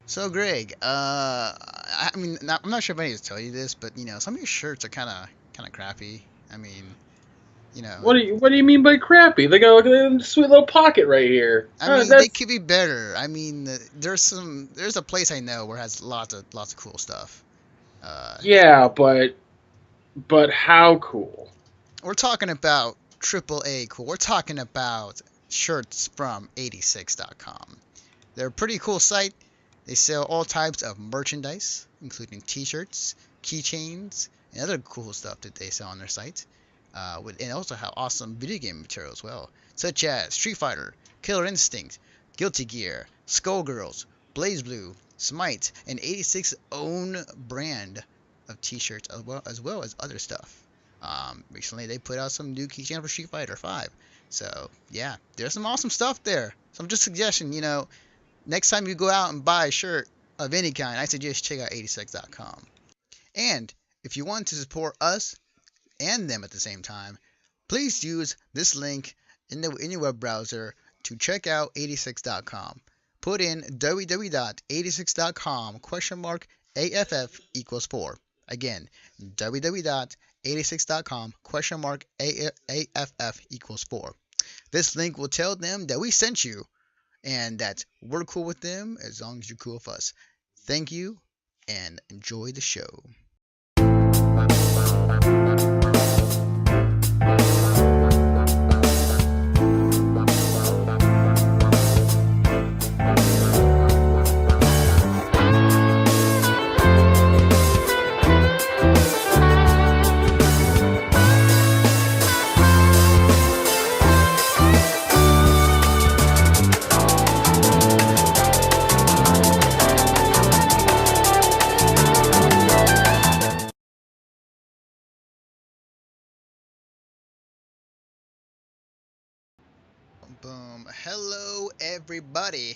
So Greg, I mean, I'm not sure if I need to tell you this, but some of your shirts are kind of crappy. I mean, you know, What do you mean by crappy? They got a sweet little pocket right here. I mean they That's could be better. I mean, there's a place I know where it has lots of cool stuff. Uh, yeah, but how cool? we're talking about triple A cool. We're talking about shirts from 86.com. They're a pretty cool site. They sell all types of merchandise, including T-shirts, keychains, and other cool stuff that they sell on their site. And also have awesome video game material as well, such as Street Fighter, Killer Instinct, Guilty Gear, Skullgirls, Blaze Blue, Smite, and 86's own brand of T-shirts as well as other stuff. Recently, they put out some new keychains for Street Fighter 5. So yeah, there's some awesome stuff there. So I'm just suggesting, next time you go out and buy a shirt of any kind, I suggest check out 86.com. And if you want to support us and them at the same time, please use this link in your web browser to check out 86.com. Put in www.86.com question mark AFF equals 4. Again, www.86.com question mark AFF equals 4. This link will tell them that we sent you and that we're cool with them as long as you're cool with us. Thank you and enjoy the show. Boom. Hello, everybody.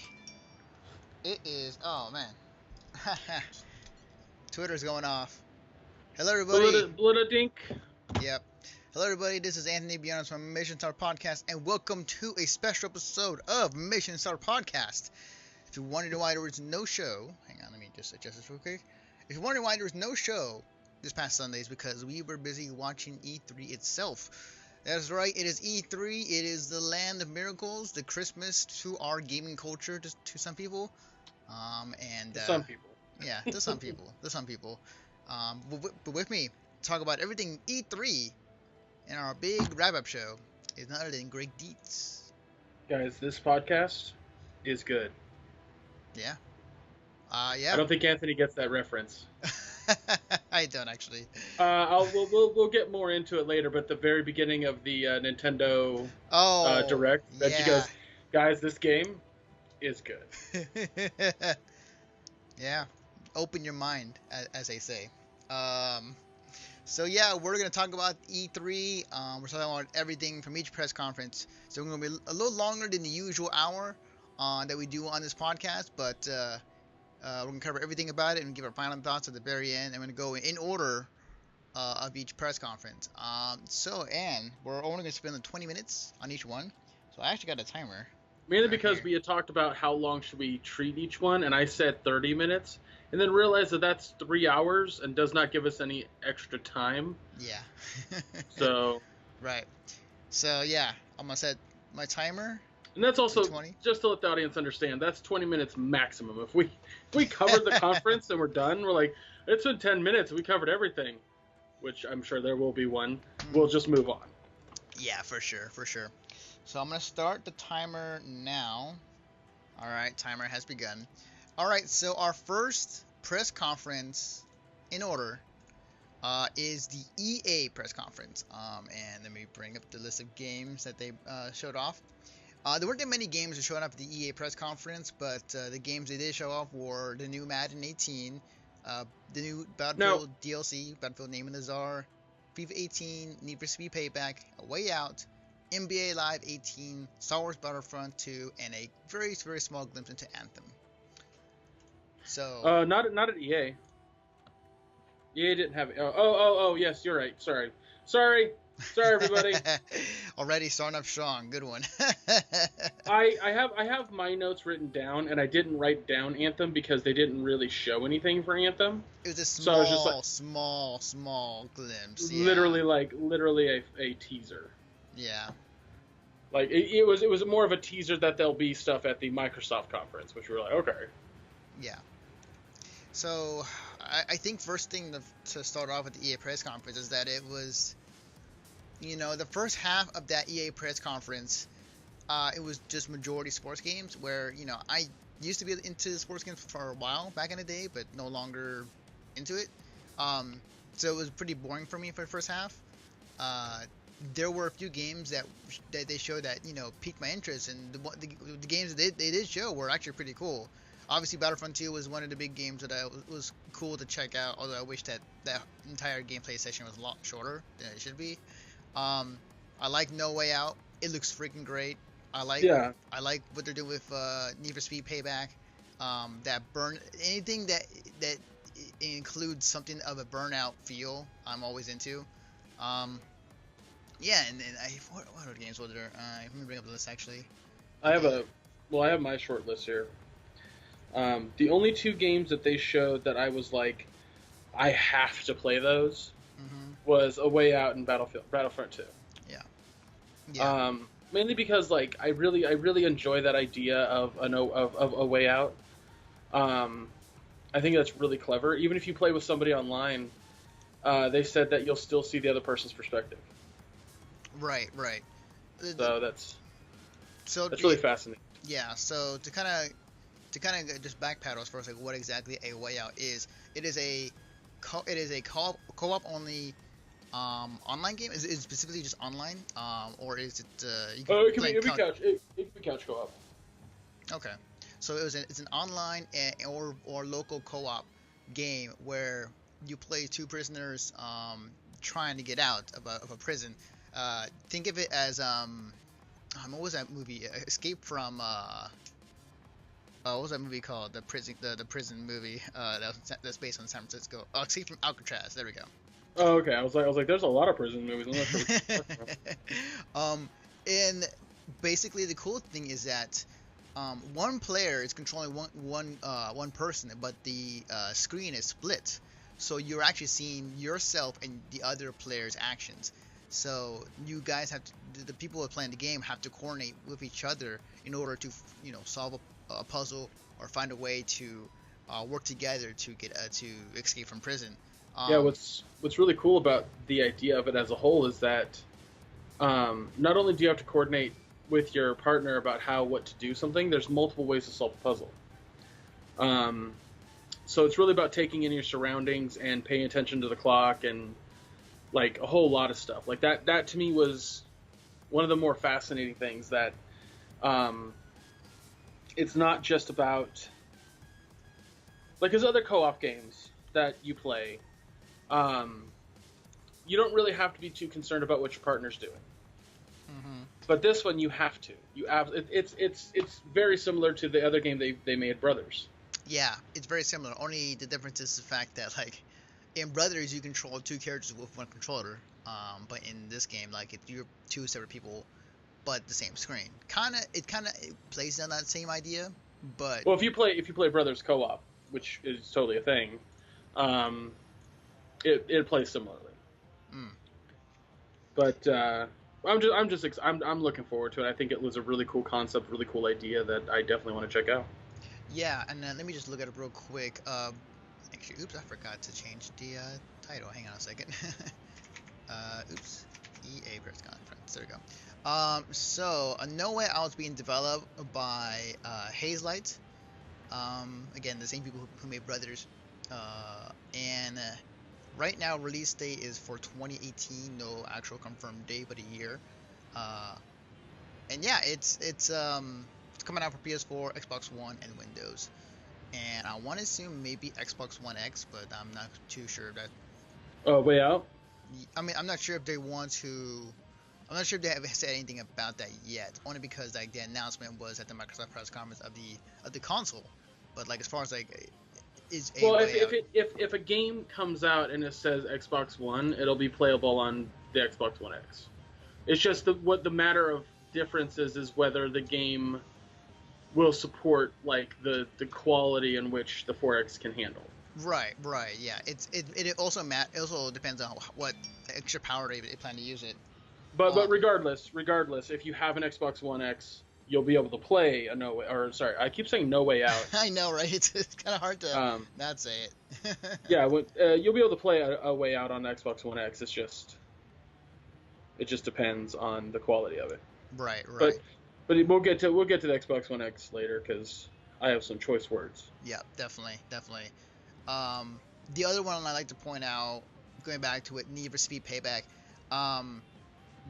It is, oh man, Twitter's going off. Hello, everybody. Blood dink. Yep. Hello, everybody. This is Anthony Bionis from Mission Star Podcast, and welcome to a special episode of Mission Star Podcast. If you're wondering why there was no show, hang on, let me just adjust this real quick. If you're wondering why there was no show this past Sunday, it's because we were busy watching E3 itself. That's right, it is E3. It is the land of miracles, the Christmas to our gaming culture, to some people. And Some people. yeah, to some people, but with me, talk about everything E3 in our big wrap-up show is none other than Greg Dietz. Guys, this podcast is good. Yeah. I Yeah. don't think Anthony gets that reference. I don't actually. We'll get more into it later, but the very beginning of the Nintendo Oh, Direct, Reggie yeah. goes, "Guys, this game is good." Yeah. Open your mind, as they say. Um, so yeah, we're gonna talk about E3. We're talking about everything from each press conference. So we're gonna be a little longer than the usual hour that we do on this podcast, but we're gonna cover everything about it and give our final thoughts at the very end. I'm gonna go in order of each press conference. And we're only gonna spend 20 minutes on each one. So I actually got a timer Mainly right because here. we had talked about how long should we treat each one, and I said 30 minutes, and then realized that that's 3 hours and does not give us any extra time. Yeah. So, Right. So yeah, I'm gonna set my timer and that's to also 20. just to let the audience understand, that's 20 minutes maximum. If we covered the conference and we're done, we're like, it's been 10 minutes, we covered everything, which I'm sure there will be one. We'll just move on. Yeah, for sure, for sure. So I'm gonna start the timer now. All right, timer has begun. All right, so our first press conference in order is the EA press conference. And let me bring up the list of games that they showed off. There weren't that many games that showed up at the EA press conference, but the games they did show off were the new Madden 18, the new Now, Battlefield DLC, Battlefield Name of the Czar, FIFA 18, Need for Speed Payback, A Way Out, NBA Live 18, Star Wars Battlefront 2, and a very, very small glimpse into Anthem. So, not at EA. EA didn't have it. Oh, yes, you're right. Sorry. Sorry, everybody. Already starting up strong. Good one. I have my notes written down, and I didn't write down Anthem because they didn't really show anything for Anthem. It was a So I was just like, small glimpse. Yeah. literally a teaser. Yeah. Like it was more of a teaser that there'll be stuff at the Microsoft conference, which we were like, okay. Yeah. So I think first thing to start off with the EA press conference is that it was, the first half of that EA press conference, it was just majority sports games where, I used to be into sports games for a while back in the day, but no longer into it. So it was pretty boring for me for the first half. There were a few games that they showed that, piqued my interest, and the games they did show were actually pretty cool. Obviously, Battlefront 2 was one of the big games that was cool to check out, although I wish that entire gameplay session was a lot shorter than it should be. I like No Way Out. It looks freaking great. I like what they're doing with Need for Speed Payback. Anything that includes something of a Burnout feel, I'm always into. Yeah, and what other games were there? Let me bring up the list actually. I have my short list here. The only two games that they showed that I was like, I have to play those, was A Way Out and Battlefront 2. Yeah. Yeah. Mainly because like I really enjoy that idea of A Way Out. I think that's really clever. Even if you play with somebody online, they said that you'll still see the other person's perspective. Right. So that's really fascinating. Yeah. So to kind of just backpedal as far as like what exactly A Way Out is, it is a co-op only online game. Is it specifically just online, or is it? It can be couch co-op. Okay, so it's an online or local co-op game where you play two prisoners trying to get out of a prison. Think of it as what was that movie? Escape from what was that movie called? The prison movie that's based on San Francisco. Escape from Alcatraz. There we go. Oh, okay. I was like, there's a lot of prison movies. I'm not sure what you're talking about. And basically the cool thing is that one player is controlling one person, but the screen is split, so you're actually seeing yourself and the other player's actions. So you guys the people who are playing the game have to coordinate with each other in order to solve a puzzle or find a way to work together to get to escape from prison. Yeah, what's really cool about the idea of it as a whole is that not only do you have to coordinate with your partner about what to do something, there's multiple ways to solve a puzzle. So it's really about taking in your surroundings and paying attention to the clock and like a whole lot of stuff. Like that to me was one of the more fascinating things, that it's not just about, like, there's other co-op games that you play. You don't really have to be too concerned about what your partner's doing. But this one, you have to. It's very similar to the other game they made, Brothers. Yeah, it's very similar. Only the difference is the fact that, like, in Brothers you control two characters with one controller. But in this game, like, you're two separate people, but the same screen. It plays on that same idea, but well, if you play Brothers co-op, which is totally a thing, it plays similarly. But I'm looking forward to it. I think it was a really cool concept, really cool idea that I definitely want to check out. Yeah, and let me just look at it real quick. Actually, oops, I forgot to change the title. Hang on a second. Oops, EA press conference. There we go. So No Way Out is being developed by Hazelight. Again, the same people who made Brothers. And right now, release date is for 2018. No actual confirmed date, but a year. And yeah, it's coming out for PS4, Xbox One, and Windows. And I want to assume maybe Xbox One X, but I'm not too sure of that. Oh, Way Out? I mean, I'm not sure if they want to. I'm not sure if they have said anything about that yet. Only because like the announcement was at the Microsoft press conference of the console. But like as far as like if a game comes out and it says Xbox One, it'll be playable on the Xbox One X. It's just what the matter of difference is whether the game will support like the quality in which the 4X can handle. Right, yeah. It also depends on what extra power they plan to use it. But regardless, if you have an Xbox One X, you'll be able to play a No Way, or sorry, I keep saying No Way Out. I know, right? It's kind of hard to not say it. Yeah, you'll be able to play a Way Out on Xbox One X. It just depends on the quality of it. Right. But we'll get to the Xbox One X later because I have some choice words. Yeah, definitely. The other one I like to point out, going back to it, Need for Speed Payback.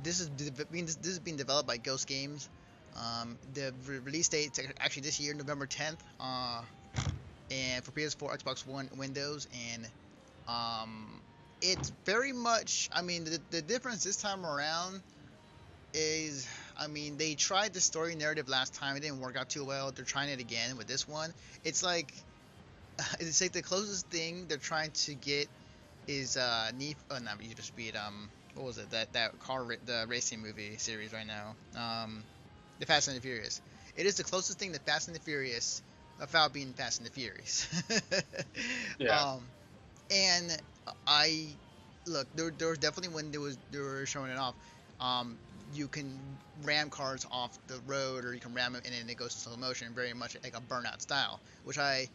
This is being developed by Ghost Games. The release date is actually this year, November 10th. And for PS4, Xbox One, Windows, and it's very much. I mean, the difference this time around is, I mean, they tried the story narrative last time. It didn't work out too well. They're trying it again with this one. It's like the closest thing they're trying to get is not Need for Speed. What was it? That the racing movie series right now. The Fast and the Furious. It is the closest thing to Fast and the Furious without being Fast and the Furious. Yeah. And I look, there was definitely when they were showing it off. You can ram cars off the road, or you can ram it and then it goes to slow motion, very much like a Burnout style, which I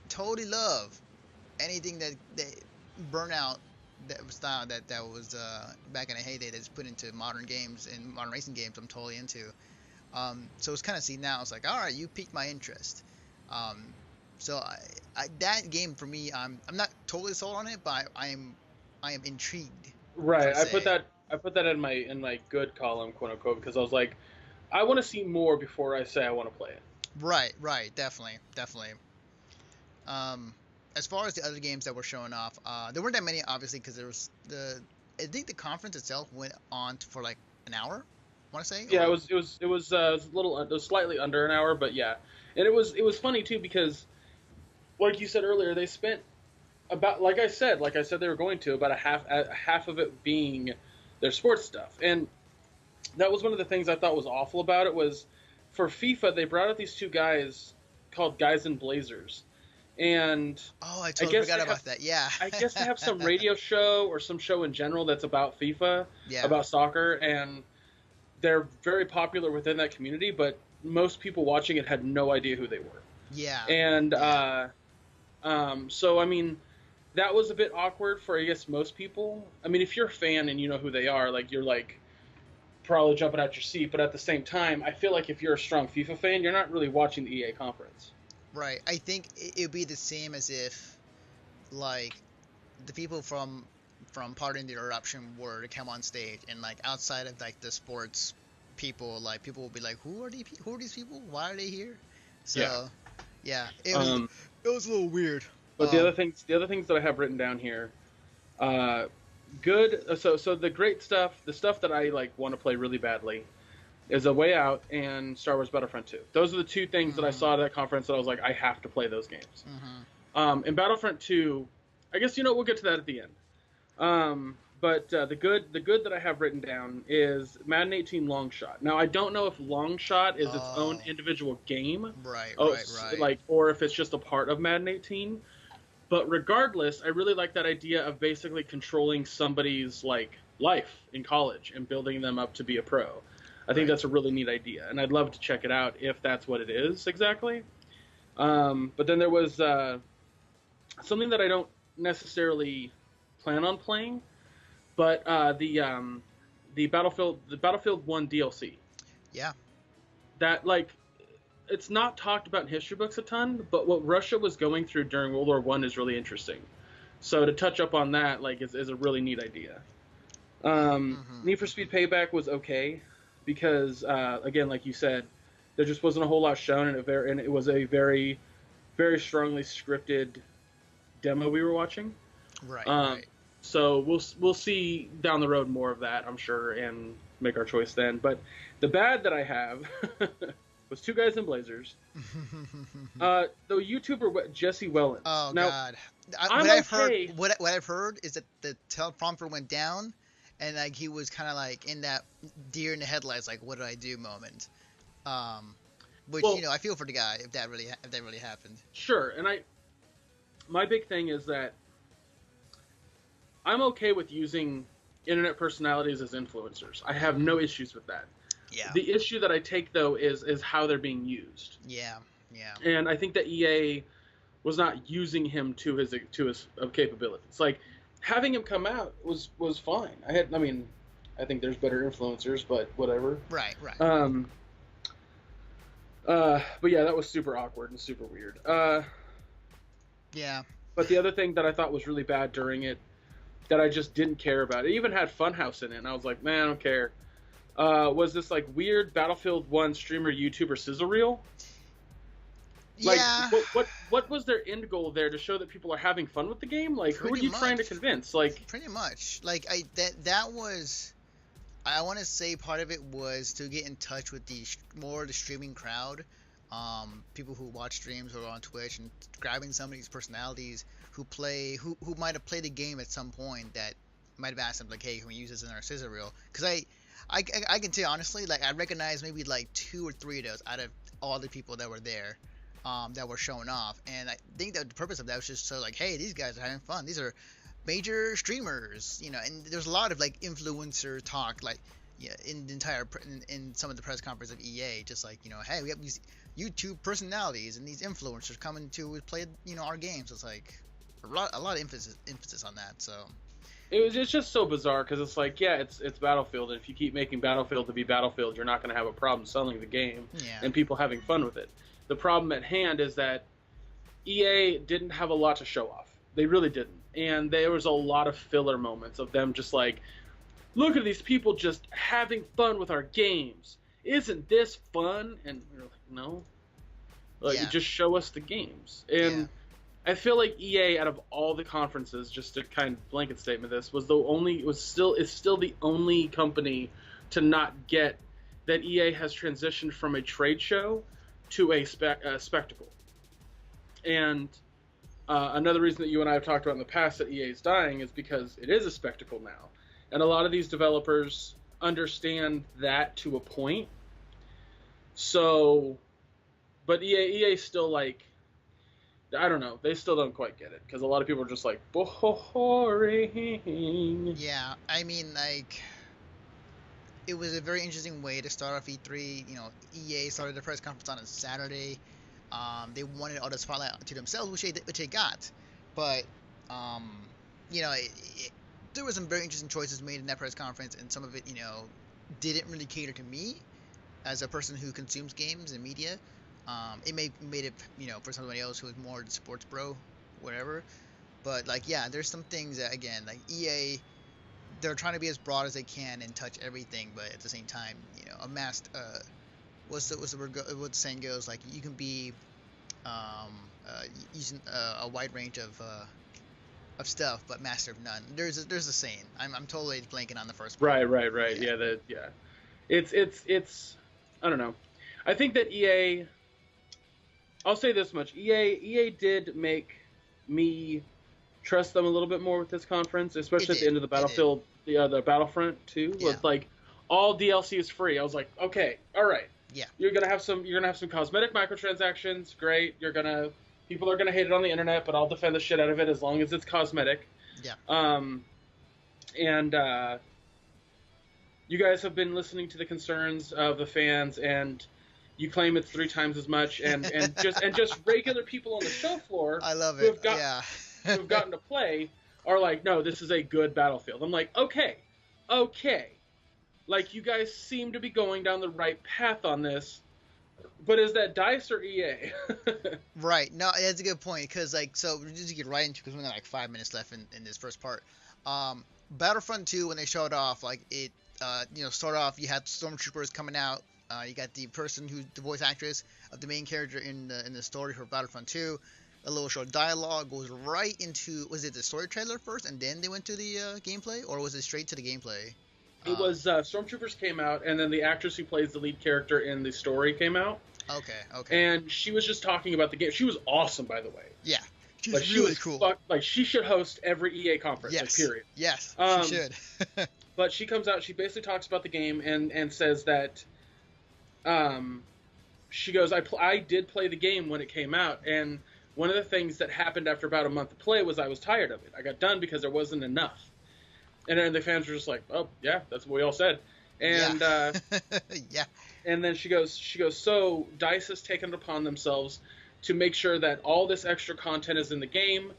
totally love. Anything that Burnout style that was back in the heyday that's put into modern games and modern racing games, I'm totally into. So it's kind of see now. It's like, all right, you piqued my interest. So that game for me, I'm not totally sold on it, but I am intrigued. Right. I put that in my good column, quote unquote, because I was like, I want to see more before I say I want to play it. Right. Definitely. As far as the other games that were showing off, there weren't that many, obviously, because there was I think the conference itself went on for like an hour. I want to say. Yeah, it was slightly under an hour, but yeah, and it was funny too because, like you said earlier, they spent about like I said they were going to about a half of it being their sports stuff, and that was one of the things I thought was awful about it was for FIFA they brought out these two guys called Guys in Blazers. And I totally forgot about that. Yeah. I guess they have some radio show or some show in general that's about FIFA, about soccer, and they're very popular within that community, but most people watching it had no idea who they were. Yeah. And so I mean, that was a bit awkward for I guess most people. I mean, if you're a fan and you know who they are, like you're like probably jumping out your seat, but at the same time, I feel like if you're a strong FIFA fan, you're not really watching the EA conference. Right. I think it would be the same as if, like, the people from Pardon the Eruption were to come on stage, and like outside of like the sports people, like people will be like, who are these people? Why are they here? So yeah, it was a little weird. But the other things that I have written down here, good. So the great stuff, the stuff that I like want to play really badly, is A Way Out and Star Wars Battlefront 2. Those are the two things that I saw at that conference that I was like, I have to play those games. And Battlefront 2, I guess, we'll get to that at the end. But the good that I have written down is Madden 18 Long Shot. Now, I don't know if Long Shot is its own individual game. Right. Like, or if it's just a part of Madden 18. But regardless, I really like that idea of basically controlling somebody's, like, life in college and building them up to be a pro. I think that's a really neat idea, and I'd love to check it out if that's what it is exactly. But then there was something that I don't necessarily plan on playing, but the Battlefield 1 DLC. Yeah. That, like, it's not talked about in history books a ton, but what Russia was going through during World War I is really interesting. So to touch up on that, like, is a really neat idea. Need for Speed Payback was okay. Because, again, like you said, there just wasn't a whole lot shown, and it was a very, very strongly scripted demo we were watching. Right. So we'll see down the road more of that, I'm sure, and make our choice then. But the bad that I have was Two Guys in Blazers. The YouTuber Jesse Wellens. Oh, now, God. What I've heard is that the teleprompter went down, and like he was kind of like in that deer in the headlights, like what do I do moment. Which Well, you know, I feel for the guy if that really happened. sure, and my big thing is that I'm okay with using internet personalities as influencers. I have no issues with that. Yeah. The issue that I take though is how they're being used. Yeah. Yeah. And I think that EA was not using him to his capabilities. Like having him come out was fine. I think there's better influencers, but whatever. Right. Right. But yeah, that was super awkward and super weird. Yeah. But the other thing that I thought was really bad during it, that I just didn't care about, it even had Funhouse in it, and I was like, man, I don't care. Was this like weird Battlefield 1 streamer YouTuber sizzle reel? Like, yeah. What was their end goal there, to show that people are having fun with the game? Like, who are you trying to convince? Like, pretty much. Like that was, I want to say part of it was to get in touch with the streaming crowd, people who watch streams or on Twitch, and grabbing some of these personalities who might have played the game at some point that might have asked them like, hey, can we use this in our scissor reel? Because I can tell you honestly, like I recognize maybe like 2 or 3 of those out of all the people that were there. That were showing off, and I think that the purpose of that was just so like, hey, these guys are having fun. These are major streamers, you know. And there's a lot of like influencer talk, like in the entire in some of the press conference of EA, just like, you know, hey, we have these YouTube personalities and these influencers coming to play, you know, our games. It's like a lot of emphasis on that. So it's just so bizarre, because it's like, yeah, it's Battlefield, and if you keep making Battlefield to be Battlefield, you're not going to have a problem selling the game and people having fun with it. The problem at hand is that EA didn't have a lot to show off. They really didn't. And there was a lot of filler moments of them just like, look at these people just having fun with our games. Isn't this fun? And we're like, no. Like, just show us the games. And I feel like EA, out of all the conferences, just to kind of blanket statement this, is still the only company to not get that EA has transitioned from a trade show to a spectacle. And another reason that you and I have talked about in the past that EA is dying is because it is a spectacle now. And a lot of these developers understand that to a point. So, but EA still, like, I don't know, they still don't quite get it, because a lot of people are just like, boring. Yeah, I mean, like, it was a very interesting way to start off E3. You know, EA started the press conference on a Saturday. They wanted all the spotlight to themselves, which they got. But, you know, there were some very interesting choices made in that press conference, and some of it, you know, didn't really cater to me as a person who consumes games and media. It made it, you know, for somebody else who was more the sports bro, whatever. But, like, yeah, there's some things that, again, like EA, they're trying to be as broad as they can and touch everything, but at the same time, you know, amassed. What's the word? What the saying goes, like, you can be using a wide range of stuff, but master of none. There's a saying. I'm totally blanking on the first part. Right. Yeah. It's I don't know. I think that EA. I'll say this much: EA did make me trust them a little bit more with this conference, especially at the end of the Battlefield, the Battlefront 2, with like all DLC is free. I was like, okay, all right. Yeah. You're gonna have some cosmetic microtransactions. Great. People are gonna hate it on the internet, but I'll defend the shit out of it as long as it's cosmetic. Yeah. And you guys have been listening to the concerns of the fans, and you claim it's 3 times as much, and just regular people on the show floor. I love it. Who've gotten to play are like, no, this is a good Battlefield. I'm like, okay. Like, you guys seem to be going down the right path on this, but is that DICE or EA? Right. No, that's a good point, because, like, so just to get right into, because we got like 5 minutes left in this first part. Battlefront 2, when they showed off, like, it, you know, start off, you had stormtroopers coming out. You got the person who's the voice actress of the main character in the story for Battlefront 2. A little short dialogue goes right into, was it the story trailer first, and then they went to the gameplay, or was it straight to the gameplay? It was Stormtroopers came out, and then the actress who plays the lead character in the story came out. Okay. And she was just talking about the game. She was awesome, by the way. Yeah. She's Like she really was cool. like she should host every EA conference. Yes. Like, period. Yes, she should. But she comes out. She basically talks about the game and says that, she goes, I did play the game when it came out, and one of the things that happened after about a month of play was I was tired of it. I got done because there wasn't enough. And then the fans were just like, oh, yeah, that's what we all said. And yeah. And then she goes, so DICE has taken it upon themselves to make sure that all this extra content is in the game.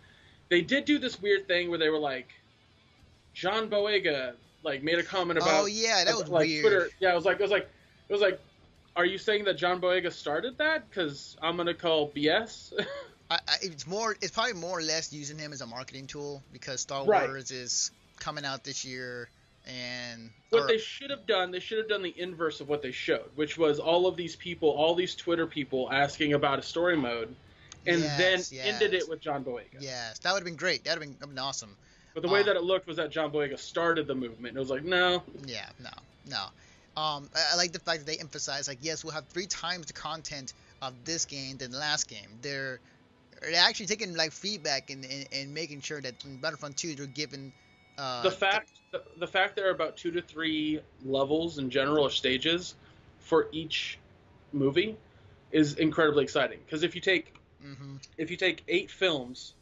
They did do this weird thing where they were like, John Boyega like made a comment about, oh yeah, that was like weird. Twitter. Yeah, it was like, are you saying that John Boyega started that? Because I'm gonna call BS. It's probably more or less using him as a marketing tool because Star Right. Wars is coming out this year, and What they should have done the inverse of what they showed, which was all of these people, all these Twitter people asking about a story mode, and then ended it with John Boyega. Yes, that would have been great. That would have been awesome. But the way that it looked was that John Boyega started the movement. It was like, no. Yeah, no. I like the fact that they emphasize, like, yes, we'll have 3 times the content of this game than the last game. They're actually taking, like, feedback and making sure that in Battlefront 2 they're given... the fact there are about 2 to 3 levels in general, or stages, for each movie is incredibly exciting. Because if you take 8 films,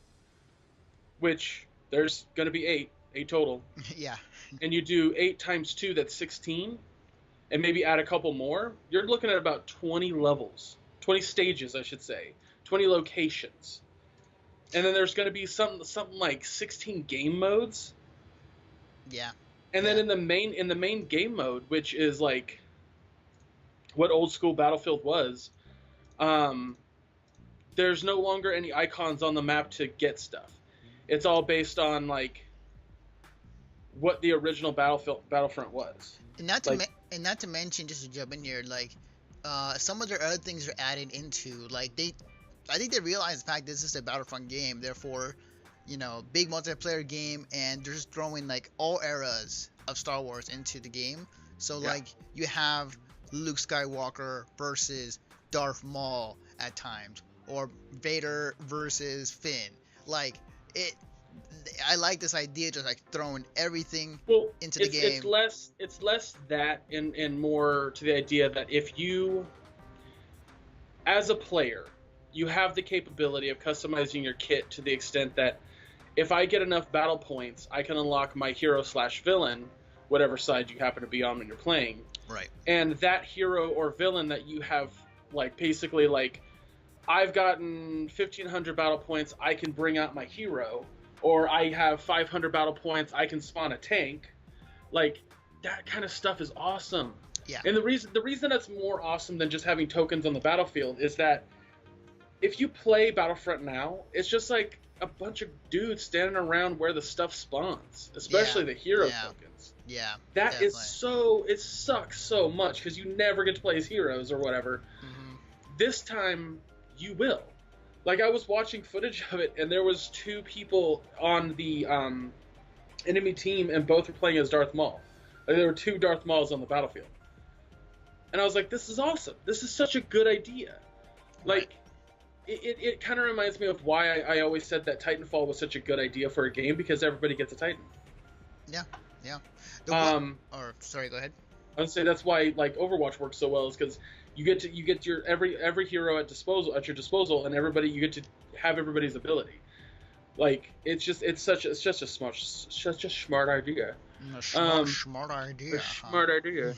which there's going to be 8 total. Yeah. And you do 8 times 2, that's 16, and maybe add a couple more, you're looking at about 20 levels, 20 stages, I should say, 20 locations. And then there's going to be something like 16 game modes. Yeah. And then in the main game mode, which is like what old school Battlefield was, there's no longer any icons on the map to get stuff. It's all based on like what the original Battlefront was. And not to mention, just to jump in here, like some of their other things are added into, like I think they realize the fact this is a Battlefront game, therefore, big multiplayer game, and they're just throwing like all eras of Star Wars into the game. So like you have Luke Skywalker versus Darth Maul at times, or Vader versus Finn. Like I like this idea, just like throwing everything into the game. It's less that and more to the idea that if you, as a player, you have the capability of customizing your kit to the extent that if I get enough battle points, I can unlock my hero/villain, whatever side you happen to be on when you're playing. Right. And that hero or villain that you have, like, basically, like, I've gotten 1,500 battle points, I can bring out my hero, or I have 500 battle points, I can spawn a tank. Like, that kind of stuff is awesome. Yeah. And the reason that's more awesome than just having tokens on the battlefield is that if you play Battlefront now, it's just like a bunch of dudes standing around where the stuff spawns, especially the hero tokens. Yeah. That definitely. is so, it sucks so much because you never get to play as heroes or whatever. Mm-hmm. This time you will. Like, I was watching footage of it, and there was 2 people on the enemy team, and both were playing as Darth Maul. Like, there were 2 Darth Mauls on the battlefield. And I was like, this is awesome. This is such a good idea. Like, it kind of reminds me of why I always said that Titanfall was such a good idea for a game, because everybody gets a Titan. Yeah. Sorry, go ahead. I would say that's why, like, Overwatch works so well, is because you get your every hero at your disposal, and you get to have everybody's ability. Like, it's just a smart idea. Smart idea. Smart idea.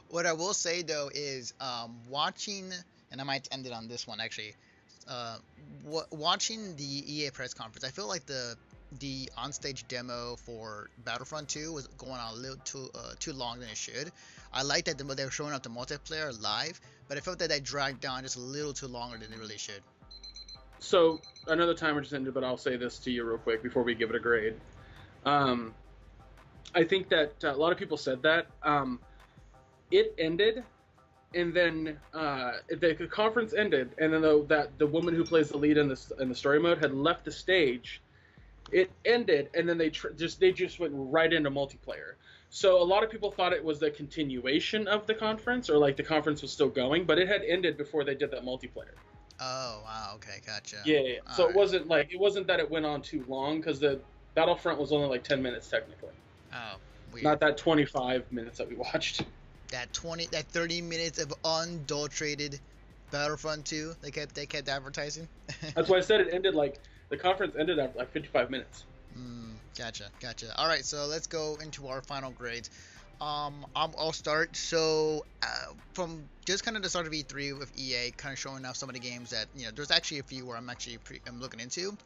What I will say though is watching, and I might end it on this one actually. Watching the EA press conference, I feel like the onstage demo for Battlefront 2 was going on a little too long than it should. I like that they were showing up the multiplayer live, but I felt that they dragged down just a little too longer than they really should. So, another timer just ended, but I'll say this to you real quick before we give it a grade. I think that a lot of people said that. It ended, and then the conference ended, and then the woman who plays the lead in the story mode had left the stage. It ended, and then they just went right into multiplayer. So a lot of people thought it was the continuation of the conference, or like the conference was still going, but it had ended before they did that multiplayer. Oh, wow. Okay, gotcha. Yeah, yeah, yeah. All So right. it wasn't that it went on too long because the Battlefront was only like 10 minutes technically, Oh, weird. not that 25 minutes that we watched. That 30 minutes of unadulterated Battlefront 2 they kept advertising. That's why I said it ended like the conference ended after like 55 minutes. Gotcha. All right, so let's go into our final grades. I'll start. So, from just kind of the start of E3 with EA, kind of showing off some of the games that there's actually a few where I'm looking into,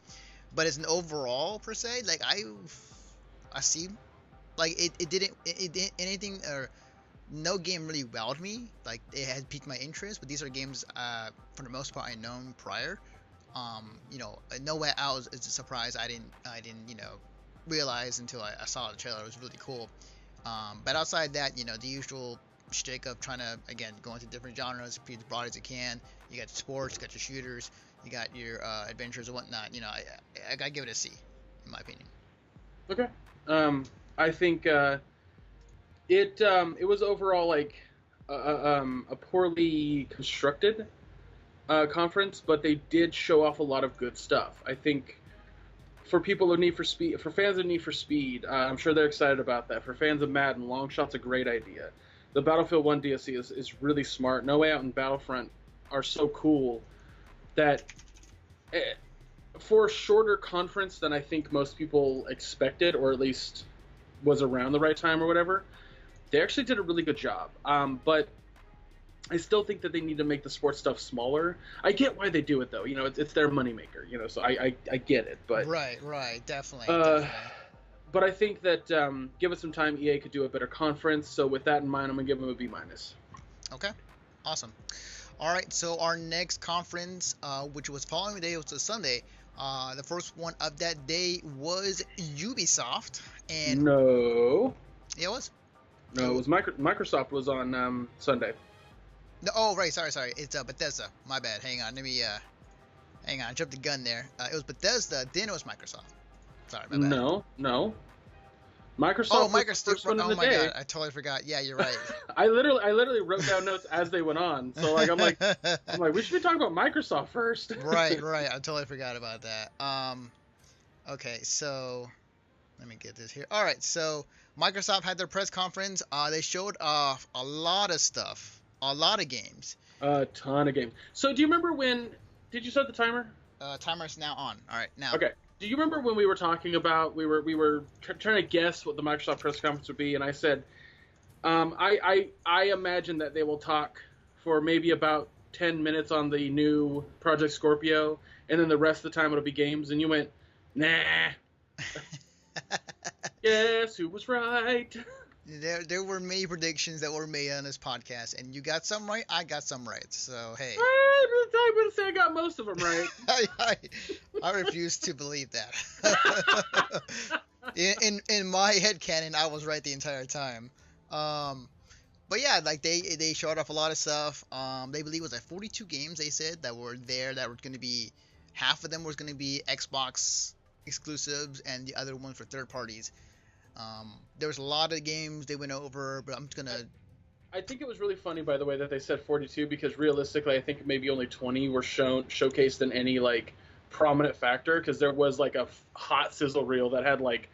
but as an overall per se, like I see, like it didn't anything or no game really wowed me. Like it had piqued my interest, but these are games for the most part I known prior. No Way Out is a surprise. I didn't realize until I saw the trailer. It was really cool. But outside that, the usual shtick of trying to again go into different genres, be as broad as it can. You got sports, you got your shooters, you got your adventures and whatnot. I give it a C, in my opinion. Okay. I think it was overall like a poorly constructed conference, but they did show off a lot of good stuff. I think for people of Need for Speed, for fans of Need for Speed, I'm sure they're excited about that. For fans of Madden, Long Shot's a great idea. The Battlefield 1 DLC is really smart. No Way Out and Battlefront are so cool that for a shorter conference than I think most people expected, or at least was around the right time or whatever, they actually did a really good job. But I still think that they need to make the sports stuff smaller. I get why they do it though. It's their moneymaker. So I get it. But Right, definitely, uh, definitely. but I think that give it some time, EA could do a better conference. So with that in mind, I'm gonna give them a B minus. Okay, awesome. All right, so our next conference, which was following day, was a Sunday. The first one of that day was Ubisoft, and No, yeah, it was. no, it was Microsoft was on Sunday. No, oh, right, sorry. It's Bethesda. My bad. Hang on. I jumped the gun there. It was Bethesda, then it was Microsoft. Sorry, my bad. No. Oh, Microsoft was the first one in Oh the my day. God, I totally forgot. Yeah, you're right. I literally wrote down notes as they went on. So like I'm like we should be talking about Microsoft first. Right. I totally forgot about that. Okay, so let me get this here. All right, so Microsoft had their press conference. They showed off a lot of stuff, a lot of games. A ton of games. So do you remember when? Did you set the timer? Timer's now on. All right, now. Okay. Do you remember when we were talking about we were trying to guess what the Microsoft press conference would be, and I said, I imagine that they will talk for maybe about 10 minutes on the new Project Scorpio, and then the rest of the time it'll be games. And you went, nah. Yes, who was right? There were many predictions that were made on this podcast, and you got some right, I got some right. So hey, I'm gonna say I got most of them right. I refuse to believe that. in my head canon, I was right the entire time. But yeah, like they showed off a lot of stuff. They believe it was like 42 games they said that were there that were going to be half of them was going to be Xbox exclusives and the other ones for third parties. There was a lot of games they went over, but I'm just gonna. I think it was really funny, by the way, that they said 42 because realistically, I think maybe only 20 were showcased in any like prominent factor because there was like a hot sizzle reel that had like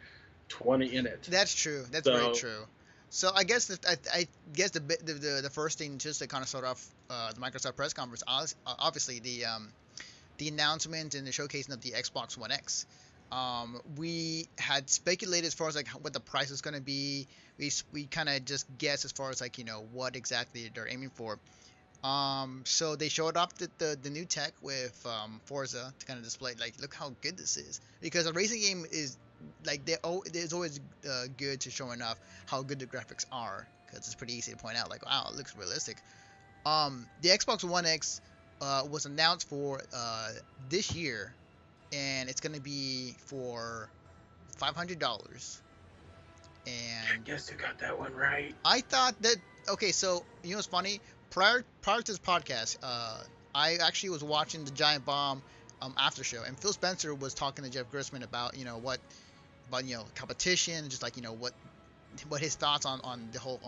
20 in it. That's true. That's very true. So I guess I guess the first thing just to kind of start off the Microsoft press conference, obviously the announcement and the showcasing of the Xbox One X. We had speculated as far as like what the price is going to be. We kind of just guessed as far as like what exactly they're aiming for. So they showed off the new tech with Forza to kind of display like look how good this is, because a racing game is like it's always good to showing off how good the graphics are, because it's pretty easy to point out like wow, it looks realistic. The Xbox One X was announced for this year, and it's gonna be for $500. And Guess who got that one right? I thought that okay, so what's funny? Prior to this podcast, I actually was watching the Giant Bomb after show, and Phil Spencer was talking to Jeff Grossman about what about competition, just like what his thoughts on the whole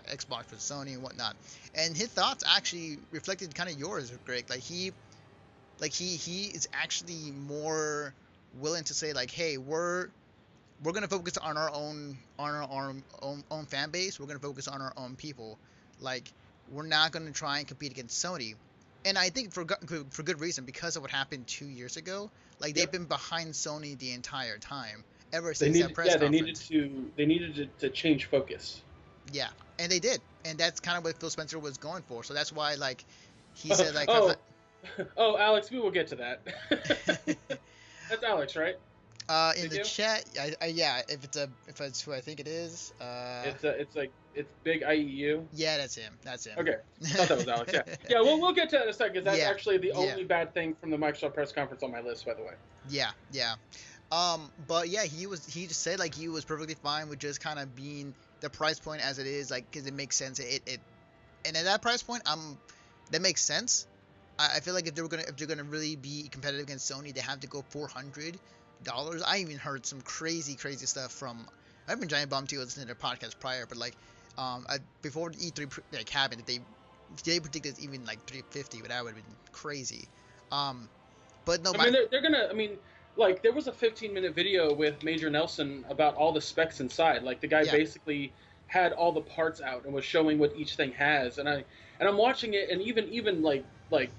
Xbox with Sony and whatnot, and his thoughts actually reflected kind of yours, Greg. Like Like he is actually more willing to say like, hey, we're gonna focus on our own fan base. We're gonna focus on our own people. Like we're not gonna try and compete against Sony. And I think for good reason, because of what happened 2 years ago. Like they've Yep. been behind Sony the entire time, ever They since that needed, press yeah, conference. they needed to change focus. Yeah, and they did, and that's kind of what Phil Spencer was going for. So that's why like he said like Oh, oh, Alex, we will get to that. That's Alex, right? in Big the deal? chat, yeah, if it's who I think it is, It's big IEU. yeah, that's him. That's him. Okay, thought that was Alex. Yeah, yeah. We'll get to that in a second because that's Yeah, actually the yeah, only bad thing from the Microsoft press conference on my list, by the way. yeah, yeah. But yeah, he just said like he was perfectly fine with just kind of being the price point as it is, like because it makes sense. And at that price point, that makes sense. I feel like if they're gonna really be competitive against Sony, they have to go $400. I even heard some crazy stuff from. I've been Giant Bomb too. Listening to their podcast prior, but like, before the E3 like happened, they predicted even like 350, but that would have been crazy. But no, I mean, they're gonna. I mean, like there was a 15-minute video with Major Nelson about all the specs inside. Like the guy yeah, basically had all the parts out and was showing what each thing has. And I'm watching it, and even like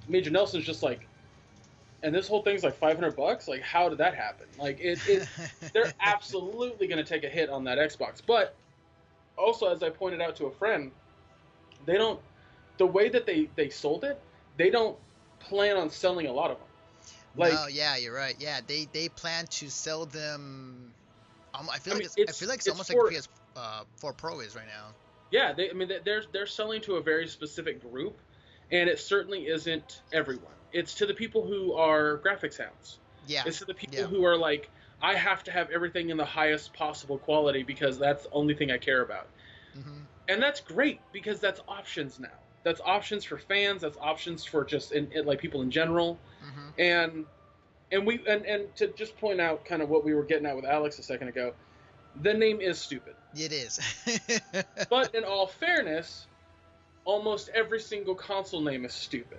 Major Nelson's just like, and this whole thing's like $500. Like, how did that happen? Like, they're absolutely gonna take a hit on that Xbox. But also, as I pointed out to a friend, they don't. The way that they sold it, they don't plan on selling a lot of them. Like, no, yeah, you're right. Yeah, they plan to sell them. I feel I like mean, I feel like it's it's almost like for the PS4 Pro is right now. yeah. I mean, they're selling to a very specific group, and it certainly isn't everyone. It's to the people who are graphics hounds. Yeah, It's to the people yeah, who are like, I have to have everything in the highest possible quality because that's the only thing I care about. hmm And that's great because that's options now. That's options for fans. That's options for just like people in general. hmm And and to just point out kind of what we were getting at with Alex a second ago, the name is stupid. It is. But in all fairness, almost every single console name is stupid.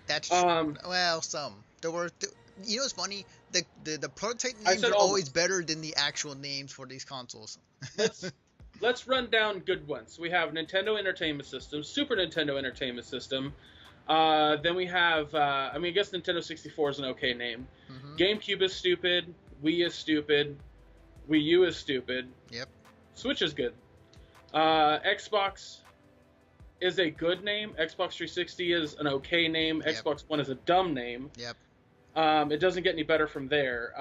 That's Um, well, some there were. You know what's funny? The prototype I names said are always almost. better than the actual names for these consoles. Let's run down good ones. We have Nintendo Entertainment System, Super Nintendo Entertainment System. Then we have, I mean, I guess Nintendo 64 is an okay name. hmm GameCube is stupid. Wii is stupid. Wii U is stupid. Yep. Switch is good. Xbox is a good name. Xbox 360 is an okay name. Yep. Xbox One is a dumb name. Yep. It doesn't get any better from there.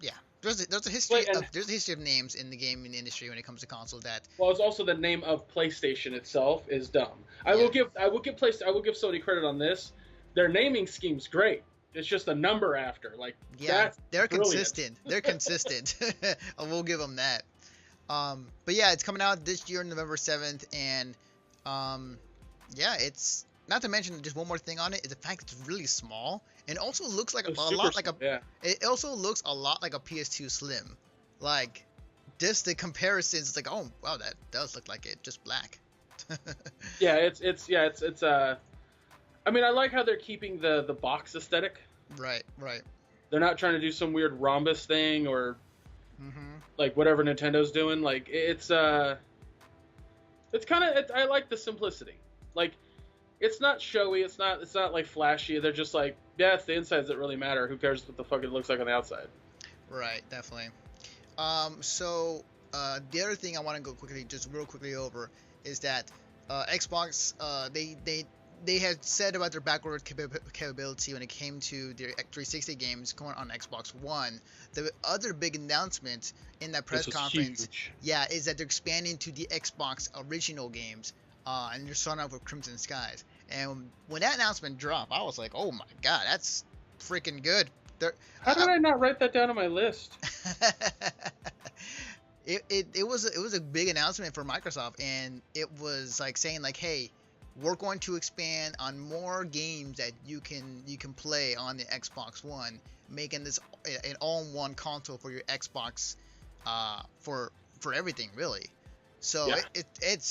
Yeah. There's a history of names in the gaming industry when it comes to console that. Well, it's also the name of PlayStation itself is dumb. I Yeah. will give Sony credit on this. Their naming scheme's great. It's just a number after. Like Yeah, that's they're brilliant. consistent. They're consistent. We'll give them that. But yeah, it's coming out this year, November 7th, and yeah, it's not to mention just one more thing on it is the fact it's really small and also looks like It's a super lot like a. small, yeah. It also looks a lot like a PS2 Slim. Like just the comparisons, it's like, oh wow, that does look like it, just black. Yeah, it's I mean, I like how they're keeping the box aesthetic. Right, right. They're not trying to do some weird rhombus thing or Mm-hmm. like whatever Nintendo's doing. Like it's kind of I like the simplicity. Like it's not showy. It's not like flashy. They're just like, yeah, it's the insides that really matter. Who cares what the fuck it looks like on the outside? Right, definitely. So the other thing I want to go quickly, just real quickly over, is that Xbox, they had said about their backward capability when it came to their 360 games going on Xbox One. The other big announcement in that press This was conference, huge. yeah, is that they're expanding to the Xbox original games, and they're starting off with Crimson Skies. And when that announcement dropped, I was like, oh my god, that's freaking good. They're, How did I not write that down on my list? it was a big announcement for Microsoft, and it was like saying like, hey, we're going to expand on more games that you can play on the Xbox One, making this an all-in-one console for your Xbox, for everything really. So Yeah.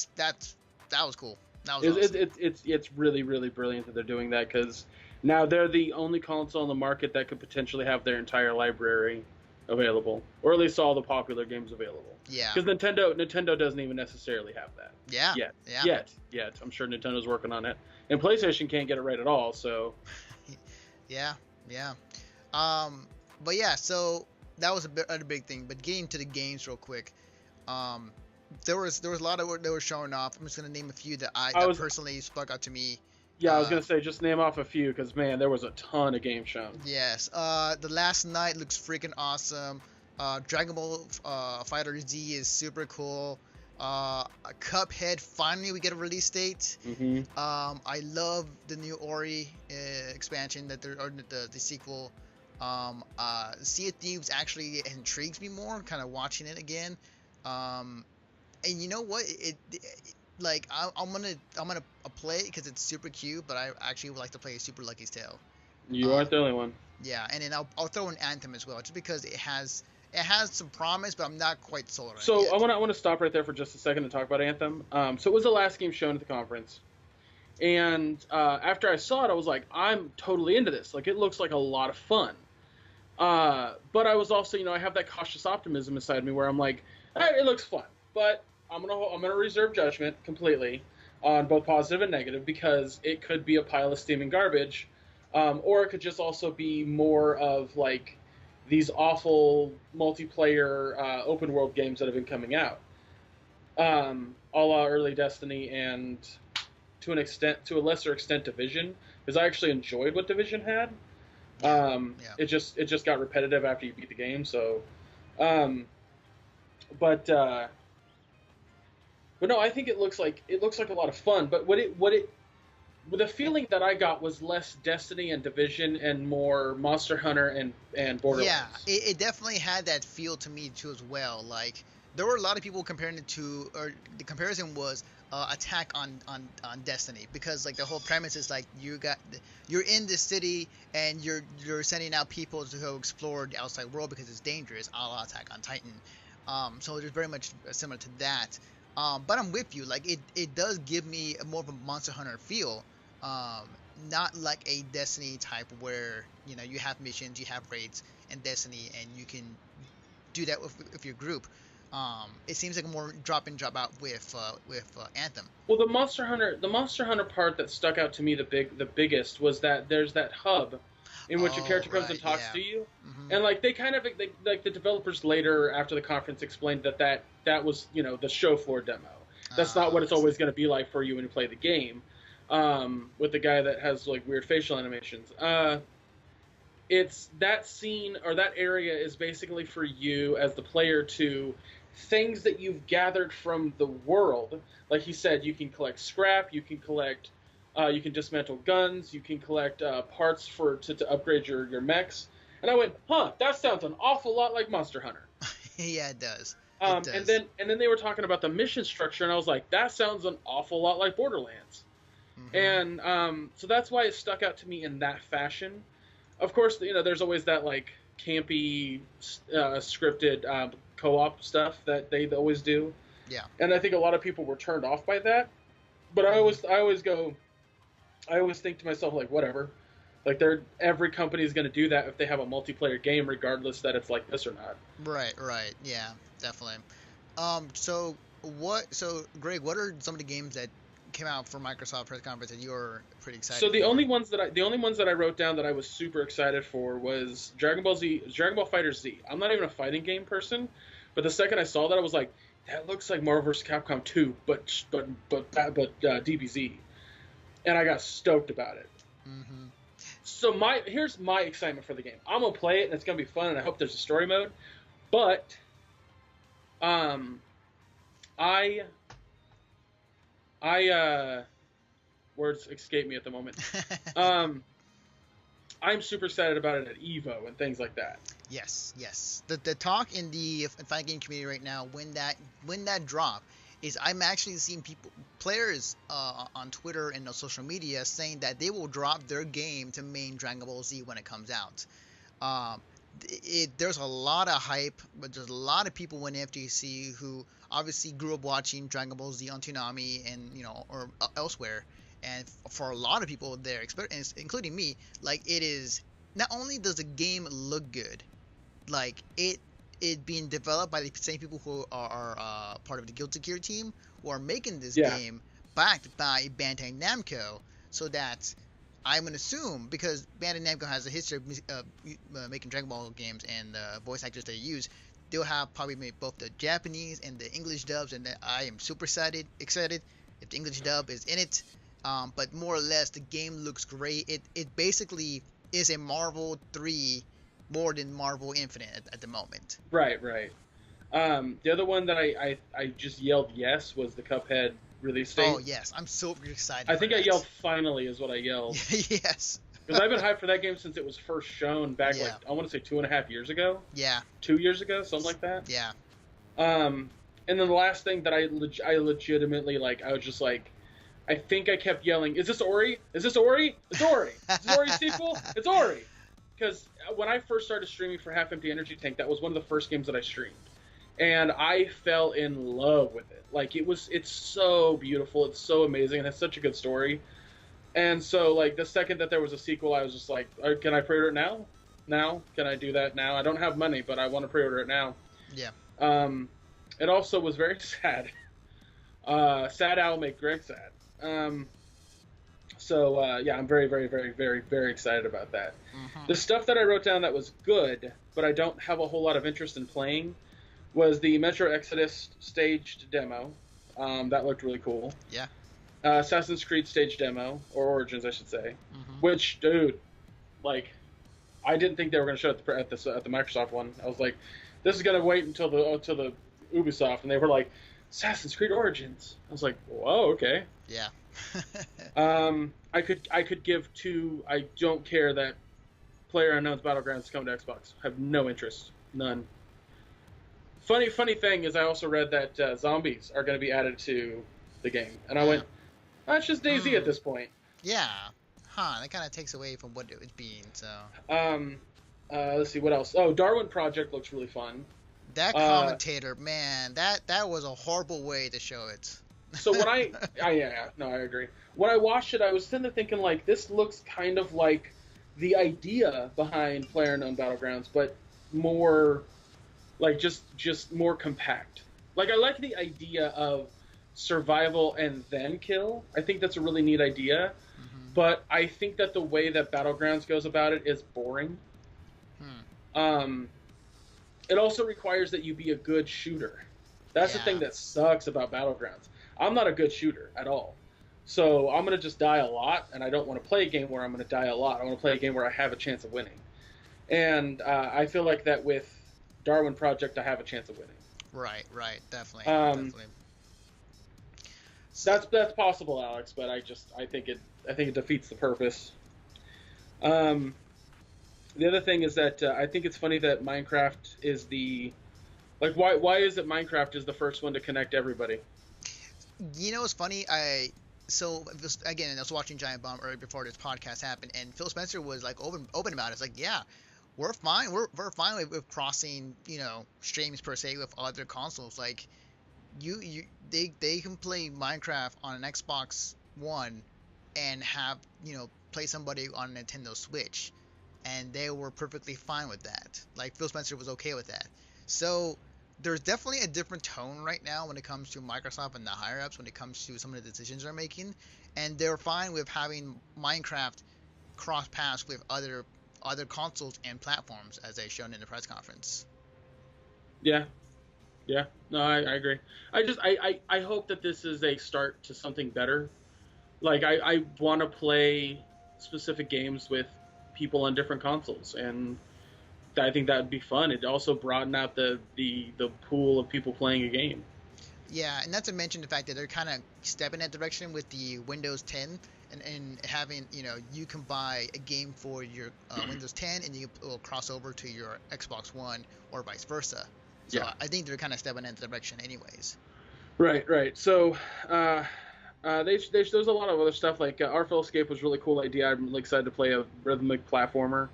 that was cool. That was awesome. It's really really brilliant that they're doing that because Now they're the only console on the market that could potentially have their entire library available, or at least all the popular games available. Yeah. Because Nintendo doesn't even necessarily have that. Yeah. Yet. Yeah. Yet. I'm sure Nintendo's working on it, and PlayStation can't get it right at all. So. Yeah. Yeah. But yeah, so that was a big thing. But getting to the games real quick, there was a lot of what they were showing off. I'm just gonna name a few that personally stuck out to me. Yeah, I was gonna say just name off a few because man, there was a ton of games shown. Yes. The Last Night looks freaking awesome. Dragon Ball Fighter Z is super cool. Cuphead, finally we get a release date. Mm-hmm. I love the new Ori expansion or the sequel. Sea of Thieves actually intrigues me more, kind of watching it again. And you know what? Like I'm gonna play it because it's super cute, but I actually would like to play Super Lucky's Tale. You aren't the only one. Yeah, and then I'll throw in Anthem as well, just because it has some promise, but I'm not quite sold on it So yet. I want to stop right there for just a second and talk about Anthem. So it was the last game shown at the conference, and after I saw it, I was like, I'm totally into this. Like, it looks like a lot of fun. But I was also, I have that cautious optimism inside me where I'm like, it looks fun, but I'm gonna reserve judgment completely on both positive and negative because it could be a pile of steaming garbage, or it could just also be more of like these awful multiplayer open world games that have been coming out, a la early Destiny and to a lesser extent Division, because I actually enjoyed what Division had. Yeah. It just got repetitive after you beat the game. So, but no, I think it looks like a lot of fun. But the feeling that I got was less Destiny and Division and more Monster Hunter and Borderlands. Yeah, it definitely had that feel to me too as well. Like there were a lot of people comparing it to, or the comparison was Attack on Destiny, because like the whole premise is like you're in this city and you're sending out people to go explore the outside world because it's dangerous, a la Attack on Titan. So it's very much similar to that. But I'm with you. Like it does give me more of a Monster Hunter feel. Not like a Destiny type where you have missions, you have raids in Destiny, and you can do that with your group. It seems like a more drop in, drop out with Anthem. Well, the Monster Hunter part that stuck out to me the biggest was that there's that hub in which a character comes and talks to you, and like they like the developers later after the conference explained that was the show floor demo. That's not what it's always going to be like for you when you play the game, with the guy that has like weird facial animations. It's that scene or that area is basically for you as the player to things that you've gathered from the world. Like he said, you can collect scrap, you can collect, you can dismantle guns, you can collect parts to upgrade your mechs. And I went, that sounds an awful lot like Monster Hunter. Yeah, it does. And then they were talking about the mission structure, and I was like, that sounds an awful lot like Borderlands. Mm-hmm. And so that's why it stuck out to me in that fashion. Of course, there's always that like campy, scripted co-op stuff that they always do. Yeah. And I think a lot of people were turned off by that. But I always think to myself like, whatever. Like every company is going to do that if they have a multiplayer game, regardless that it's like this or not. Right. Yeah, definitely. So Greg, what are some of the games that came out for Microsoft press conference that you were pretty excited So the for? only ones that I wrote down that I was super excited for was Dragon Ball Fighter Z. I'm not even a fighting game person, but the second I saw that, I was like, that looks like Marvel vs. Capcom 2, but DBZ, and I got stoked about it. Mm-hmm. So here's my excitement for the game. I'm gonna play it and it's gonna be fun, and I hope there's a story mode. But words escape me at the moment. I'm super excited about it at Evo and things like that. Yes. The talk in the fighting game community right now, when that drop, is I'm actually seeing players on Twitter and on social media saying that they will drop their game to main Dragon Ball Z when it comes out. There's a lot of hype, but there's a lot of people in FGC who obviously grew up watching Dragon Ball Z on Toonami and or elsewhere, And for a lot of people there, including me, like, it is, not only does the game look good, like, it being developed by the same people who are part of the Guilty Gear team, who are making this game, backed by Bandai Namco, so that I'm gonna assume, because Bandai Namco has a history of making Dragon Ball games, and the voice actors they use, they'll have probably made both the Japanese and the English dubs, and I am super excited if the English dub is in it. But more or less, the game looks great. It basically is a Marvel 3 more than Marvel Infinite at the moment. Right. The other one that I just yelled yes was the Cuphead release date. Oh yes, I'm so excited. I think I yelled finally is what I yelled. Yes. Because I've been hyped for that game since it was first shown back, like, I want to say 2.5 years ago. Yeah. 2 years ago, something like that. Yeah. And then the last thing that I legitimately, like, I was just like, I think I kept yelling, is this Ori? Is this Ori? It's Ori! Is this Ori sequel? It's Ori! Because when I first started streaming for Half Empty Energy Tank, that was one of the first games that I streamed. And I fell in love with it. Like, it's so beautiful, it's so amazing, it has such a good story. And so, like, the second that there was a sequel, I was just like, can I pre-order it now? Now? Can I do that now? I don't have money, but I want to pre-order it now. Yeah. It also was very sad. Sad owl make Greg sad. So, yeah, I'm very, very, very, very, very excited about that. The stuff that I wrote down that was good, but I don't have a whole lot of interest in playing, was the Metro Exodus staged demo. That looked really cool. Yeah. Assassin's Creed stage demo, or Origins, I should say. Which, dude, like, I didn't think they were going to show it at the Microsoft one. I was like, this is going to wait until the Ubisoft, and they were like, Assassin's Creed Origins. I was like, whoa, okay. Yeah. I could give two. I don't care that PlayerUnknown's Battlegrounds is coming to Xbox. I have no interest, none. Funny thing is, I also read that zombies are going to be added to the game, and I went, it's just DayZ at this point. Yeah. That kind of takes away from what it was being. So. Let's see what else. Oh, Darwin Project looks really fun. That commentator, man, that was a horrible way to show it. So when I agree. When I watched it, I was sitting there thinking, like, this looks kind of like the idea behind PlayerUnknown Battlegrounds, but more, like, just more compact. Like, I like the idea of survival and then kill. I think that's a really neat idea, but I think that the way that Battlegrounds goes about it is boring. It also requires that you be a good shooter. That's the thing that sucks about Battlegrounds. I'm not a good shooter at all. So I'm going to just die a lot, and I don't want to play a game where I'm going to die a lot. I want to play a game where I have a chance of winning. And I feel like that with Darwin Project, I have a chance of winning. Right, definitely. So, that's possible, Alex, but I think it defeats the purpose. The other thing is that I think it's funny that Minecraft is why is it Minecraft is the first one to connect everybody? You know what's funny? I was watching Giant Bomb earlier before this podcast happened, and Phil Spencer was like open about it. It's like, yeah, we're fine. We're fine with crossing, streams per se with other consoles. Like, they can play Minecraft on an Xbox One and have play somebody on a Nintendo Switch, and they were perfectly fine with that. Like, Phil Spencer was okay with that. So there's definitely a different tone right now when it comes to Microsoft and the higher ups when it comes to some of the decisions they're making, and they're fine with having Minecraft cross paths with other consoles and platforms, as they shown in the press conference. Yeah, no, I agree. I hope that this is a start to something better. Like, I want to play specific games with people on different consoles, and I think that would be fun. It'd also broaden out the pool of people playing a game. Yeah, and not to mention the fact that they're kind of stepping that direction with the Windows 10 and having, you can buy a game for your Windows 10 and you will cross over to your Xbox One or vice versa. So yeah. I think they're kind of stepping in that direction anyways. Right. So there's a lot of other stuff, like Artful Escape was a really cool idea. I'm really excited to play a rhythmic platformer.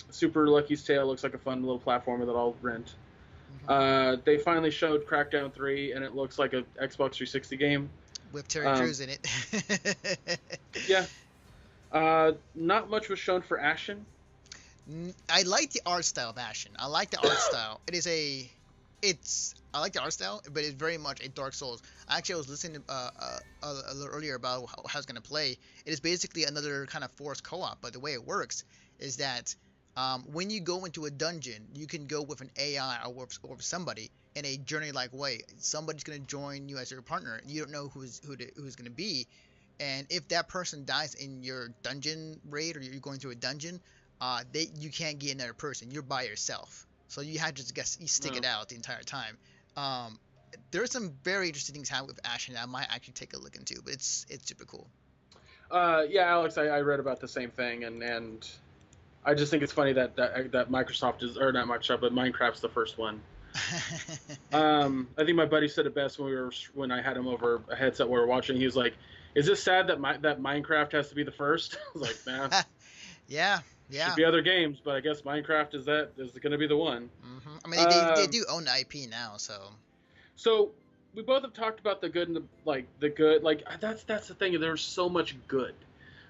Super Lucky's Tale looks like a fun little platformer that I'll rent. They finally showed Crackdown 3, and it looks like a Xbox 360 game. with Terry Um, Crews in it. yeah. Not much was shown for Ashen. I like the art style of Ashen. I like the art style. I like the art style, but it's very much a Dark Souls. Actually, I was listening a little earlier about how it's gonna play. It is basically another kind of forced co-op, but the way it works is that when you go into a dungeon, you can go with an AI or with somebody in a journey-like way. Somebody's gonna join you as your partner, and you don't know who's gonna be. And if that person dies in your dungeon raid or you're going through a dungeon, you can't get another person. You're by yourself, so you have to just guess you stick No. it out the entire time. Um, there's some very interesting things happening with Ashen that I might actually take a look into, but it's super cool. Yeah, Alex, I read about the same thing, and I just think it's funny that Microsoft is, or not Microsoft, but Minecraft's the first one. I think my buddy said it best when I had him over a headset we were watching. He was like, "Is this sad that Minecraft has to be the first?" I was like, "Nah, Yeah, should yeah. be other games, but I guess Minecraft is going to be the one." I mean, they Um, do own the IP now, so so we both have talked about the good and the good. Like that's the thing. There's so much good.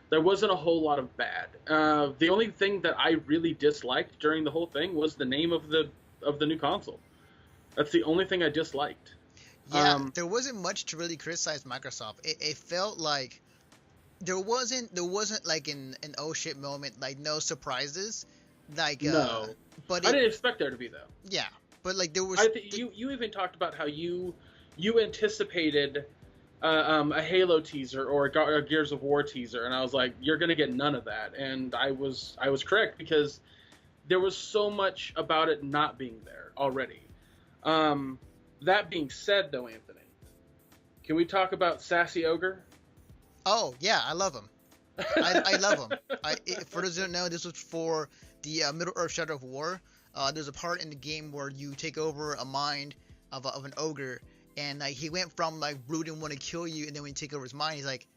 There wasn't a whole lot of bad. The only thing that I really disliked during the whole thing was the name of the new console. That's the only thing I disliked. yeah, Um, there wasn't much to really criticize Microsoft. It felt like there wasn't like an oh shit moment, like no surprises, like no, but I it didn't expect there to be though. yeah, but like there was You even talked about how you anticipated a Halo teaser or a Gears of War teaser, and I was like, you're gonna get none of that, and I was correct because there was so much about it not being there already. That being said, though, Anthony, can we talk about Sassy Ogre? oh yeah, I love him. I love him. For those who don't know, this was for the Middle Earth Shadow of War. There's a part in the game where you take over a mind of an ogre, and like he went from like brooding and want to kill you, and then when you take over his mind, he's like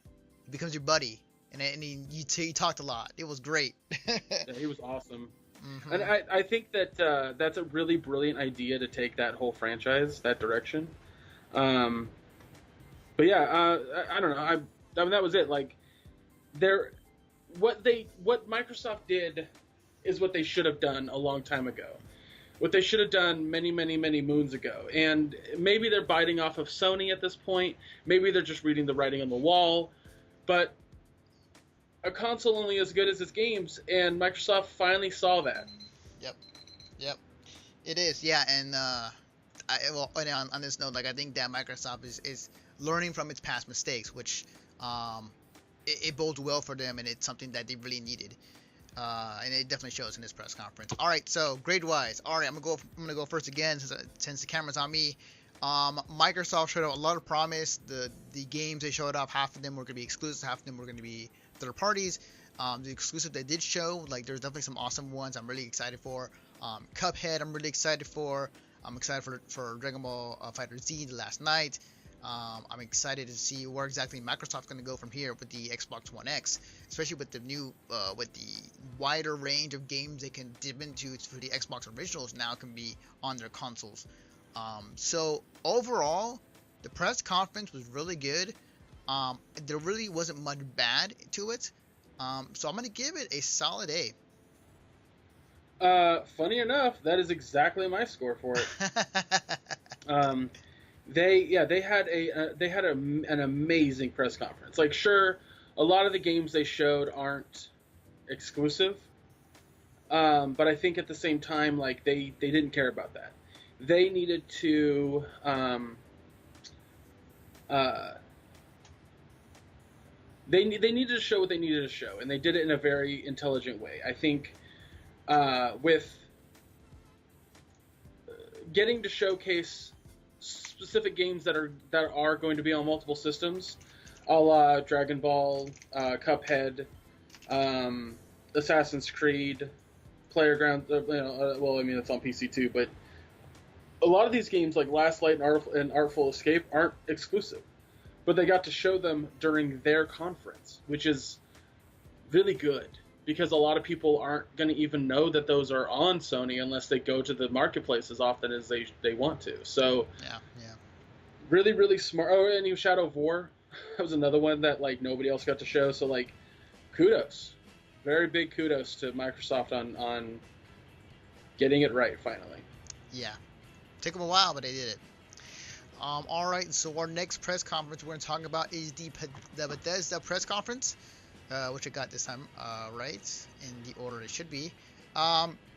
he becomes your buddy, and he talked a lot. It was great. Yeah, he was awesome. And hmm I think that that's a really brilliant idea to take that whole franchise that direction. Um, but yeah, I don't know. I mean, that was it. Like, they're what Microsoft did is what they should have done a long time ago. What they should have done many, many, many moons ago. And maybe they're biting off of Sony at this point. Maybe they're just reading the writing on the wall. But a console only as good as its games, and Microsoft finally saw that. Yep. Yep. It is. Yeah. And and on this note, like I think that Microsoft is learning from its past mistakes, which it bodes well for them, and it's something that they really needed. And it definitely shows in this press conference. All right, so grade wise, all right, I'm gonna go first again since the camera's on me. Microsoft showed out a lot of promise. The games they showed off, half of them were gonna be exclusive, half of them were gonna be third parties. The exclusive they did show, like there's definitely some awesome ones. I'm really excited for. Cuphead, I'm really excited for. I'm excited for Dragon Ball Fighter Z the Last Night. I'm excited to see where exactly Microsoft's going to go from here with the Xbox One X, especially with the new, with the wider range of games they can dip into for the Xbox originals now can be on their consoles. So overall, the press conference was really good. There really wasn't much bad to it. So I'm going to give it a solid A. Funny enough, that is exactly my score for it. Um, they had an amazing press conference. Like, sure, a lot of the games they showed aren't exclusive, but I think at the same time, like they didn't care about that. They needed to they needed to show what they needed to show, and they did it in a very intelligent way. I think with getting to showcase specific games that are going to be on multiple systems, a la Dragon Ball, Cuphead, Assassin's Creed, Playground. Well, I mean it's on PC too, but a lot of these games like Last Light and Artful Escape aren't exclusive, but they got to show them during their conference, which is really good because a lot of people aren't going to even know that those are on Sony unless they go to the marketplace as often as they want to. So Yeah, yeah. really, really smart. Oh, and even Shadow of War. That was another one that like nobody else got to show. So like, kudos, very big kudos to Microsoft on getting it right finally. Yeah, took them a while, but they did it. All right, so our next press conference we're going to talk about is the Bethesda press conference, which I got this time right in the order it should be.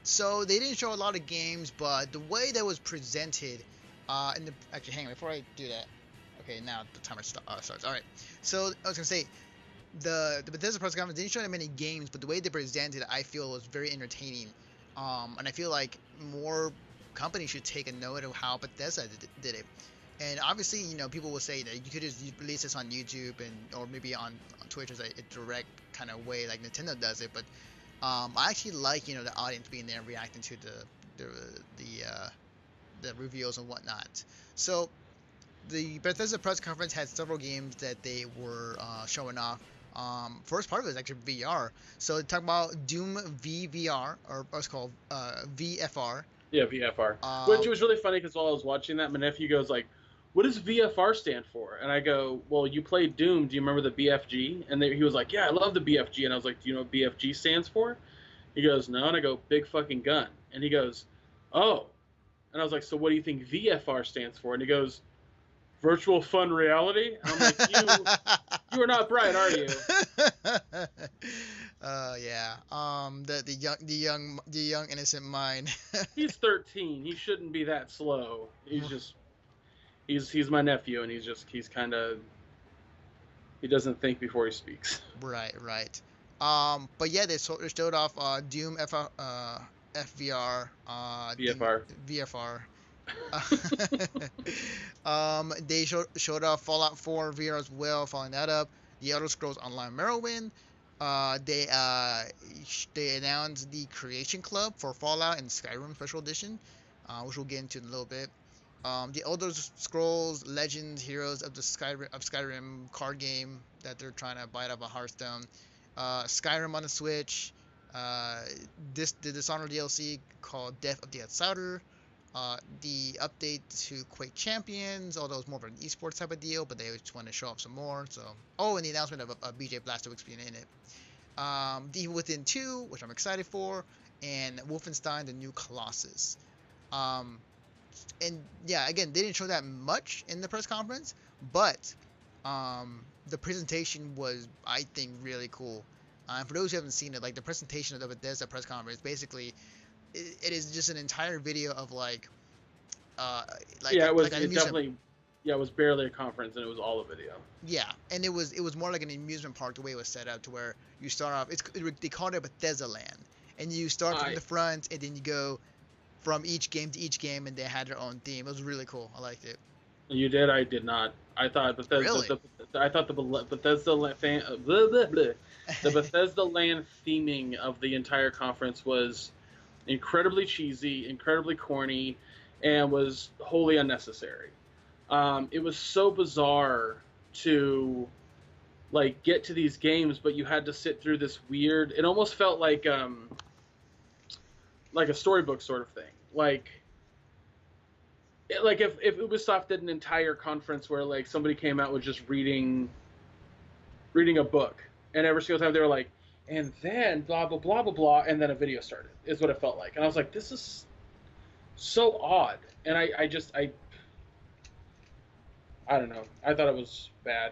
So they didn't show a lot of games, but the way that was presented, actually, hang on, before I do that. Okay, now the timer starts. All right, so I was gonna say the Bethesda press conference didn't show that many games, but the way they presented it, I feel was very entertaining. And I feel like more companies should take a note of how Bethesda did it. And obviously, people will say that you could just release this on YouTube or maybe on Twitch as a direct kind of way like Nintendo does it. But I actually like the audience being there and reacting to the reveals and whatnot. So the Bethesda press conference had several games that they were showing off. First part of it is actually VR. So they talk about Doom VVR, or what's called VFR. Yeah, VFR. Which was really funny because while I was watching that, my nephew goes like, "What does VFR stand for?" And I go, "Well, you played Doom. Do you remember the BFG?" And he was like, "Yeah, I love the BFG." And I was like, "Do you know what BFG stands for?" He goes, "No." And I go, "Big fucking gun." And he goes, "Oh." And I was like, "So what do you think VFR stands for?" And he goes, "Virtual Fun Reality." And I'm like, "You are not bright, are you?" Yeah. The young innocent mind. He's 13. He shouldn't be that slow. He's my nephew, and he's kind of, he doesn't think before he speaks. Right, right. But yeah, they showed off Doom FVR, VFR. VFR. They showed off Fallout 4 VR as well, following that up. The Elder Scrolls Online Morrowind. They announced the Creation Club for Fallout and Skyrim Special Edition, which we'll get into in a little bit. The Elder Scrolls Legends Heroes of Skyrim card game that they're trying to bite off a Hearthstone. Skyrim on the Switch. The Dishonored DLC called Death of the Outsider. The update to Quake Champions, although it's more of an esports type of deal, but they just want to show off some more. So, and the announcement of a BJ Blazkowicz being in it. The Evil Within 2, which I'm excited for, and Wolfenstein: The New Colossus. And yeah, again, they didn't show that much in the press conference, but the presentation was, I think, really cool. And for those who haven't seen it, like the presentation of the Bethesda press conference, basically, it is just an entire video of like Yeah, it was. like an It amusement. definitely. Yeah, it was barely a conference, and it was all a video. Yeah, and it was more like an amusement park the way it was set up, to where you start off. They called it Bethesda Land, and you start from the front, and then you go from each game to each game, and they had their own theme. It was really cool. I liked it. You did. I did not. I thought Bethesda. Really? I thought the Bethesda blah, blah, blah. The Bethesda Land theming of the entire conference was incredibly cheesy, incredibly corny, and was wholly unnecessary. It was so bizarre to like get to these games, but you had to sit through this weird. It almost felt like a storybook sort of thing. Like if Ubisoft did an entire conference where like somebody came out with just reading a book, and every single time they were like, and then blah blah blah blah blah, and then a video started. Is what it felt like, and I was like, this is so odd, and I don't know. I thought it was bad.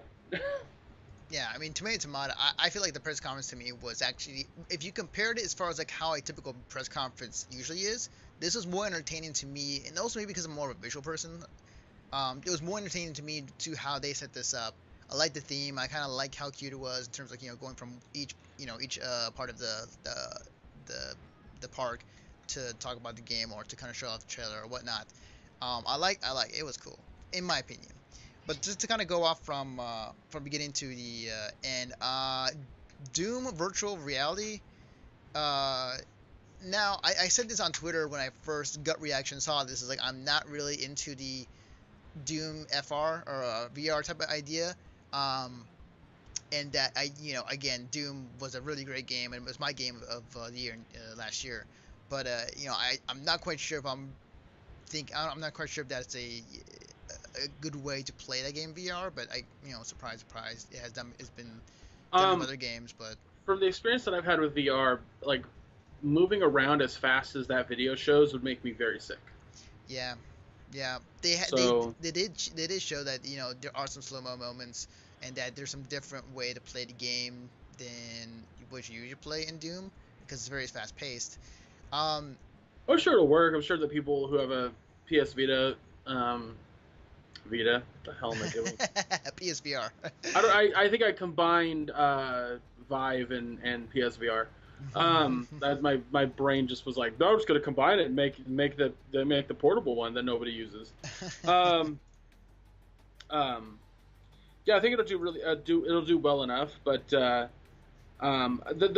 Yeah, I mean, tomato tomato. I feel like the press conference to me was actually, if you compared it as far as like how a typical press conference usually is, this was more entertaining to me, and also maybe because I'm more of a visual person. It was more entertaining to me to how they set this up. I like the theme. I kind of like how cute it was in terms of going from each part of the park to talk about the game or to kind of show off the trailer or whatnot. I like it was cool in my opinion. But just to kind of go off from beginning to the end, Doom Virtual Reality. Now I said this on Twitter when I first gut reaction saw this. Is like, I'm not really into the Doom FR or VR type of idea. And that again, Doom was a really great game, and it was my game of the year last year. But I'm not quite sure if I'm not quite sure if that's a good way to play that game VR. But surprise, surprise, it's been done with Um, other games. But from the experience that I've had with VR, like moving around as fast as that video shows would make me very sick. yeah, yeah, they ha- So, they did show that there are some slow mo moments, and that there's some different way to play the game than what you usually play in Doom because it's very fast paced. Um, I'm sure it'll work. I'm sure that people who have a PS Vita, Vita, what the hell am I doing? PSVR. I think I combined Vive and PSVR. That my brain just was like, no, I'm just gonna combine it and make the portable one that nobody uses. Um, yeah, I think it'll do really it'll do well enough. But the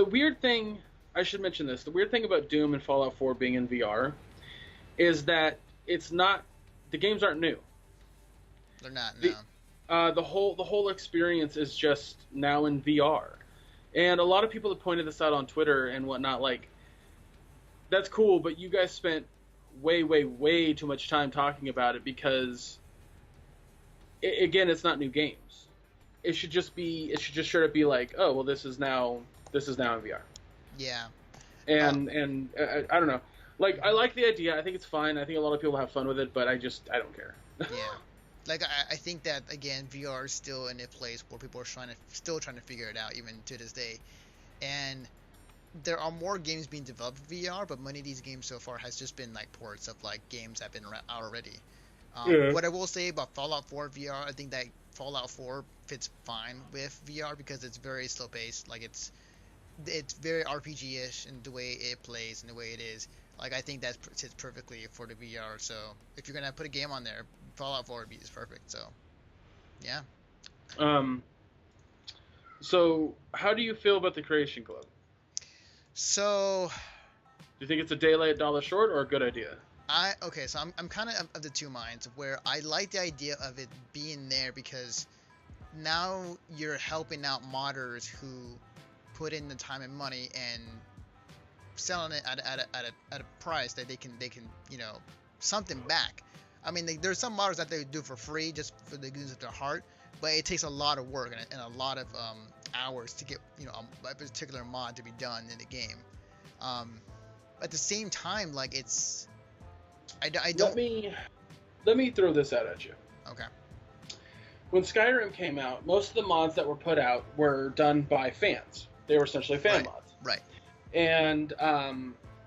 weird thing, I should mention this. The weird thing about Doom and Fallout 4 being in VR is that it's not, the games aren't new. They're not. No. The whole experience is just now in VR. And a lot of people have pointed this out on Twitter and whatnot, like, that's cool, but you guys spent way, way, way too much time talking about it because, again, it's not new games. It should just sort of be like, oh, well, this is now in VR. Yeah. And I don't know. Like, I like the idea. I think it's fine. I think a lot of people have fun with it, but I don't care. Yeah. Like, I think that, again, VR is still in a place where people are still trying to figure it out, even to this day. And there are more games being developed for VR, but many of these games so far has just been, like, ports of, like, games that have been out already. What I will say about Fallout 4 VR, I think that Fallout 4 fits fine with VR because it's very slow-paced. Like, it's very RPG-ish in the way it plays and the way it is. Like, I think that sits perfectly for the VR. So if you're gonna put a game on there, Fallout 4 is perfect. So yeah. So how do you feel about the Creation Club? So do you think it's a day late, dollar short, or a good idea? So I'm kind of the two minds, where I like the idea of it being there because now you're helping out modders who put in the time and money and selling it at a price that they can something back. I mean, there's some modders that they do for free just for the goodness of their heart, but it takes a lot of work and a lot of hours to get a particular mod to be done in the game. At the same time, like, it's I don't. Let me throw this out at you. Okay. When Skyrim came out, most of the mods that were put out were done by fans. They were essentially fan mods. Right. And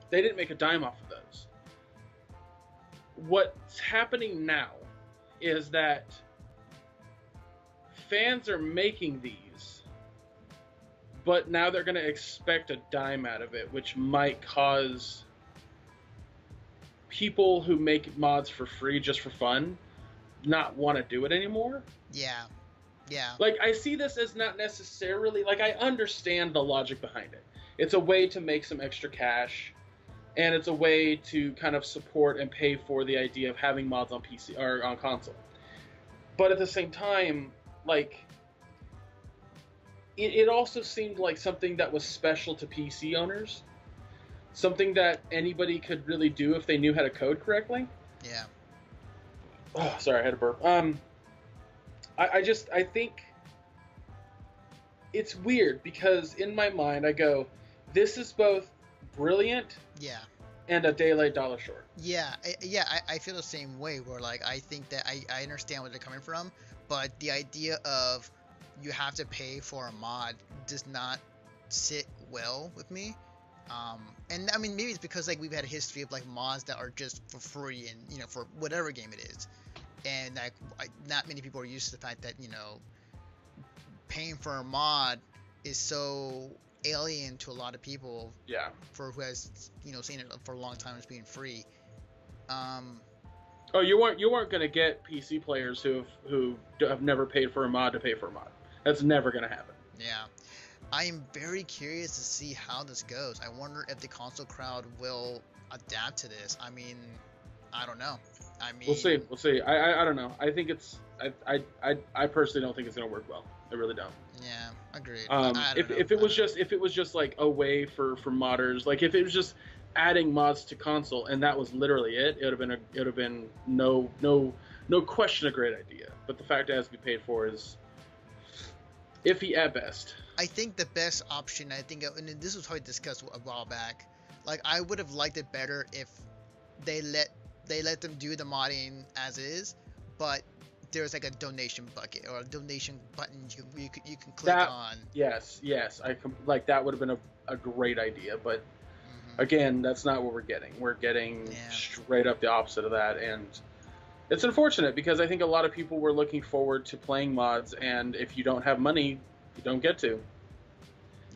they didn't make a dime off of those. What's happening now is that fans are making these, but now they're going to expect a dime out of it, which might cause people who make mods for free just for fun not want to do it anymore. Yeah. Like, I see this as not necessarily, like, I understand the logic behind it. It's a way to make some extra cash, and it's a way to kind of support and pay for the idea of having mods on PC or on console. But at the same time, like, it also seemed like something that was special to PC owners. Something that anybody could really do if they knew how to code correctly. Yeah. Oh, sorry, I had a burp. I think it's weird because in my mind I go, this is both brilliant, and a day late, dollar short. I feel the same way. Where, like, I think that I understand where they're coming from, but the idea of you have to pay for a mod does not sit well with me. And I mean, maybe it's because, like, we've had a history of, like, mods that are just for free and for whatever game it is, and, like, not many people are used to the fact that paying for a mod is so alien to a lot of people. Yeah. For who has seen it for a long time as being free. Oh, you weren't gonna get PC players who have never paid for a mod to pay for a mod. That's never gonna happen. Yeah. I am very curious to see how this goes. I wonder if the console crowd will adapt to this. I mean, I don't know. I mean, we'll see. I don't know. I think I personally don't think it's gonna work well. I really don't. Yeah, agreed. If it was just like a way for modders, like if it was just adding mods to console and that was literally it, it would have been no no question a great idea. But the fact it has to be paid for is iffy at best. I think the best option, and this was probably discussed a while back. Like, I would have liked it better if they let them do the modding as is, but there's like a donation bucket or a donation button you can click on. Yes, like that would have been a great idea, but again, that's not what we're getting. We're getting straight up the opposite of that, and it's unfortunate because I think a lot of people were looking forward to playing mods, and if you don't have money, you don't get to.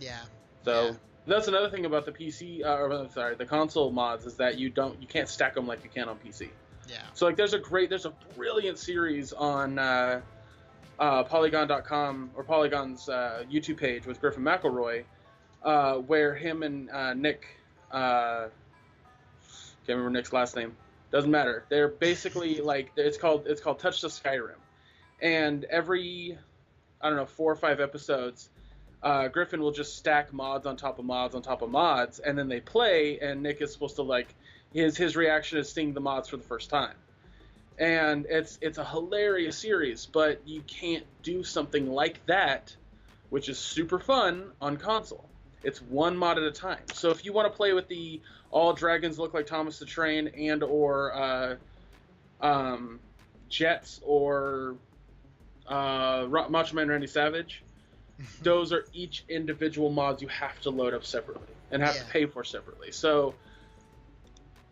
Yeah. So that's another thing about the PC, the console mods is that you can't stack them like you can on PC. Yeah. So like there's a brilliant series on Polygon.com or Polygon's YouTube page with Griffin McElroy, where him and Nick, can't remember Nick's last name. Doesn't matter. They're basically like it's called Touch the Skyrim, and every 4 or 5 episodes, Griffin will just stack mods on top of mods on top of mods, and then they play, and Nick is supposed to like his reaction is seeing the mods for the first time, and it's a hilarious series, but you can't do something like that, which is super fun on console. It's one mod at a time. So if you want to play with the all dragons look like Thomas the Train and or Jets or Macho Man Randy Savage, those are each individual mods you have to load up separately and have to pay for separately. So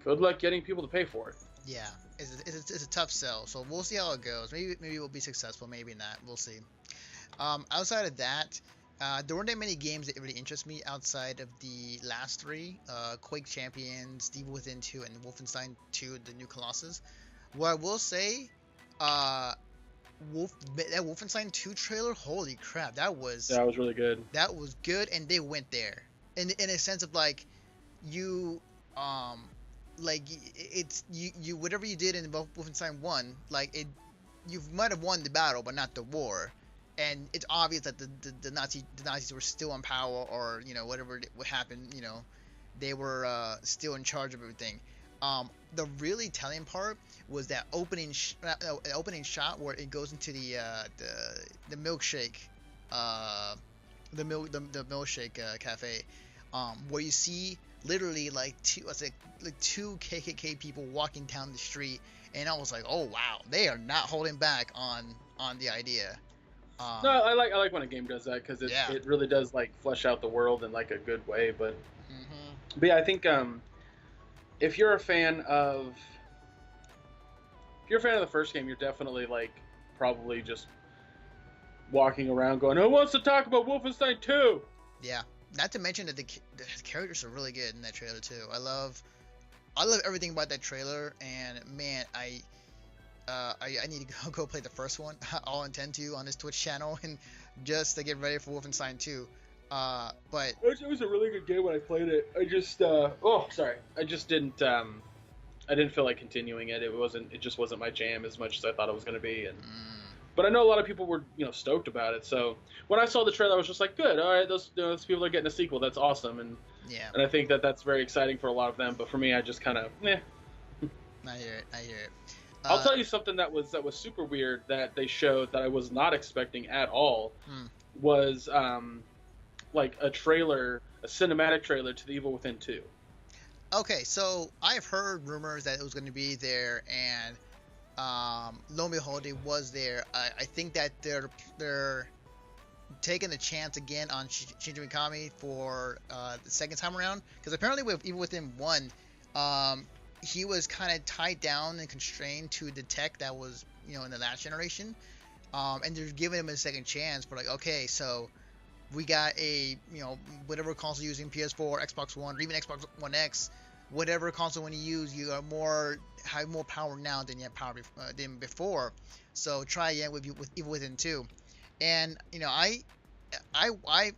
good luck getting people to pay for it. Yeah, it's a tough sell. So we'll see how it goes. Maybe we'll be successful. Maybe not. We'll see. Outside of that, there weren't that many games that really interest me outside of the last 3, Quake Champions, Evil Within 2, and Wolfenstein 2, The New Colossus. What I will say, that Wolfenstein 2 trailer, holy crap, that was really good. That was good, and they went there. In a sense of like, you whatever you did in Wolfenstein 1, like you might have won the battle, but not the war. And it's obvious that the Nazis were still in power, or whatever would happen, they were still in charge of everything. The really telling part was that opening shot where it goes into the milkshake, the milkshake cafe, where you see literally like two KKK people walking down the street, and I was like, oh wow, they are not holding back on the idea. No, I like when a game does that because it really does like flesh out the world in like a good way. But yeah, I think if you're a fan of the first game, you're definitely like probably just walking around going, "Who wants to talk about Wolfenstein 2?" Yeah, not to mention that the characters are really good in that trailer too. I love everything about that trailer, and man, I need to go play the first one. I'll intend to on this Twitch channel, and just to get ready for Wolfenstein 2. But it was a really good game when I played it. I just I didn't feel like continuing it. It just wasn't my jam as much as I thought it was going to be. And but I know a lot of people were stoked about it. So when I saw the trailer, I was just like, good. All right, those people are getting a sequel. That's awesome. And I think that's very exciting for a lot of them. But for me, I just kind of I hear it. I'll tell you something that was super weird that they showed that I was not expecting at all. Was like a cinematic trailer to the Evil Within 2. Okay, so I've heard rumors that it was going to be there, and lo and behold, it was there. I think that they're taking a chance again on Shinji Mikami for the second time around, because apparently with Evil Within 1, he was kind of tied down and constrained to the tech that was in the last generation, and they're giving him a second chance for like, okay, so we got a whatever console you're using, PS4, Xbox One, or even Xbox One X, whatever console when you use, you have more power now than you had power than before. So try again with Evil Within 2. And I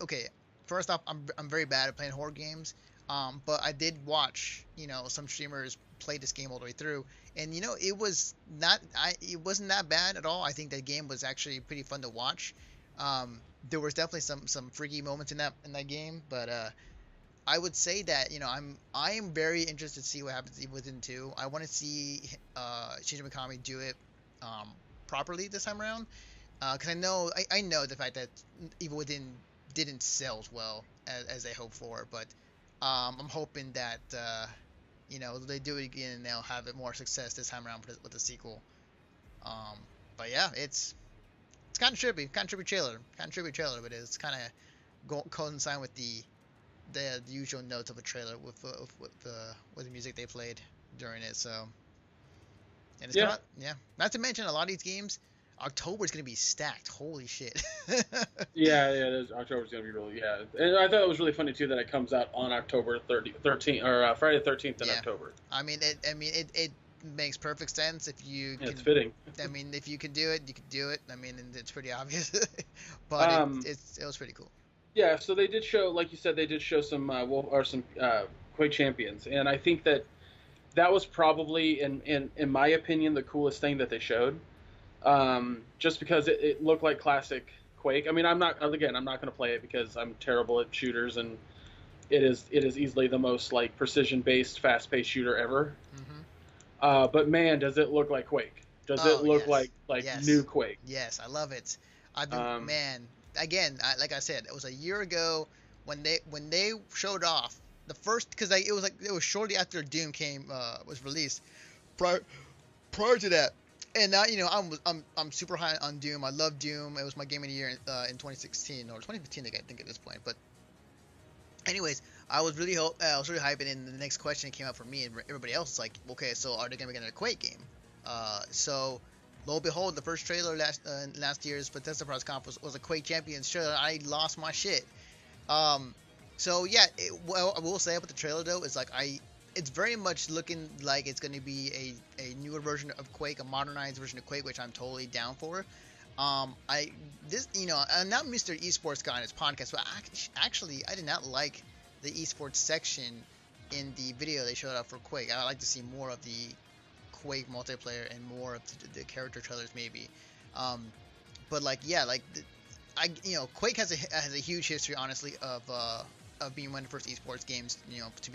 okay, first off, I'm very bad at playing horror games. But I did watch some streamers play this game all the way through, and it wasn't that bad at all. I think that game was actually pretty fun to watch. There was definitely some freaky moments in that game, but I would say that I am very interested to see what happens within 2. I want to see Shinji Mikami do it properly this time around. Because I know the fact that Evil Within didn't sell as well as they hoped for, but I'm hoping that they do it again and they'll have it more success this time around with the sequel. Um, but yeah, it's kind of trippy trailer, but it's kind of coincide with the usual notes of a trailer with the music they played during it. So and it's Yeah. yeah. Not to mention a lot of these games, October is gonna be stacked. Holy shit. Yeah. October's gonna be really, yeah. And I thought it was really funny too that it comes out on October 13th or Friday the 13th in Yeah. October. It makes perfect sense if you Yeah, can. it's fitting. I mean, if you can do it, you can do it. I mean, and it's pretty obvious, but Um, it was pretty cool. yeah. So they did show, like you said, they did show some Quake champions, and I think that was probably, in my opinion, the coolest thing that they showed. Just because it looked like classic Quake. I mean, I'm not going to play it because I'm terrible at shooters, and it is easily the most like precision based, fast paced shooter ever. But man, does it look like Quake? Does it Oh look yes, like yes, new Quake? yes. I love it. I've been Um, man. Again, like I said, it was a year ago when they showed off the first because it was shortly after Doom was released. Prior prior to that, and now I'm super high on Doom. I love Doom. It was my game of the year in 2016 or 2015, I think at this point. But anyways, I was really hyping, and the next question came up for me and everybody else. It's like, okay, so are they gonna make another Quake game? So lo and behold, the first trailer last year's Bethesda press conference was a Quake Champions trailer. I lost my shit. Um, so yeah, well, I will say about the trailer though is like it's very much looking like it's going to be a newer version of Quake, a modernized version of Quake, which I'm totally down for. I'm not Mr. Esports guy on his podcast, but actually, I did not like the esports section in the video they showed up for Quake. I would like to see more of the Quake multiplayer and more of the character trailers, maybe. Um, but like, yeah, like Quake has a huge history, honestly, of being one of the first esports games, to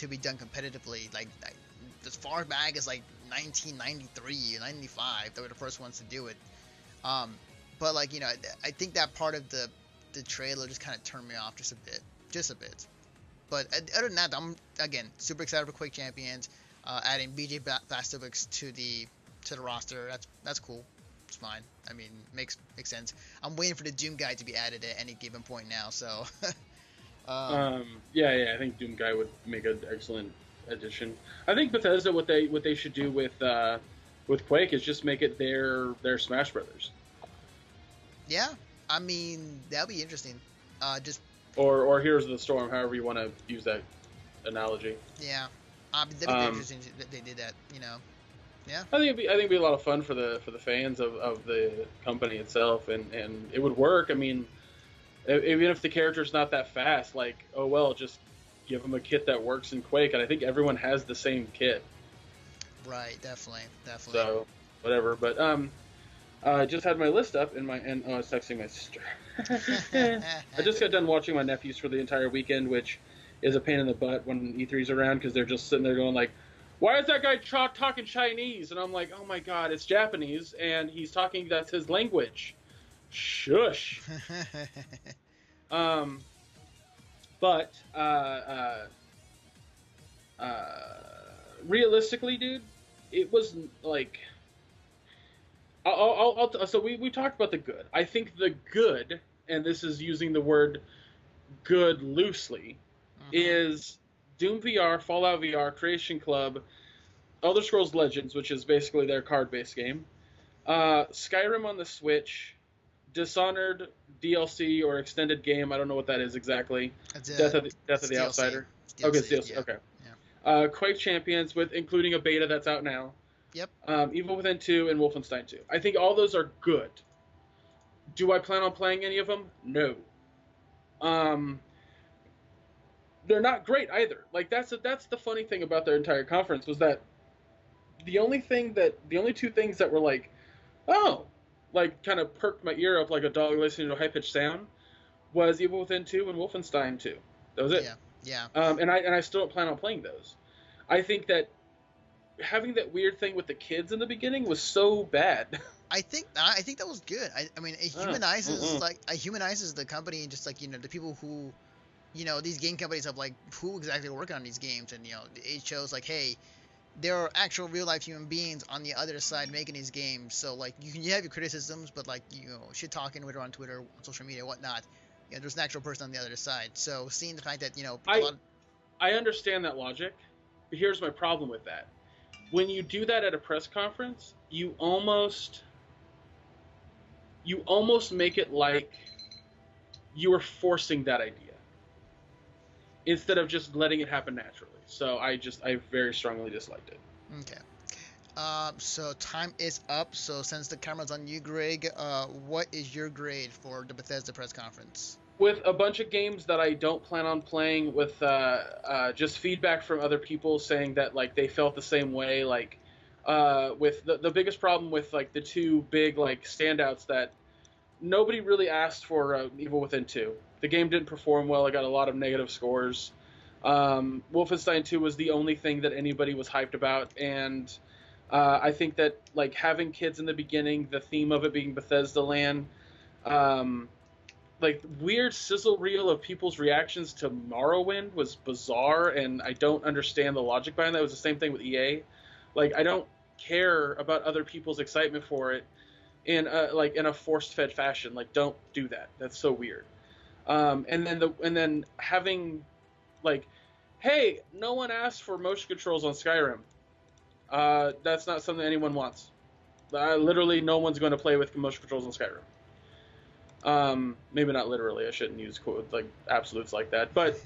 be done competitively. Like as far back as like 1993, 95, they were the first ones to do it. Um, but like I think that part of the trailer just kind of turned me off just a bit. But other than that, I'm again super excited for Quake Champions. Adding BJ Blazkowicz to the roster, that's cool. It's fine. I mean, makes sense. I'm waiting for the Doom guy to be added at any given point now. So, yeah, I think Doom Guy would make an excellent addition. I think Bethesda, what they should do with Quake is just make it their Smash Brothers. yeah, I mean that'll be interesting. Just Or Heroes of the Storm, however you want to use that analogy. yeah, that'd be very interesting if they did that. Yeah. I think it'd be a lot of fun for the fans of the company itself, and it would work. I mean, even if the character's not that fast, like, oh well, just give them a kit that works in Quake, and I think everyone has the same kit. Right. Definitely. So whatever, but I just had my list up and I was texting my sister. I just got done watching my nephews for the entire weekend, which is a pain in the butt when E3's around because they're just sitting there going like, "Why is that guy talking Chinese?" And I'm like, "Oh my God, it's Japanese, and he's talking. That's his language." Shush. um, but realistically, dude, it was like. So we talked about the good. I think the good, and this is using the word good loosely, is Doom VR, Fallout VR, Creation Club, Elder Scrolls Legends, which is basically their card-based game, Skyrim on the Switch, Dishonored DLC or extended game. I don't know what that is exactly. Death of the DLC. Outsider. It's DLC, Okay, it's DLC. yeah. Okay. Yeah. Quake Champions, with including a beta that's out now. Yep. Evil Within 2 and Wolfenstein 2. I think all those are good. Do I plan on playing any of them? No. They're not great either. Like that's the funny thing about their entire conference was that the only two things that were like, oh, like kind of perked my ear up like a dog listening to a high pitched sound was Evil Within 2 and Wolfenstein 2. That was it. Yeah. And I still don't plan on playing those. I think that having that weird thing with the kids in the beginning was so bad. I think that was good. I mean, it humanizes the company and just like the people who these game companies have like who exactly are working on these games, and it shows like, hey, there are actual real life human beings on the other side making these games. So like you have your criticisms, but like shit talking whether on Twitter, on social media, whatnot. There's an actual person on the other side. So seeing the fact that I understand that logic, but here's my problem with that. When you do that at a press conference, you almost make it like you are forcing that idea instead of just letting it happen naturally. So I very strongly disliked it. Okay. So time is up. So since the camera's on you, Greg, what is your grade for the Bethesda press conference? With a bunch of games that I don't plan on playing, with just feedback from other people saying that like they felt the same way, like with the biggest problem with like the two big like standouts that nobody really asked for, Evil Within 2. The game didn't perform well. It got a lot of negative scores. Wolfenstein 2 was the only thing that anybody was hyped about, and I think that like having kids in the beginning, the theme of it being Bethesda land, like weird sizzle reel of people's reactions to Morrowind was bizarre, and I don't understand the logic behind that. It was the same thing with EA. Like I don't care about other people's excitement for it in a forced fed fashion. Like don't do that. That's so weird. And then having like, hey, no one asked for motion controls on Skyrim. That's not something anyone wants. Literally, no one's going to play with motion controls on Skyrim. Maybe not literally. I shouldn't use like absolutes like that. But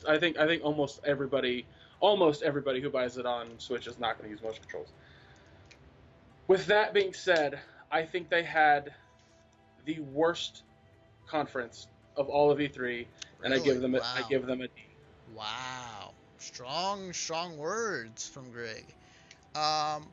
I think almost everybody who buys it on Switch is not going to use motion controls. With that being said, I think they had the worst conference of all of E3, and I give them a D. Wow, strong words from Greg.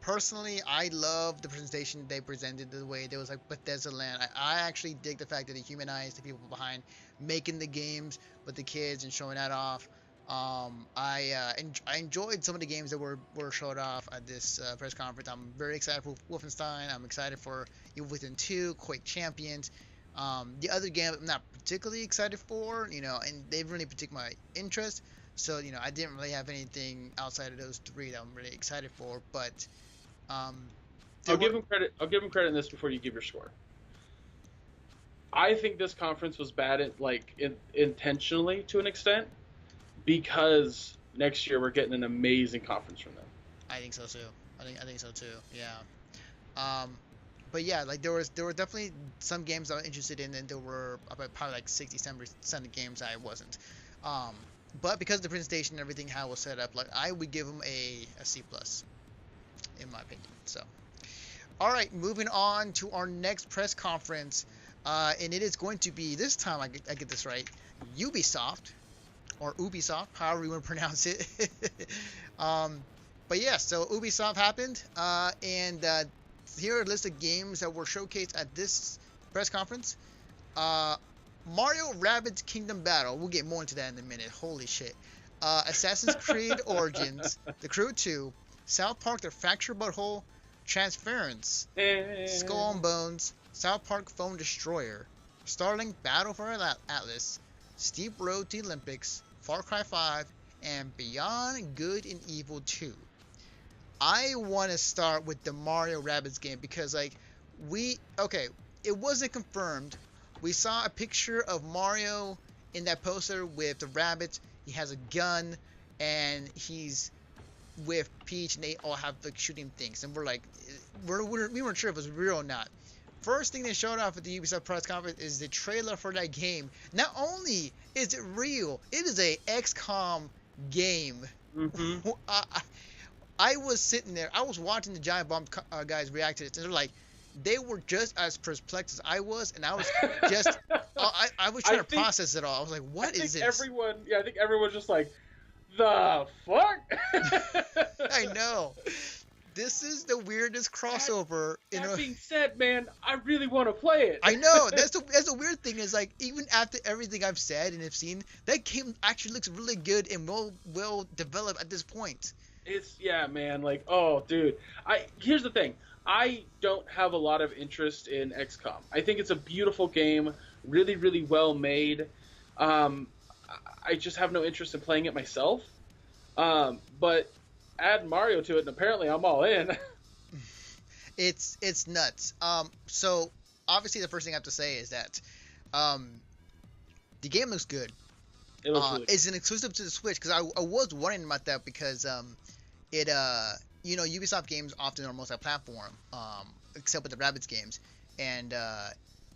Personally, I love the presentation they presented, the way there was like Bethesda land. I actually dig the fact that they humanized the people behind making the games with the kids and showing that off. I enjoyed some of the games that were showed off at this press conference. I'm very excited for Wolfenstein. I'm excited for Evil Within 2, Quake Champions. The other game I'm not particularly excited for, and they've really piqued my interest. So, I didn't really have anything outside of those three that I'm really excited for. But I'll give them credit. I'll give them credit in this before you give your score. I think this conference was bad, intentionally to an extent, because next year we're getting an amazing conference from them. I think so too. I think so too. Yeah. But yeah, like there were definitely some games I was interested in, and there were probably like 60-70% of games I wasn't. But because of the presentation and everything, how it was set up, like I would give them a C+, in my opinion. So, all right, moving on to our next press conference, and it is going to be, this time I get this right, Ubisoft, or Ubisoft, however you want to pronounce it. But yeah, so Ubisoft happened, and here are a list of games that were showcased at this press conference. Mario Rabbids Kingdom Battle. We'll get more into that in a minute. Holy shit. Assassin's Creed Origins, The Crew 2, South Park The Fractured Butthole, Transference, Skull and Bones, South Park Phone Destroyer, Starlink Battle for Atlas, Steep Road to the Olympics, Far Cry 5, and Beyond Good and Evil 2. I want to start with the Mario Rabbids game because, like, it wasn't confirmed. We saw a picture of Mario in that poster with the rabbits. He has a gun, and he's with Peach, and they all have like shooting things. And we're like, we weren't sure if it was real or not. First thing they showed off at the Ubisoft press conference is the trailer for that game. Not only is it real, it is a XCOM game. Mm-hmm. I was sitting there, I was watching the Giant Bomb guys react to this, and they're like, they were just as perplexed as I was, and I was just, I was trying to process it all. I was like, what is this? I think everyone's just like, the fuck? I know. This is the weirdest crossover. That being said, man, I really want to play it. I know. That's the weird thing is, like, even after everything I've said and have seen, that game actually looks really good and well developed at this point. It's yeah, man. Like, oh, dude. Here's the thing. I don't have a lot of interest in XCOM. I think it's a beautiful game, really, really well made. Um, I just have no interest in playing it myself. But add Mario to it, and apparently I'm all in. It's nuts. So obviously the first thing I have to say is that um, the game looks good. It looks really It's an exclusive to the Switch because I was wondering about that because it Ubisoft games often are multi-platform, except with the Rabbids games, and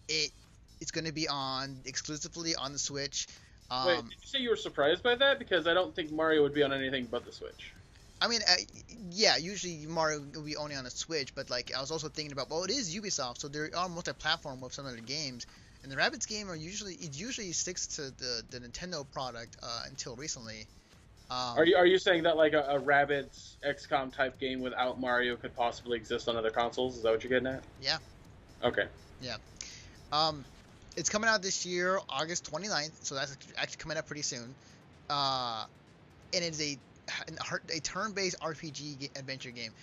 it's going to be on exclusively on the Switch. Wait, did you say you were surprised by that? Because I don't think Mario would be on anything but the Switch. I mean, yeah, usually Mario will be only on the Switch, but like I was also thinking about, well, it is Ubisoft, so they are multi-platform with some of the games. And the Rabbids game usually sticks to the Nintendo product until recently. Are you saying that like a Rabbids XCOM type game without Mario could possibly exist on other consoles? Is that what you're getting at? Yeah. Okay. Yeah. It's coming out this year, August 29th, so that's actually coming out pretty soon. And it's a turn-based RPG adventure game.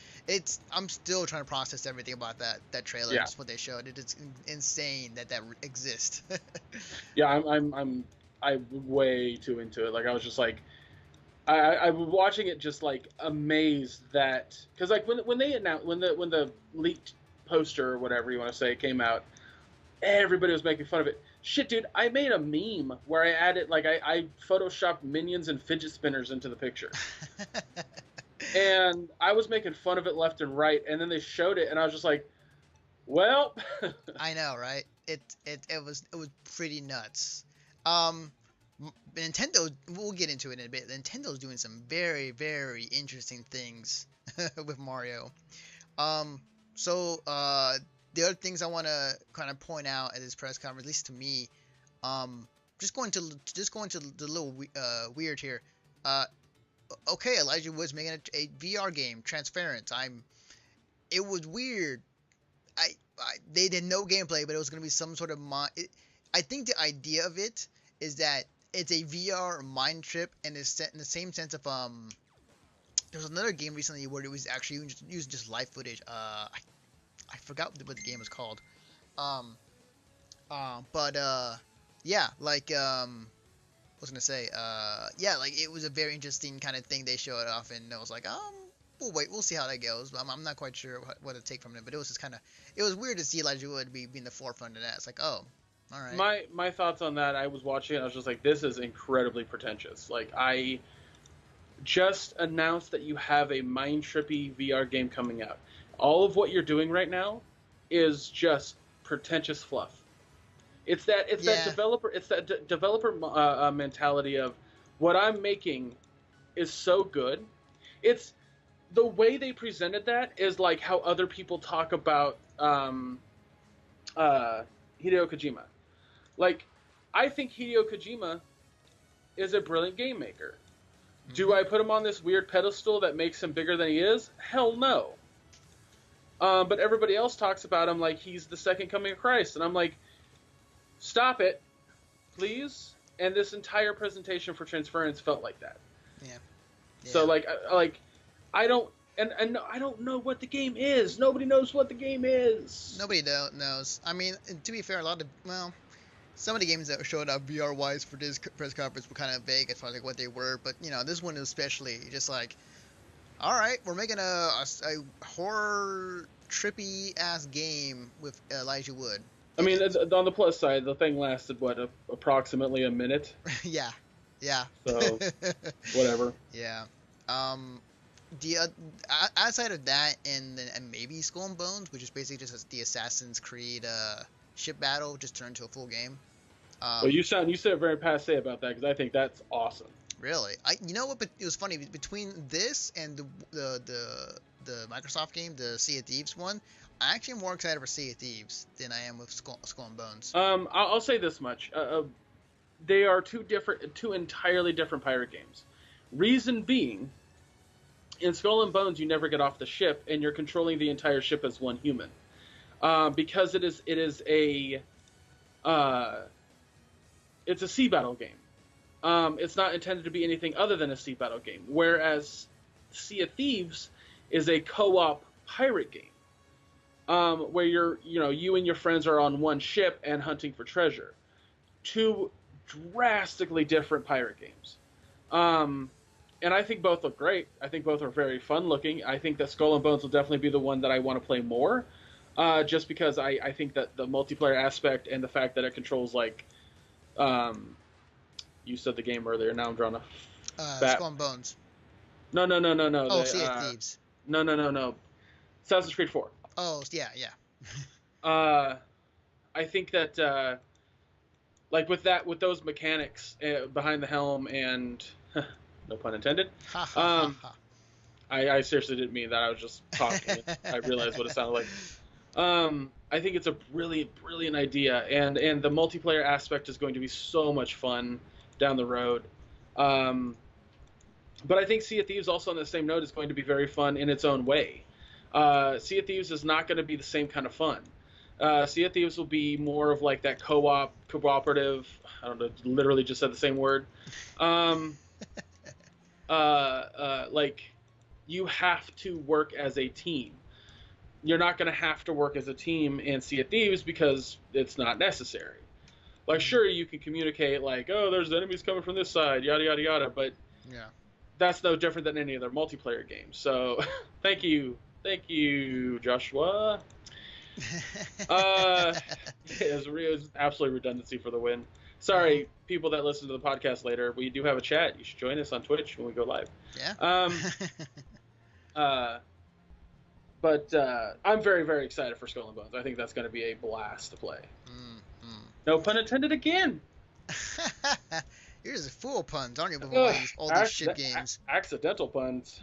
I'm still trying to process everything about that trailer. Yeah. Just what they showed. It is insane that exists. Yeah, I'm way too into it. Like I was just like, I was watching it just like amazed that because like when they announced when the leaked poster or whatever you want to say came out, everybody was making fun of it. Shit, dude, I made a meme where I added like I photoshopped minions and fidget spinners into the picture. And I was making fun of it left and right, and then they showed it, and I was just like, well. I know, right? It was pretty nuts. Nintendo, we'll get into it in a bit. Nintendo's doing some very, very interesting things with Mario. The other things I want to kind of point out at this press conference, at least to me, just going to the little weird here. Okay, Elijah Wood's making a VR game, Transference. It was weird. They did no gameplay, but it was going to be some sort of I think the idea of it is that it's a VR mind trip, and it's set in the same sense of there was another game recently where it was actually using just live footage. I forgot what the game was called. Yeah, like I was gonna say, yeah, like it was a very interesting kind of thing they showed off, and I was like, we'll see how that goes. I'm not quite sure what to take from it, but it was just kind of, it was weird to see Elijah Wood be in the forefront of that. It's like, oh, all right. My thoughts on that, I was watching it, I was just like, this is incredibly pretentious. Like, I just announced that you have a mind trippy VR game coming out. All of what you're doing right now is just pretentious fluff. That developer mentality of what I'm making is so good. It's the way they presented that is like how other people talk about Hideo Kojima. Like, I think Hideo Kojima is a brilliant game maker. Mm-hmm. Do I put him on this weird pedestal that makes him bigger than he is? Hell no. But everybody else talks about him like he's the second coming of Christ, and I'm like, stop it, please. And this entire presentation for Transference felt like that. Yeah. So I don't know what the game is. Nobody knows what the game is. Nobody knows. I mean, to be fair, some of the games that showed up VR wise for this press conference were kind of vague as far as like what they were, but this one especially just like, all right, we're making a horror trippy ass game with Elijah Wood. I mean, on the plus side, the thing lasted approximately a minute. Yeah. So whatever. Yeah. Outside of that, and maybe Skull and Bones, which is basically just the Assassin's Creed ship battle, just turned into a full game. Well, you said very passe about that because I think that's awesome. Really, you know what? But it was funny between this and the Microsoft game, the Sea of Thieves one. I actually am more excited for Sea of Thieves than I am with Skull and Bones. I'll say this much: they are two entirely different pirate games. Reason being, in Skull and Bones, you never get off the ship, and you're controlling the entire ship as one human, because it is it's a sea battle game. It's not intended to be anything other than a sea battle game. Whereas Sea of Thieves is a co-op pirate game, where you and your friends are on one ship and hunting for treasure. Two drastically different pirate games. And I think both look great. I think both are very fun looking. I think that Skull and Bones will definitely be the one that I want to play more, just because I think that the multiplayer aspect and the fact that it controls like, you said the game earlier. Now I'm drawing a Skull and Bones. No. Oh, Sea of Thieves. No. Assassin's Creed 4. Oh, yeah. I think that like with those mechanics behind the helm and no pun intended. I seriously didn't mean that. I was just talking. I realized what it sounded like. I think it's a brilliant idea, and the multiplayer aspect is going to be so much fun down the road. But I think Sea of Thieves, also on the same note, is going to be very fun in its own way. Sea of Thieves is not going to be the same kind of fun. Sea of Thieves will be more of like that cooperative. I don't know. Literally just said the same word. Like you have to work as a team. You're not going to have to work as a team in Sea of Thieves because it's not necessary. Like, sure, you can communicate like, oh, there's enemies coming from this side, yada yada yada, but yeah, that's no different than any other multiplayer game. So, thank you, Joshua. It was absolutely redundancy for the win. Sorry, people that listen to the podcast later. We do have a chat. You should join us on Twitch when we go live. Yeah. But I'm very, very excited for Skull and Bones. I think that's going to be a blast to play. No pun intended again. You're just full of puns, aren't you? All these shit games. Accidental puns.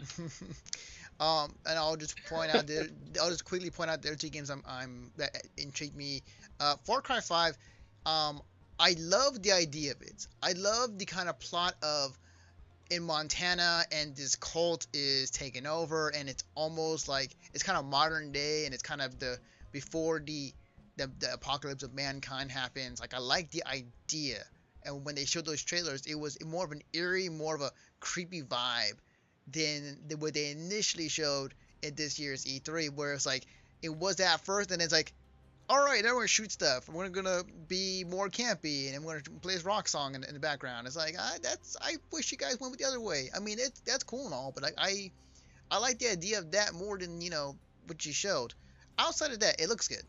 And I'll just quickly point out the other two games that intrigue me. Far Cry 5. I love the idea of it. I love the kind of plot of in Montana and this cult is taken over, and it's almost like it's kind of modern day, and it's kind of before the apocalypse of mankind happens. Like, I like the idea, and when they showed those trailers, it was more of an eerie, more of a creepy vibe than what they initially showed at this year's E3, where it's like it was at first, and it's like, all right, everyone shoot stuff. We're gonna be more campy, and I'm gonna play this rock song in the background. It's like I wish you guys went with the other way. I mean, that's cool and all, but I like the idea of that more than what you showed. Outside of that, it looks good.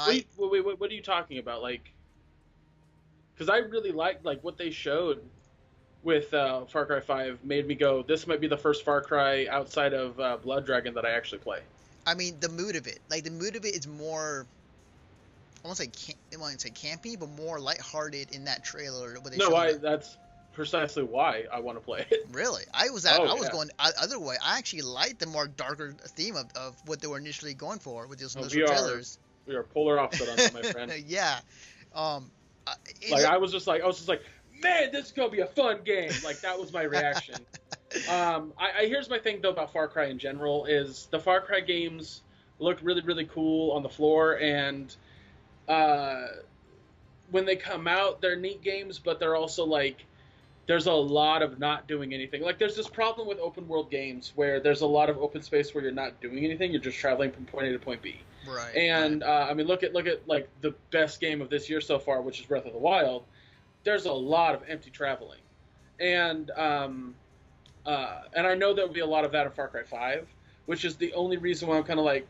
Wait, what are you talking about? Like, because I really like what they showed with Far Cry 5 made me go, this might be the first Far Cry outside of Blood Dragon that I actually play. I mean, the mood of it is more. I won't say campy, but more lighthearted in that trailer. That's precisely why I want to play it. Really? I was going other way. I actually liked the more darker theme of what they were initially going for with those initial trailers. We are polar opposite on that, my friend. Yeah. I was just like, man, this is gonna be a fun game. Like, that was my reaction. Here's my thing though about Far Cry in general is the Far Cry games look really, really cool on the floor, and when they come out, they're neat games, but they're also like, there's a lot of not doing anything. Like, there's this problem with open world games where there's a lot of open space where you're not doing anything. You're just traveling from point A to point B. Right. And I mean, look at like the best game of this year so far, which is Breath of the Wild. There's a lot of empty traveling, and I know there will be a lot of that in Far Cry 5, which is the only reason why I'm kind of like,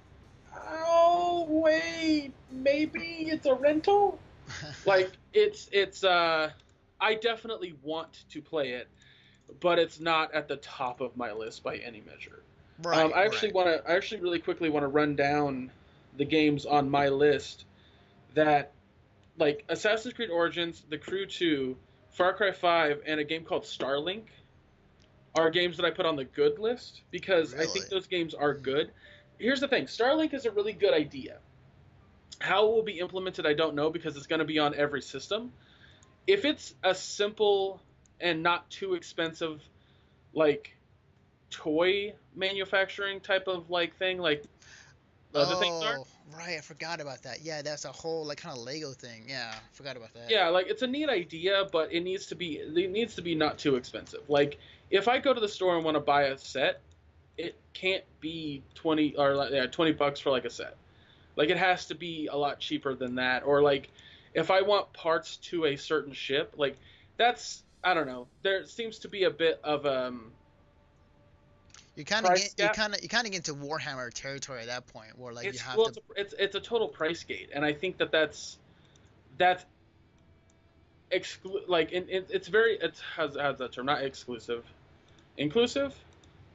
oh wait, maybe it's a rental. Like, it's I definitely want to play it, but it's not at the top of my list by any measure. Right. I actually really quickly want to run down the games on my list that, like, Assassin's Creed Origins, The Crew 2, Far Cry 5, and a game called Starlink are games that I put on the good list because I think those games are good. Here's the thing. Starlink is a really good idea. How it will be implemented, I don't know, because it's going to be on every system. If it's a simple and not too expensive, like, toy manufacturing type of, like, thing, like other things are. Right, I forgot about that. Yeah, that's a whole, like, kind of Lego thing. Yeah, I forgot about that. Yeah, like, it's a neat idea, but it needs to be not too expensive. Like, if I go to the store and want to buy a set, it can't be 20 or like, yeah, $20 for like a set. Like it has to be a lot cheaper than that. Or like if I want parts to a certain ship, like that's I don't know. There seems to be a bit of You kind of price get gap. you kind of get into Warhammer territory at that point, where like you It's have well, to. it's a total price gate, and I think that's like it's very it's how's that term, not exclusive, inclusive.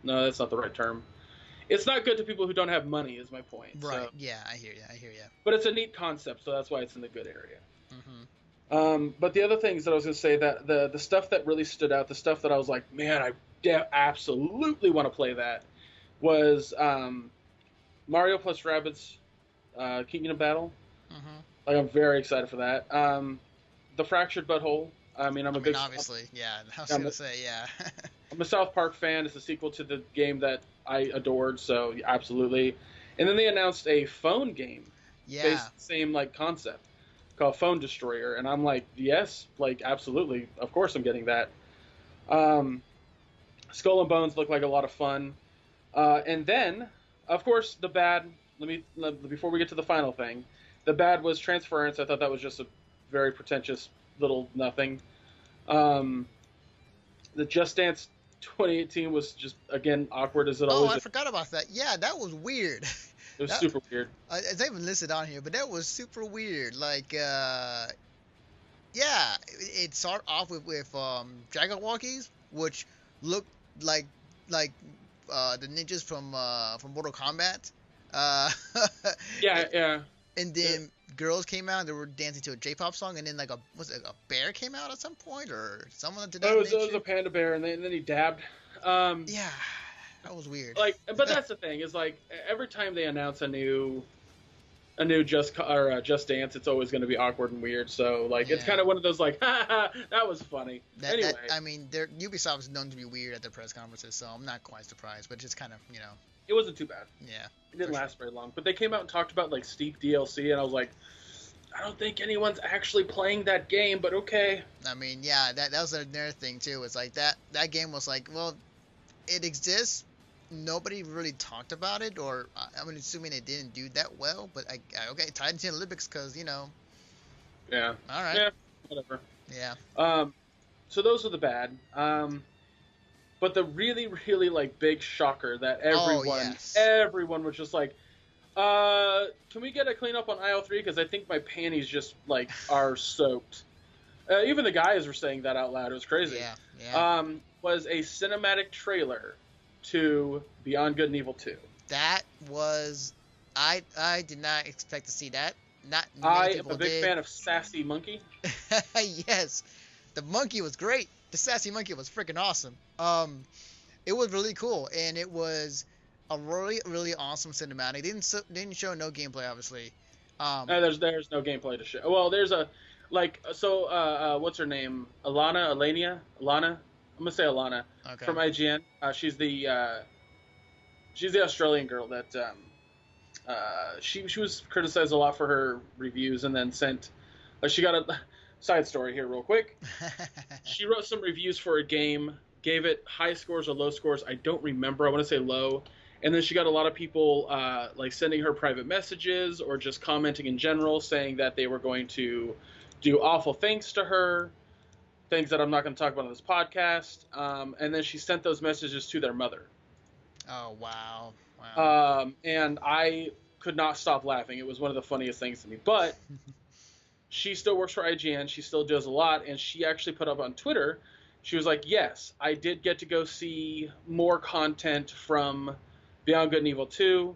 No, that's not the right term. It's not good to people who don't have money. Is my point. Right. So, Yeah, I hear you. I hear you. but it's a neat concept, so that's why it's in the good area. Mhm. But the other things that I was going to say, that the stuff that really stood out, the stuff that I was like, man, I absolutely want to play that, was Mario plus Rabbids Kingdom Battle. Mhm. Like I'm very excited for that. The Fractured Butthole. I mean, I mean, obviously, yeah. I was I'm gonna a, say, yeah. I'm a South Park fan. It's a sequel to the game that I adored, so yeah, absolutely. And then they announced a phone game based Yeah. on the same like concept called Phone Destroyer, and I'm like, yes, like absolutely, of course I'm getting that. Um, Skull and Bones look like a lot of fun, and then of course the bad. Before we get to the final thing, the bad was Transference. I thought that was just a very pretentious little nothing. Um, the Just Dance 2018 was just again awkward as it Oh, always I is. forgot about that. Yeah, that was weird. It was that super weird. it's not even listed on here, but that was super weird. Like, yeah, it started off with Dragon Walkies, which looked like like the ninjas from Mortal Kombat. Uh, Yeah, yeah. and It, then girls came out. They were dancing to a J-pop song, and then like a bear came out at some point, or someone did that it was a nature. panda bear, and then he dabbed. Um, Yeah, that was weird. but that's the thing is like every time they announce a new Just Dance, it's always going to be awkward and weird. So like it's kind Yeah. of one of those like, ha ha, that was funny. That Anyway, I mean, Ubisoft is known to be weird at their press conferences, so I'm not quite surprised. But just kind of, it wasn't too bad. yeah, It didn't for sure. last very long, but they came out and talked about like steep DLC, and I was like, I don't think anyone's actually playing that game, but okay. I mean, yeah, that was another thing too. It's like that game was like, well, it exists. Nobody really talked about it, or I'm assuming it didn't do that well. But okay, tied into the Olympics because Yeah, all right, yeah, whatever. yeah. Um, so those are the bad. But the really, really like big shocker that Oh yes. everyone was just like, can we get a cleanup on aisle 3? Because I think my panties just like are soaked. Even the guys were saying that out loud. It was crazy. Yeah, yeah. Was a cinematic trailer to Beyond Good and Evil 2. That was I did not expect to see that. Not I many am a people big did. fan of Sassy Monkey. Yes, the monkey was great. The sassy monkey was freaking awesome. It was really cool, and it was a really really awesome cinematic. Didn't show no gameplay, obviously. There's no gameplay to show. Well, there's a like so what's her name? Alana. I'm gonna say Alana Okay. from IGN. She's the Australian girl that she was criticized a lot for her reviews, and then sent. She got a side story here, real quick. She wrote some reviews for a game, gave it high scores or low scores. I don't remember. I want to say low. And then she got a lot of people like sending her private messages or just commenting in general, saying that they were going to do awful things to her, things that I'm not going to talk about on this podcast. And then she sent those messages to their mother. Oh wow, wow. And I could not stop laughing. It was one of the funniest things to me. But she still works for IGN. She still does a lot. And she actually put up on Twitter, she was like, yes, I did get to go see more content from Beyond Good and Evil 2.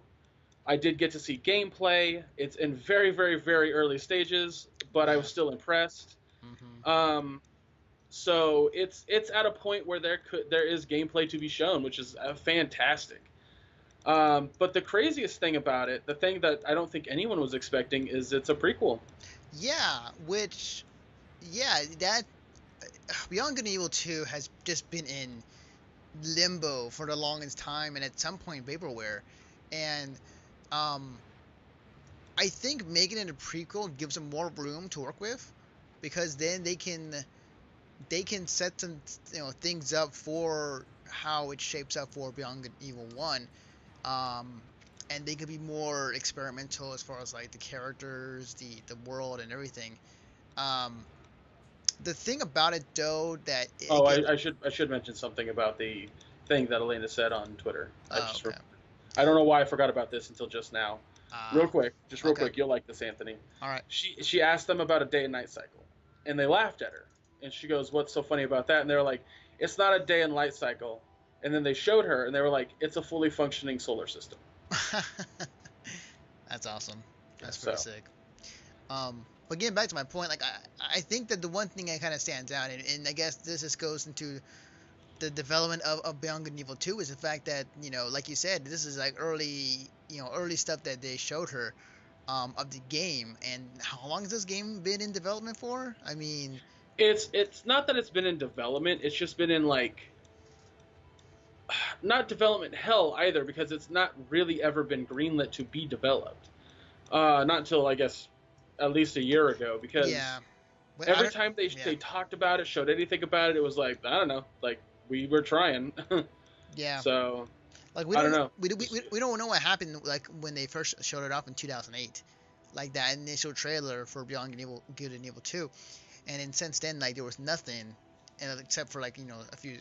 I did get to see gameplay. It's in very, very, very early stages, but I Yeah. was still impressed. Mhm. So it's at a point where there is gameplay to be shown, which is fantastic. But the craziest thing about it, the thing that I don't think anyone was expecting, is it's a prequel. Yeah, which, yeah, that Beyond Good and Evil 2 has just been in limbo for the longest time, and at some point vaporware, and um, I think making it a prequel gives them more room to work with, because then they can set some things up for how it shapes up for Beyond Good and Evil 1. And they could be more experimental as far as like the characters, the world, and everything. Um, the thing about it though that Oh, again, I should mention something about the thing that Elena said on Twitter. okay, I don't know why I forgot about this until just now. uh, Real okay, quick, you'll like this, Anthony. all right. She asked them about a day and night cycle, and they laughed at her. And she goes, "What's so funny about that?" And they were like, "It's not a day and night cycle." And then they showed her, and they were like, "It's a fully functioning solar system." That's awesome. That's So pretty sick. But getting back to my point, like I think that the one thing that kind of stands out, and I guess this just goes into the development of Beyond Good and Evil 2 is the fact that, like you said, this is like early stuff that they showed her of the game. And how long has this game been in development for? I mean, it's not that it's been in development. It's just been in like not development hell either, because it's not really ever been greenlit to be developed. Not until I guess at least a year ago, because yeah. But every time they talked about it, showed anything about it, it was like, I don't know, like we were trying. Yeah. So like I don't know. We don't know what happened like when they first showed it off in 2008, like that initial trailer for Beyond Good and Evil 2, and then since then like there was nothing, and except for like a few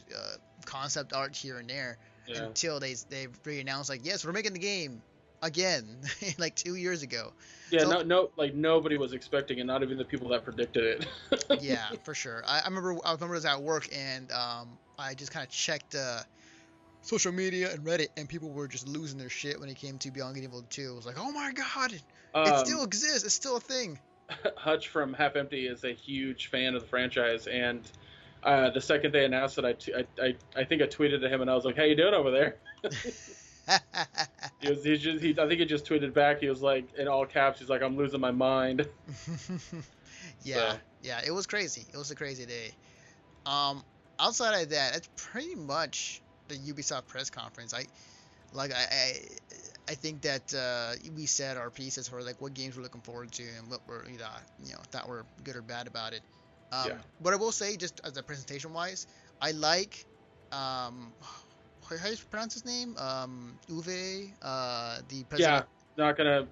concept art here and there, until they re-announced like, yes, we're making the game again like 2 years ago. Yeah, So, like nobody was expecting it, not even the people that predicted it. Yeah, for sure. I remember I was at work, and I just kind of checked social media and Reddit, and people were just losing their shit when it came to Beyond Good and Evil 2. It was like, oh my god, it still exists. It's still a thing. Hutch from Half Empty is a huge fan of the franchise, and the second they announced it, I think I tweeted to him, and I was like, "How you doing over there?" I think he just tweeted back. He was like, in all caps, he's like, "I'm losing my mind." Yeah, yeah, it was crazy. It was a crazy day. Outside of that, it's pretty much the Ubisoft press conference. I think that we said our pieces for like what games we're looking forward to and what we're thought were good or bad about it. But I will say, just as a presentation wise, I like how do you pronounce his name? Uwe, the president. Yeah, not gonna.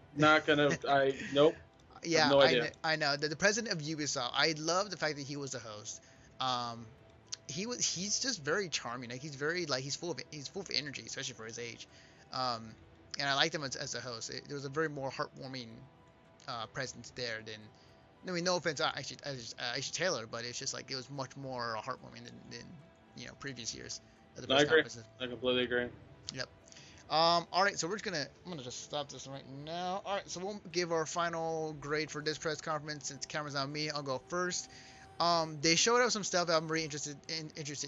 Nope. Yeah, no idea. I know. The president of Ubisoft. I love the fact that he was the host. He's just very charming. Like he's very he's full of energy, especially for his age. And I liked him as a host. There was a very more heartwarming presence there than. I mean, no offense, Aisha Taylor, but it's just like it was much more heartwarming than previous years. No, I agree. I completely agree. Yep. All right, so I'm gonna just stop this right now. All right, so we'll give our final grade for this press conference. Since the camera's on me, I'll go first. They showed us some stuff that I'm very interested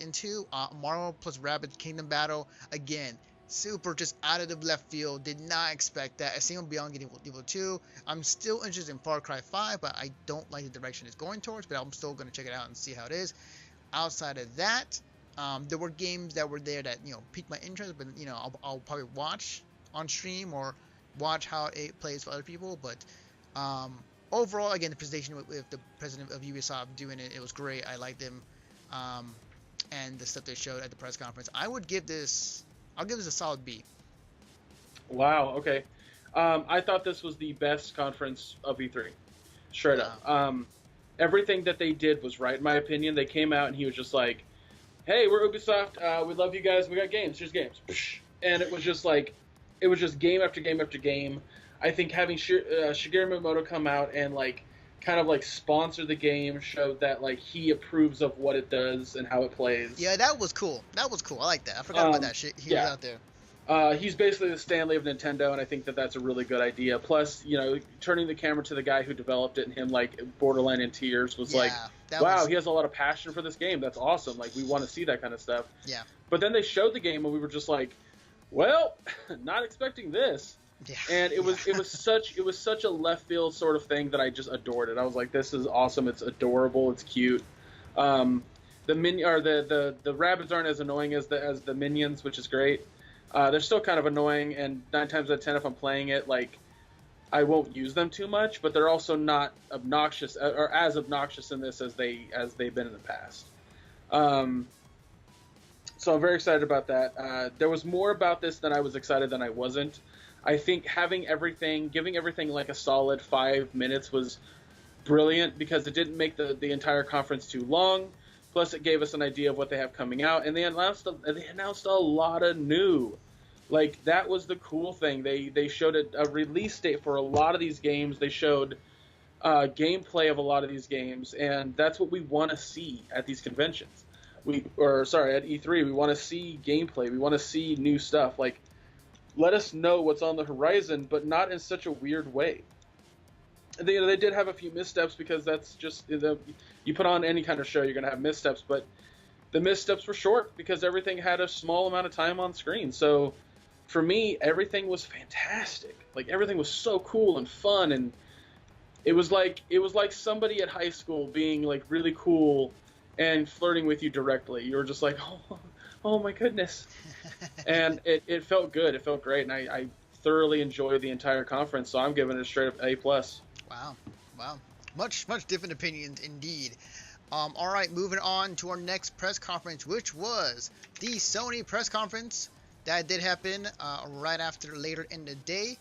into. Marvel plus Rabbids Kingdom Battle, again, super just out of the left field. Did not expect that. I seen on Beyond Good and Evil 2. I'm still interested in Far Cry 5, but I don't like the direction it's going towards. But I'm still gonna check it out and see how it is. Outside of that, there were games that were there that piqued my interest, but I'll probably watch on stream or watch how it plays for other people. But overall, again, the presentation with the president of Ubisoft doing it was great. I liked him, and the stuff they showed at the press conference. I'll give this a solid B. Wow. Okay. I thought this was the best conference of E3. Straight up. Everything that they did was right, in my opinion. They came out and he was just like, hey, we're Ubisoft. We love you guys. We got games. Here's games. And it was just game after game after game. I think having Shigeru Miyamoto come out and kind of sponsor the game showed that he approves of what it does and how it plays. Yeah, that was cool. I like that. I forgot about that shit. He was out there. He's basically the Stanley of Nintendo, and I think that that's a really good idea. Plus, turning the camera to the guy who developed it and him borderline in tears was wow, he has a lot of passion for this game. That's awesome. We want to see that kind of stuff. Yeah. But then they showed the game, and we were just like, well, not expecting this. Yeah. And it was such a left field sort of thing that I just adored it. I was like, this is awesome. It's adorable. It's cute. The rabbits aren't as annoying as the minions, which is great. They're still kind of annoying, and 9 times out of 10, if I'm playing it, I won't use them too much. But they're also not obnoxious or as obnoxious in this as they've been in the past. So I'm very excited about that. There was more about this than I was excited than I wasn't. I think giving everything like a solid 5 minutes was brilliant because it didn't make the entire conference too long. Plus, it gave us an idea of what they have coming out, and they announced a lot of new. Like, that was the cool thing. They showed a release date for a lot of these games. They showed gameplay of a lot of these games, and that's what we want to see at these conventions. At E3, we want to see gameplay. We want to see new stuff. Like, let us know what's on the horizon, but not in such a weird way. They did have a few missteps because that's just you put on any kind of show, you're going to have missteps, but the missteps were short because everything had a small amount of time on screen. So for me, everything was fantastic. Like, everything was so cool and fun, and it was like somebody at high school being like really cool and flirting with you directly. You were just like, oh my goodness. And it felt good. It felt great, and I thoroughly enjoyed the entire conference, so I'm giving it a straight up A+. Wow. Much different opinions indeed. All right, moving on to our next press conference, which was the Sony press conference that did happen right after later in the day.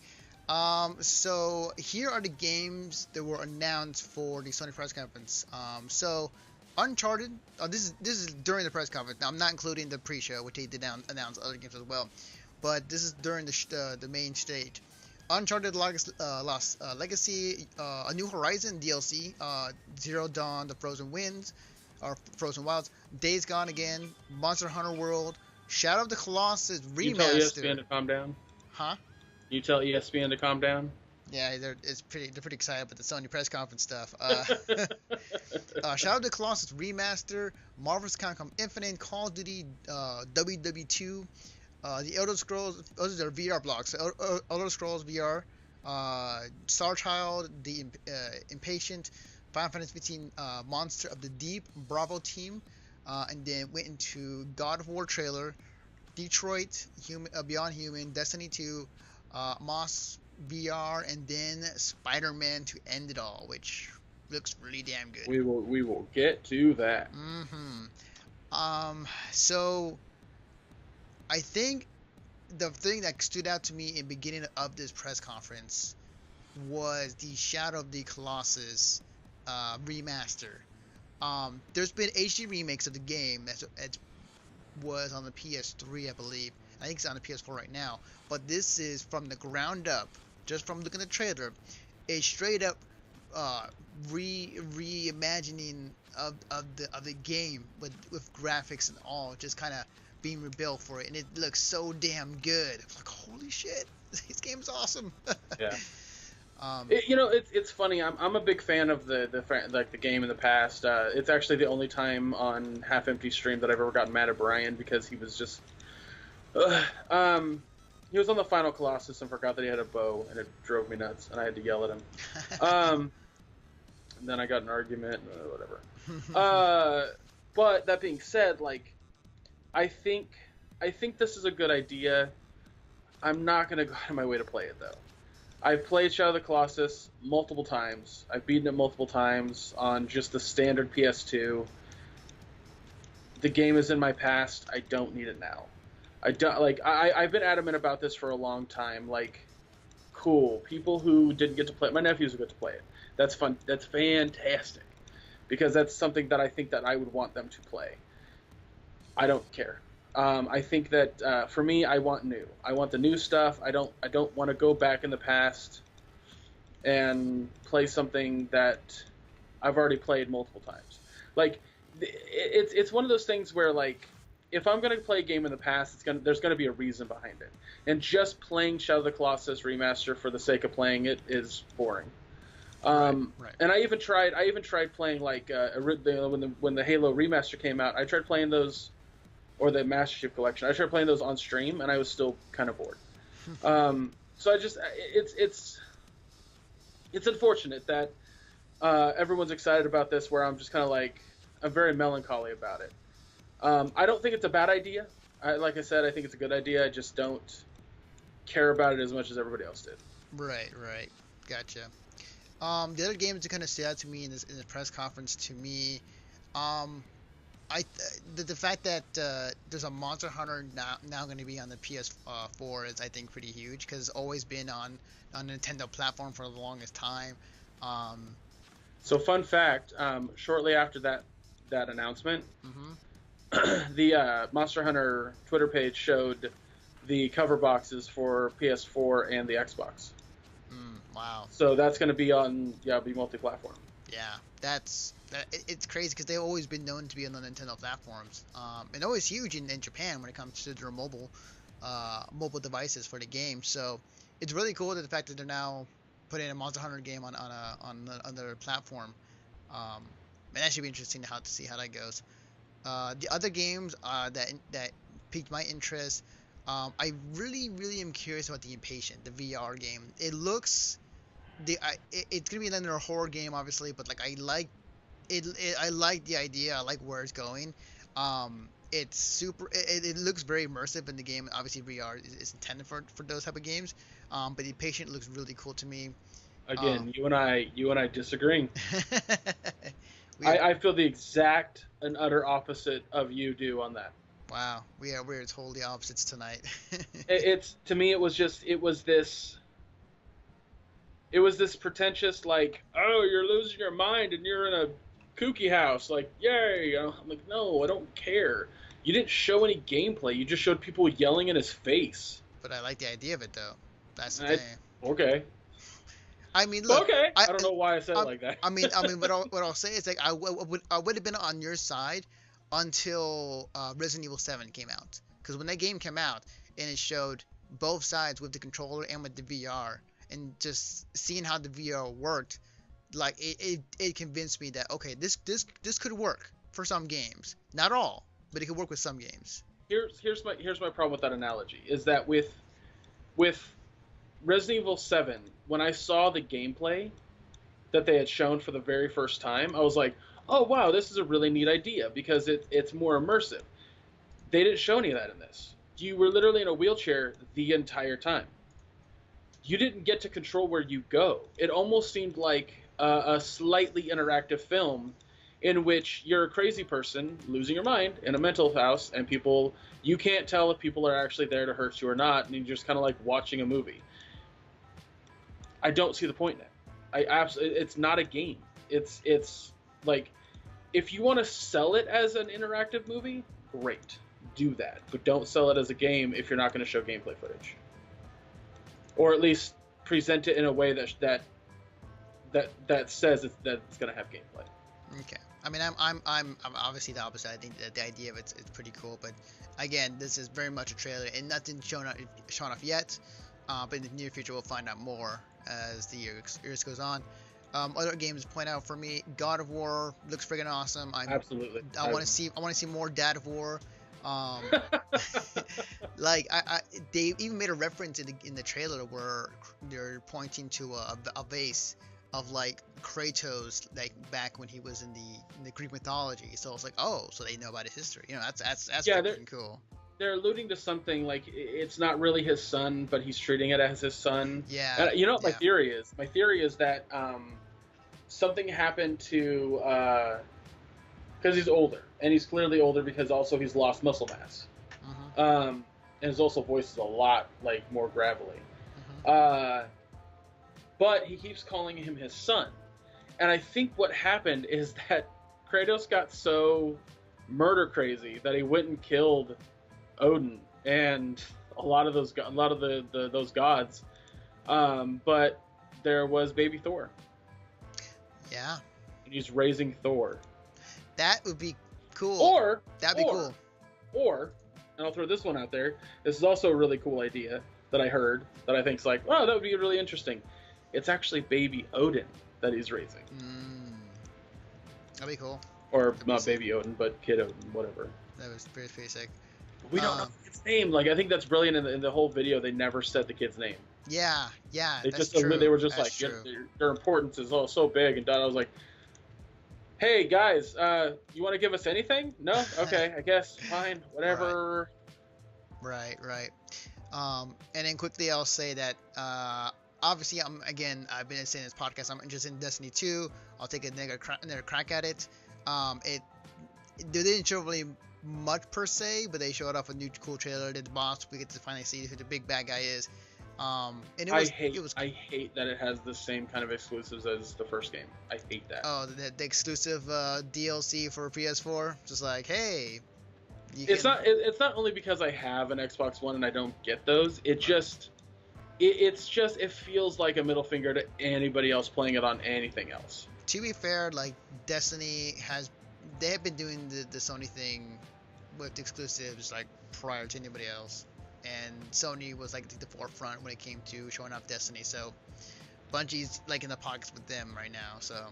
So here are the games that were announced for the Sony press conference. So Uncharted. This is during the press conference. Now, I'm not including the pre-show, which they did announce other games as well, but this is during the main stage. Uncharted Lost Legacy, A New Horizon DLC, Zero Dawn, The Frozen Wilds, Days Gone Again, Monster Hunter World, Shadow of the Colossus Remastered. You tell ESPN to calm down? Huh? You tell ESPN to calm down? Yeah, they're pretty excited about the Sony press conference stuff. Shadow of the Colossus Remaster, Marvel's Capcom Infinite, Call of Duty WW2, the Elder Scrolls, those are VR blocks, Elder Scrolls VR, Star Child, the Impatient, Final Fantasy 15, Monster of the Deep, Bravo Team, and then went into God of War trailer, Detroit, Beyond Human, Destiny 2, Moss VR, and then Spider-Man to end it all, which looks really damn good. We will get to that. So I think the thing that stood out to me in the beginning of this press conference was the Shadow of the Colossus remaster. There's been HD remakes of the game that was on the PS3, I believe. I think it's on the PS4 right now. But this is from the ground up, just from looking at the trailer, a straight up reimagining of the game with graphics and all, just kind of being rebuilt for it, and it looks so damn good. It's like, holy shit, this game's awesome. Yeah. It's funny. I'm a big fan of the game in the past. It's actually the only time on Half Empty Stream that I've ever gotten mad at Brian because he was just he was on the final Colossus and forgot that he had a bow, and it drove me nuts, and I had to yell at him. And then I got an argument, whatever. But that being said, like, I think this is a good idea. I'm not gonna go out of my way to play it though. I've played Shadow of the Colossus multiple times. I've beaten it multiple times on just the standard PS2. The game is in my past. I don't need it now. I've been adamant about this for a long time. Like, cool. People who didn't get to play it, my nephews will get to play it. That's fun. That's fantastic. Because that's something that I think that I would want them to play. I don't care. I think that for me, I want new. I want the new stuff. I don't want to go back in the past and play something that I've already played multiple times. Like, it's one of those things where, like, if I'm gonna play a game in the past, there's gonna be a reason behind it. And just playing Shadow of the Colossus Remaster for the sake of playing it is boring. Right. And I even tried playing like when the Halo Remaster came out. I tried playing those. Or the Master Chief Collection. I tried playing those on stream, and I was still kind of bored. So it's unfortunate that everyone's excited about this, where I'm just kind of like, I'm very melancholy about it. I don't think it's a bad idea. Like I said, I think it's a good idea. I just don't care about it as much as everybody else did. Right. Gotcha. The other games that kind of stood out to me in this press conference, to me, I the fact that there's a Monster Hunter now going to be on the PS4 is, I think, pretty huge, because it's always been on Nintendo platform for the longest time. So fun fact, shortly after that announcement, Mm-hmm. the Monster Hunter Twitter page showed the cover boxes for PS4 and the Xbox. Wow. So that's going to be be multi-platform. Yeah, it's crazy, because they've always been known to be on the Nintendo platforms, and always huge in Japan when it comes to their mobile devices for the game. So it's really cool that the fact that they're now putting a Monster Hunter game on another platform. And that should be interesting to see how that goes. The other games that piqued my interest, I really am curious about the Impatient, the VR game. It looks it's gonna be another horror game, obviously, but like I like it, I like the idea. I like where it's going. It's super. It looks very immersive in the game. Obviously, VR is intended for those type of games. But the Patient looks really cool to me. Again, you and I disagreeing. we are, I feel the exact and utter opposite of you do on that. wow, we're totally opposites tonight. It's to me, it was this pretentious, like, oh, you're losing your mind and you're in a kooky house, like, yay. I'm like, no, I don't care. You didn't show any gameplay. You just showed people yelling in his face. But I like the idea of it, though. That's the thing. Okay. I mean, look. Okay. I don't know why I said it like that. I mean, what I'll say is, like, I would have been on your side until Resident Evil 7 came out. Because when that game came out and it showed both sides with the controller and with the VR, and just seeing how the VR worked, like it convinced me that, okay, this could work for some games. Not all, but it could work with some games. Here's my problem with that analogy, is that with Resident Evil 7, when I saw the gameplay that they had shown for the very first time, I was like, oh wow, this is a really neat idea, because it's more immersive. They didn't show any of that in this. You were literally in a wheelchair the entire time. You didn't get to control where you go. It almost seemed like a slightly interactive film in which you're a crazy person losing your mind in a mental house, and you can't tell if people are actually there to hurt you or not, and you're just kind of like watching a movie. I don't see the point in it. It's not a game. It's like, if you want to sell it as an interactive movie, great, do that, but don't sell it as a game if you're not going to show gameplay footage. Or at least present it in a way that says that it's going to have gameplay. Okay. I mean, I'm obviously the opposite. I think that the idea of it's pretty cool, but again, this is very much a trailer and nothing shown off yet. But in the near future, we'll find out more as the years goes on. Other games to point out for me, God of War looks friggin' awesome. Absolutely. I want to see more Dad of War. Like they even made a reference in the trailer where they're pointing to a vase of like Kratos, like back when he was in the Greek mythology. So it's like, oh, so they know about his history. You know, that's freaking cool. They're alluding to something like it's not really his son, but he's treating it as his son. Yeah. And you know what my theory is? My theory is that something happened to, because he's older, and he's clearly older because also he's lost muscle mass. Mm-hmm. And his also voice is a lot like more gravelly. Mm-hmm. But he keeps calling him his son, and I think what happened is that Kratos got so murder crazy that he went and killed Odin and a lot of those gods. But there was baby Thor. Yeah. And he's raising Thor. That would be cool. That'd be cool. Or, and I'll throw this one out there. This is also a really cool idea that I heard that I think's like, oh, that would be really interesting. It's actually baby Odin that he's raising. That'd be cool. Or not baby Odin, but kid Odin, whatever. That was pretty sick. We don't know the kid's name. Like, I think that's brilliant. In the whole video, they never said the kid's name. Yeah, That's true. They were just that's like, true. Their importance is all so big. And I was like, hey guys, you want to give us anything? No? Okay, I guess fine, whatever. Right. And then quickly, I'll say that obviously, I've been saying this podcast, I'm interested in Destiny 2. I'll take another crack at it. they didn't show really much per se, but they showed off a new cool trailer. Did the boss? We get to finally see who the big bad guy is. And I hate that it has the same kind of exclusives as the first game. I hate that. Oh, the exclusive DLC for PS4. Just like, hey, it's not only because I have an Xbox One and I don't get those. It feels like a middle finger to anybody else playing it on anything else. To be fair, like Destiny they have been doing the Sony thing with exclusives like prior to anybody else, and Sony was like the forefront when it came to showing off Destiny. So Bungie's like in the pockets with them right now. So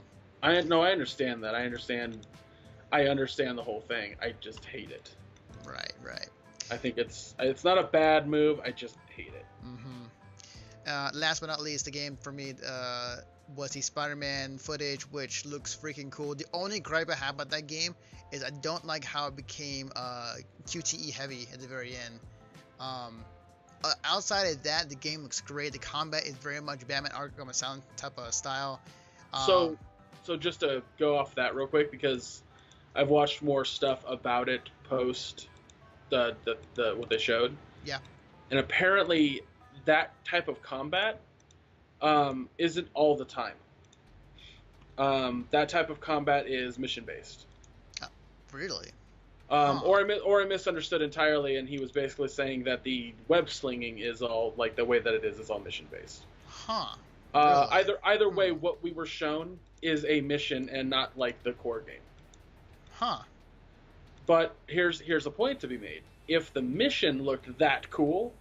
I understand that. I understand the whole thing. I just hate it. Right. I think it's not a bad move. I just hate it. Last but not least, the game for me was the Spider-Man footage, which looks freaking cool. The only gripe I have about that game is I don't like how it became QTE heavy at the very end. Outside of that, the game looks great. The combat is very much Batman Arkham Asylum type of style. So just to go off that real quick, because I've watched more stuff about it post the what they showed. Yeah. And apparently that type of combat isn't all the time. That type of combat is mission based. Really? Or I misunderstood entirely, and he was basically saying that the web slinging is all like the way that it is all mission based. Huh. Really? Either way, what we were shown is a mission and not like the core game. Huh. But here's a point to be made. If the mission looked that cool,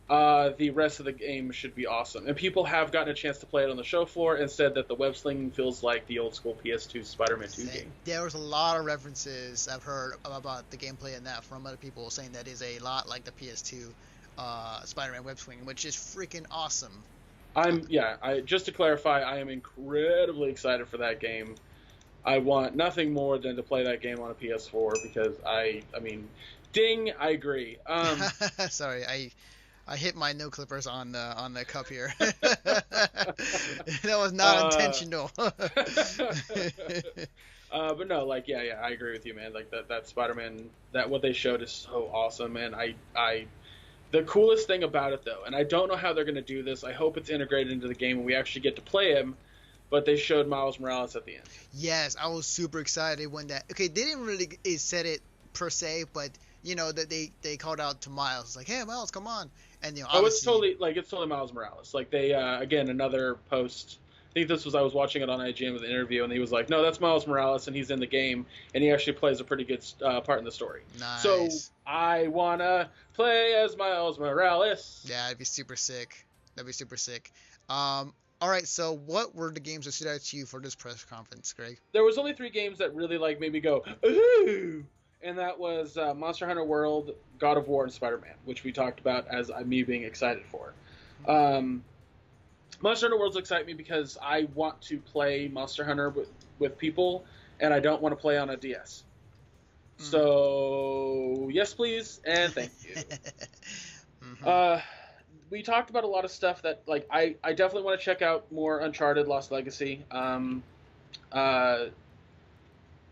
the rest of the game should be awesome. And people have gotten a chance to play it on the show floor and said that the web slinging feels like the old school PS2 Spider-Man 2 game. There was a lot of references I've heard about the gameplay in that from other people saying that is a lot like the PS2 Spider-Man web swinging, which is freaking awesome. Just to clarify, I am incredibly excited for that game. I want nothing more than to play that game on a PS4 because I ding, I agree. Sorry, I hit my no clippers on the cup here. That was not intentional. But no, like I agree with you, man. Like that Spider-Man, that what they showed is so awesome, and I the coolest thing about it though, and I don't know how they're gonna do this. I hope it's integrated into the game and we actually get to play him. But they showed Miles Morales at the end. Yes, I was super excited when that. Okay, they didn't really said it per se, but that they called out to Miles. It's like, hey, Miles, come on. And it's totally Miles Morales. Like they again another post. I think I was watching it on IGN with an interview, and he was like, no, that's Miles Morales, and he's in the game, and he actually plays a pretty good part in the story. Nice. So I wanna play as Miles Morales. Yeah, that'd be super sick. All right, so what were the games that stood out to you for this press conference, Greg? There was only 3 games that really made me go, ooh! And that was Monster Hunter World, God of War, and Spider-Man, which we talked about as me being excited for. Monster Hunter Worlds excite me because I want to play Monster Hunter with people, and I don't want to play on a DS. So, yes, please, and thank you. We talked about a lot of stuff that, I definitely want to check out more Uncharted Lost Legacy.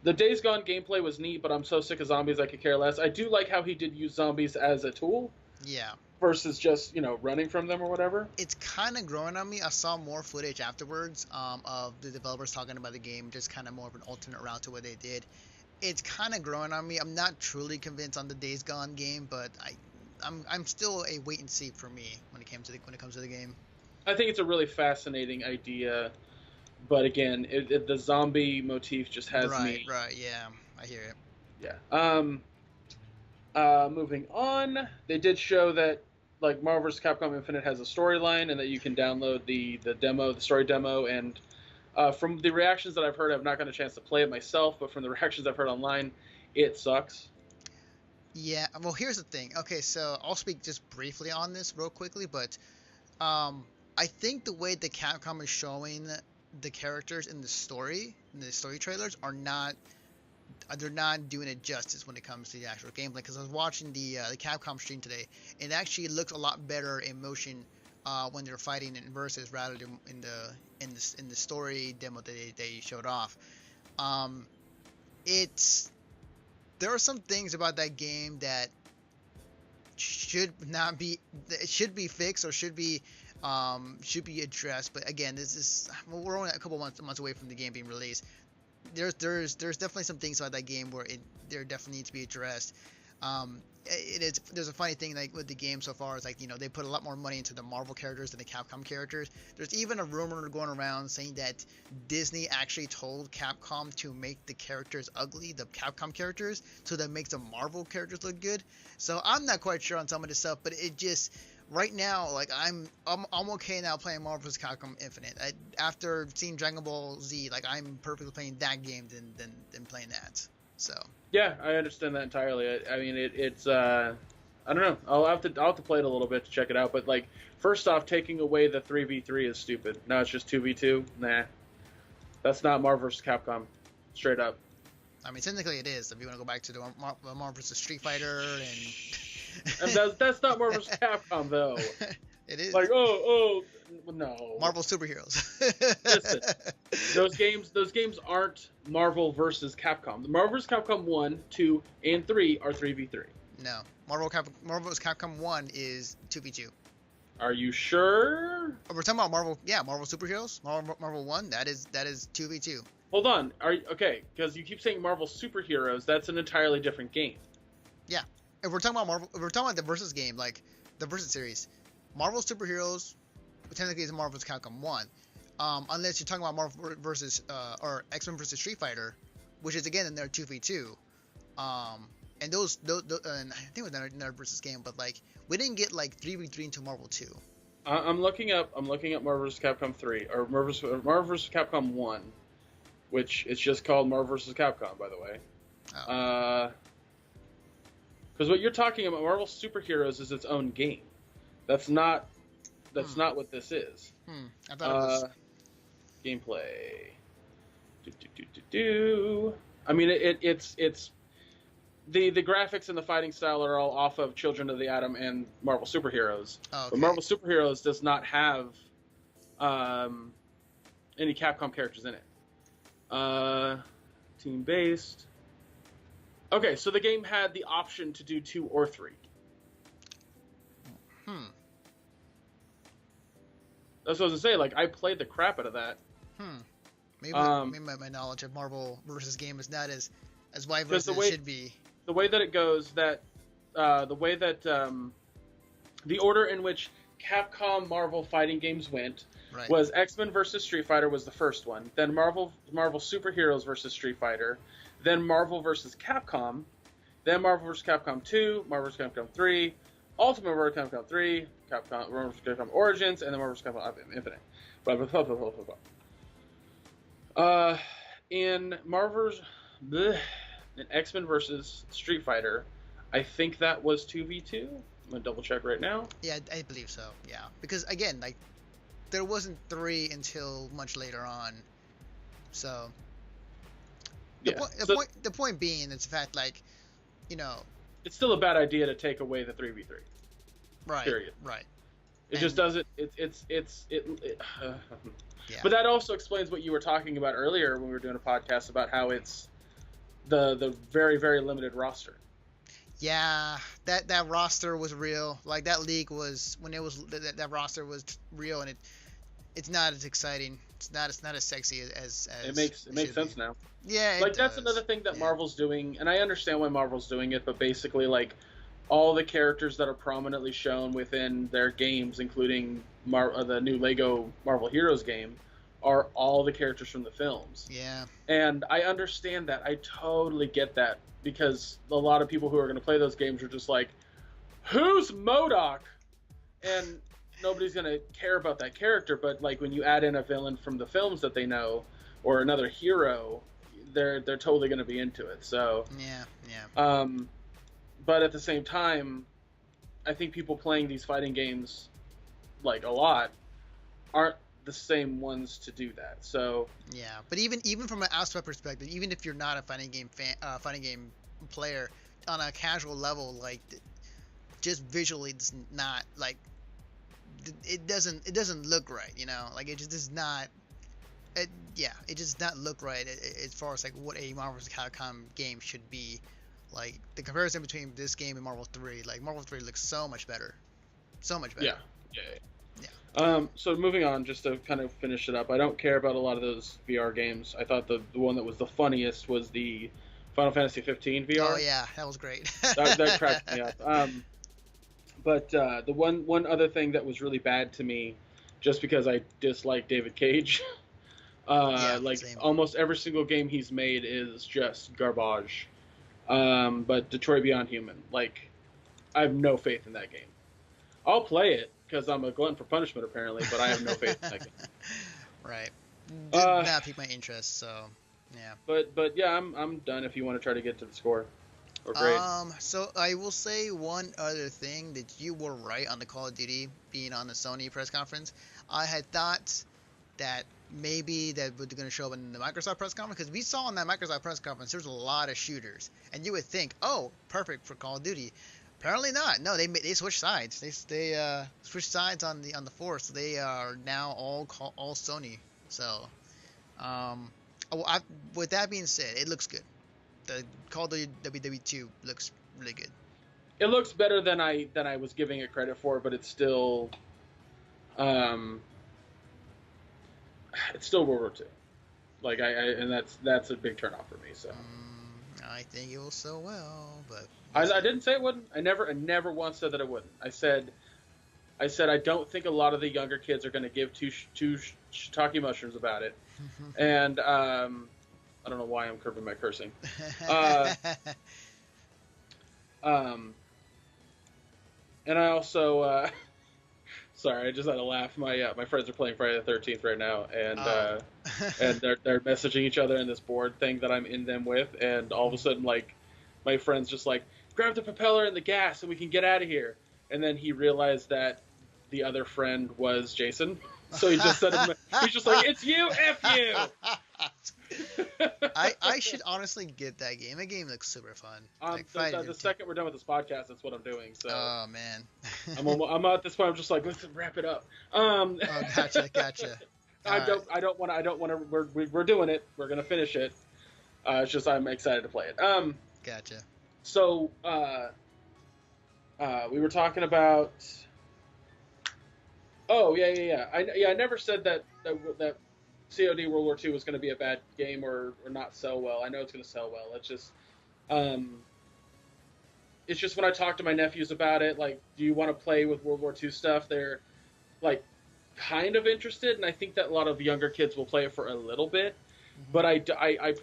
The Days Gone gameplay was neat, but I'm so sick of zombies I could care less. I do like how he did use zombies as a tool. Yeah. Versus just, running from them or whatever. It's kind of growing on me. I saw more footage afterwards of the developers talking about the game, just kind of more of an alternate route to what they did. It's kind of growing on me. I'm not truly convinced on the Days Gone game, but I'm still a wait and see for me when it comes to the game. I think it's a really fascinating idea, but again, the zombie motif just has me. Right, yeah, I hear it. Yeah. Moving on, they did show that Marvel vs. Capcom Infinite has a storyline and that you can download the story demo. And from the reactions that I've heard, I've not gotten a chance to play it myself, but from the reactions I've heard online, it sucks. Yeah, well, here's the thing. Okay, so I'll speak just briefly on this real quickly, but I think the way the Capcom is showing the characters in the story trailers they're not doing it justice when it comes to the actual gameplay. Because I was watching the Capcom stream today, and it actually looks a lot better in motion when they're fighting in versus rather than in the story demo that they showed off. It's there are some things about that game that should not be, it should be fixed or should be addressed. But again, this is, well, we're only a couple months away from the game being released. There's definitely some things about that game where there definitely needs to be addressed. There's a funny thing like with the game so far is like, you know, they put a lot more money into the Marvel characters than the Capcom characters. There's even a rumor going around saying that Disney actually told Capcom to make the characters ugly, the Capcom characters, so that makes the Marvel characters look good. So I'm not quite sure on some of this stuff, but it just right now, like I'm okay now playing Marvel vs. Capcom Infinite. After seeing Dragon Ball Z, like I'm perfectly playing that game than playing that. So yeah, I understand that entirely. I mean, it's I don't know. I'll have to play it a little bit to check it out. But like, first off, taking away the 3v3 is stupid. Now it's just 2v2. Nah, that's not Marvel vs. Capcom, straight up. I mean, technically it is. If you want to go back to the Marvel vs. Street Fighter and that's not Marvel vs. Capcom though. It is. Like, no. Marvel superheroes. Listen, those games aren't Marvel versus Capcom. The Marvel vs. Capcom 1, 2, and 3 are 3v3. No. Marvel vs. Capcom 1 is 2v2. Are you sure? We're talking about Marvel, yeah, Marvel superheroes. Marvel 1, that is 2v2. Hold on. Okay, because you keep saying Marvel superheroes, that's an entirely different game. Yeah. If we're talking about Marvel, if we're talking about the versus game, like the versus series, Marvel superheroes technically is Marvel vs. Capcom 1. Unless you're talking about Marvel versus or X-Men versus Street Fighter, which is again in their 2v2. And those and I think it was another versus game, but like we didn't get like 3v3 into Marvel 2. I'm looking up Marvel vs. Capcom 3 or Marvel vs. Capcom 1, which it's just called Marvel vs. Capcom, by the way. Oh. Because what you're talking about, Marvel superheroes, is its own game. That's not what this is. I thought it was gameplay. I mean, it's the graphics and the fighting style are all off of Children of the Atom and Marvel Superheroes. Oh, okay. But Marvel Superheroes does not have any Capcom characters in it. Team based. Okay, so the game had the option to do 2 or 3. That's what I was gonna say. Like, I played the crap out of that. Maybe my knowledge of Marvel versus game is not as wide as it should be. The way that it goes, the order in which Capcom Marvel fighting games went was X-Men versus Street Fighter was the first one, then Marvel Superheroes versus Street Fighter, then Marvel versus Capcom, then Marvel vs. Capcom 2, Marvel vs. Capcom 3, Ultimate Marvel vs. Capcom 3, Marvel vs. Capcom Origins, and then Marvel vs. Capcom Infinite. In X-Men versus Street Fighter, I think that was 2v2. I'm gonna double check right now. Yeah, I believe so. Yeah, because again, like there wasn't 3 until much later on. So the point being is the fact, like, you know, it's still a bad idea to take away the 3v3. Right. Period. Right. It just doesn't. Yeah. But that also explains what you were talking about earlier when we were doing a podcast about how it's the very, very limited roster. Yeah, that roster was real. Like that league was when it was that roster was real, and it's not as exciting. It's not as sexy as it makes sense now. Yeah, like that's another thing that Marvel's doing, and I understand why Marvel's doing it, but basically like all the characters that are prominently shown within their games, including the new Lego Marvel Heroes game, are all the characters from the films. Yeah. And I understand that. I totally get that, because a lot of people who are going to play those games are just like, who's MODOK? And nobody's going to care about that character, but like when you add in a villain from the films that they know, or another hero, they're totally going to be into it. So yeah. But at the same time, I think people playing these fighting games like a lot aren't the same ones to do that. So yeah, but even from an outside perspective, even if you're not a fighting game fighting game player on a casual level, like just visually, it's not like it doesn't look right, you know, like it just does not. It just does not look right as far as like what a Marvel vs. Capcom game should be. Like the comparison between this game and Marvel 3, like Marvel 3 looks so much better, so much better. Yeah, yeah, Yeah. So moving on, just to kind of finish it up, I don't care about a lot of those VR games. I thought the one that was the funniest was the Final Fantasy 15 VR. Oh yeah, that was great. That cracked me up. But the one other thing that was really bad to me, just because I dislike David Cage, Yeah, like same. almost every single game he's made is just garbage. But Detroit Beyond Human, like, I have no faith in that game. I'll play it because I'm a glutton for punishment apparently, but I have no faith in that game. Right. Did not pique my interest, so yeah. But yeah, I'm done. If you want to try to get to the score or grade. So I will say one other thing, that you were right on the Call of Duty being on the Sony press conference. I had thought that maybe that was going to show up in the Microsoft press conference, because we saw on that Microsoft press conference there's a lot of shooters, and you would think, oh, perfect for Call of Duty. Apparently not. No, they switched sides. They switched sides on the Force. So they are now all Sony. So, with that being said, it looks good. The Call of Duty WW2 looks really good. It looks better than I was giving it credit for, but it's still World War II. Like and that's a big turnoff for me. So I think it will sell well, but I didn't say it wouldn't. I never once said that it wouldn't. I said I don't think a lot of the younger kids are going to give two shiitake mushrooms about it, and I don't know why I'm curbing my cursing. And I also sorry, I just had to laugh. My friends are playing Friday the 13th right now, and and they're messaging each other in this board thing that I'm in them with, and all of a sudden, like, my friend's just like, grab the propeller and the gas and we can get out of here. And then he realized that the other friend was Jason, so he just said, he's just like, it's you, F you. I should honestly get that game. That game looks super fun. Like the second we're done with this podcast, that's what I'm doing. So. Oh man. I'm at this point. I'm just like, let's wrap it up. Oh, gotcha. I don't want to. We're doing it. We're gonna finish it. It's just I'm excited to play it. Gotcha. So we were talking about. Oh yeah. I never said that COD World War II was going to be a bad game or not sell well. I know it's going to sell well. It's just when I talk to my nephews about it, like, do you want to play with World War II stuff? They're like kind of interested, and I think that a lot of younger kids will play it for a little bit. Mm-hmm. But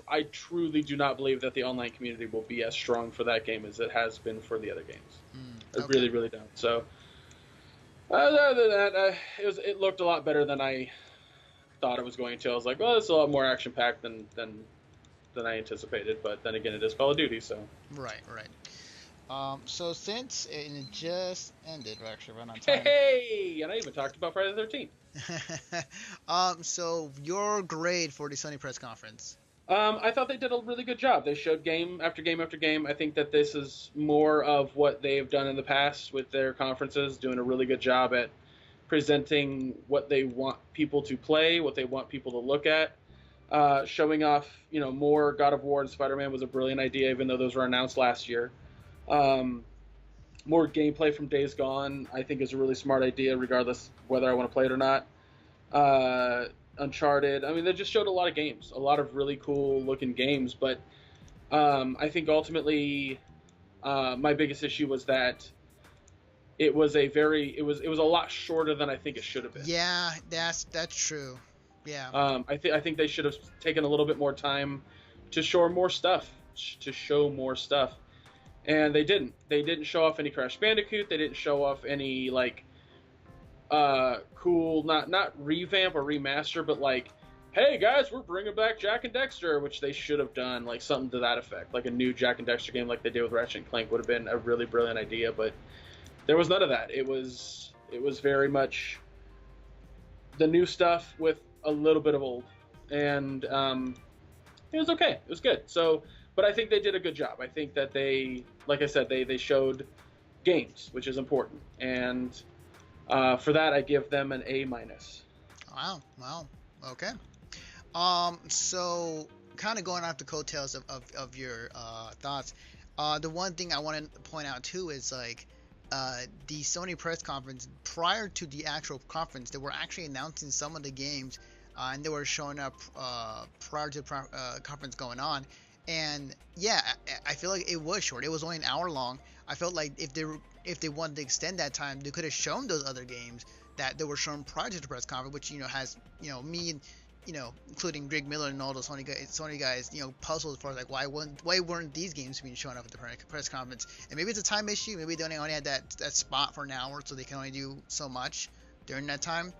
I truly do not believe that the online community will be as strong for that game as it has been for the other games. I really, really don't. So other than that, it looked a lot better than I thought it was going to. I was like, well, it's a lot more action packed than I anticipated. But then again, it is Call of Duty, so right. So since it just ended, we're actually running on time. Hey, and I even talked about Friday the 13th. So your grade for the Sony press conference? I thought they did a really good job. They showed game after game after game. I think that this is more of what they've done in the past with their conferences, doing a really good job at presenting what they want people to play, what they want people to look at. Showing off, more God of War and Spider-Man was a brilliant idea, even though those were announced last year. More gameplay from Days Gone, I think, is a really smart idea, regardless whether I want to play it or not. Uncharted. I mean, they just showed a lot of games, a lot of really cool looking games. But I think ultimately, my biggest issue was that it was a lot shorter than I think it should have been. Yeah, that's true. Yeah. I think they should have taken a little bit more time to show more stuff. And they didn't. They didn't show off any Crash Bandicoot. They didn't show off any cool, not revamp or remaster, but hey guys, we're bringing back Jak and Dexter, which they should have done, something to that effect, like a new Jak and Dexter game, like they did with Ratchet and Clank, would have been a really brilliant idea. But there was none of that. It was very much the new stuff with a little bit of old, and it was okay. It was good. So. But I think they did a good job. I think that they, like I said, they showed games, which is important. And for that, I give them an A-. Wow. Okay. So kind of going off the coattails of your thoughts, The one thing I want to point out too is like the Sony press conference prior to the actual conference, they were actually announcing some of the games, and they were showing up prior to the conference going on. And yeah, I feel like it was short. It was only an hour long. I felt like if they wanted to extend that time, they could have shown those other games that they were shown prior to the press conference, which has me and including Greg Miller and all those Sony guys, puzzled for like why weren't these games being shown up at the press conference? And maybe it's a time issue. Maybe they only had that spot for an hour, so they can only do so much during that time.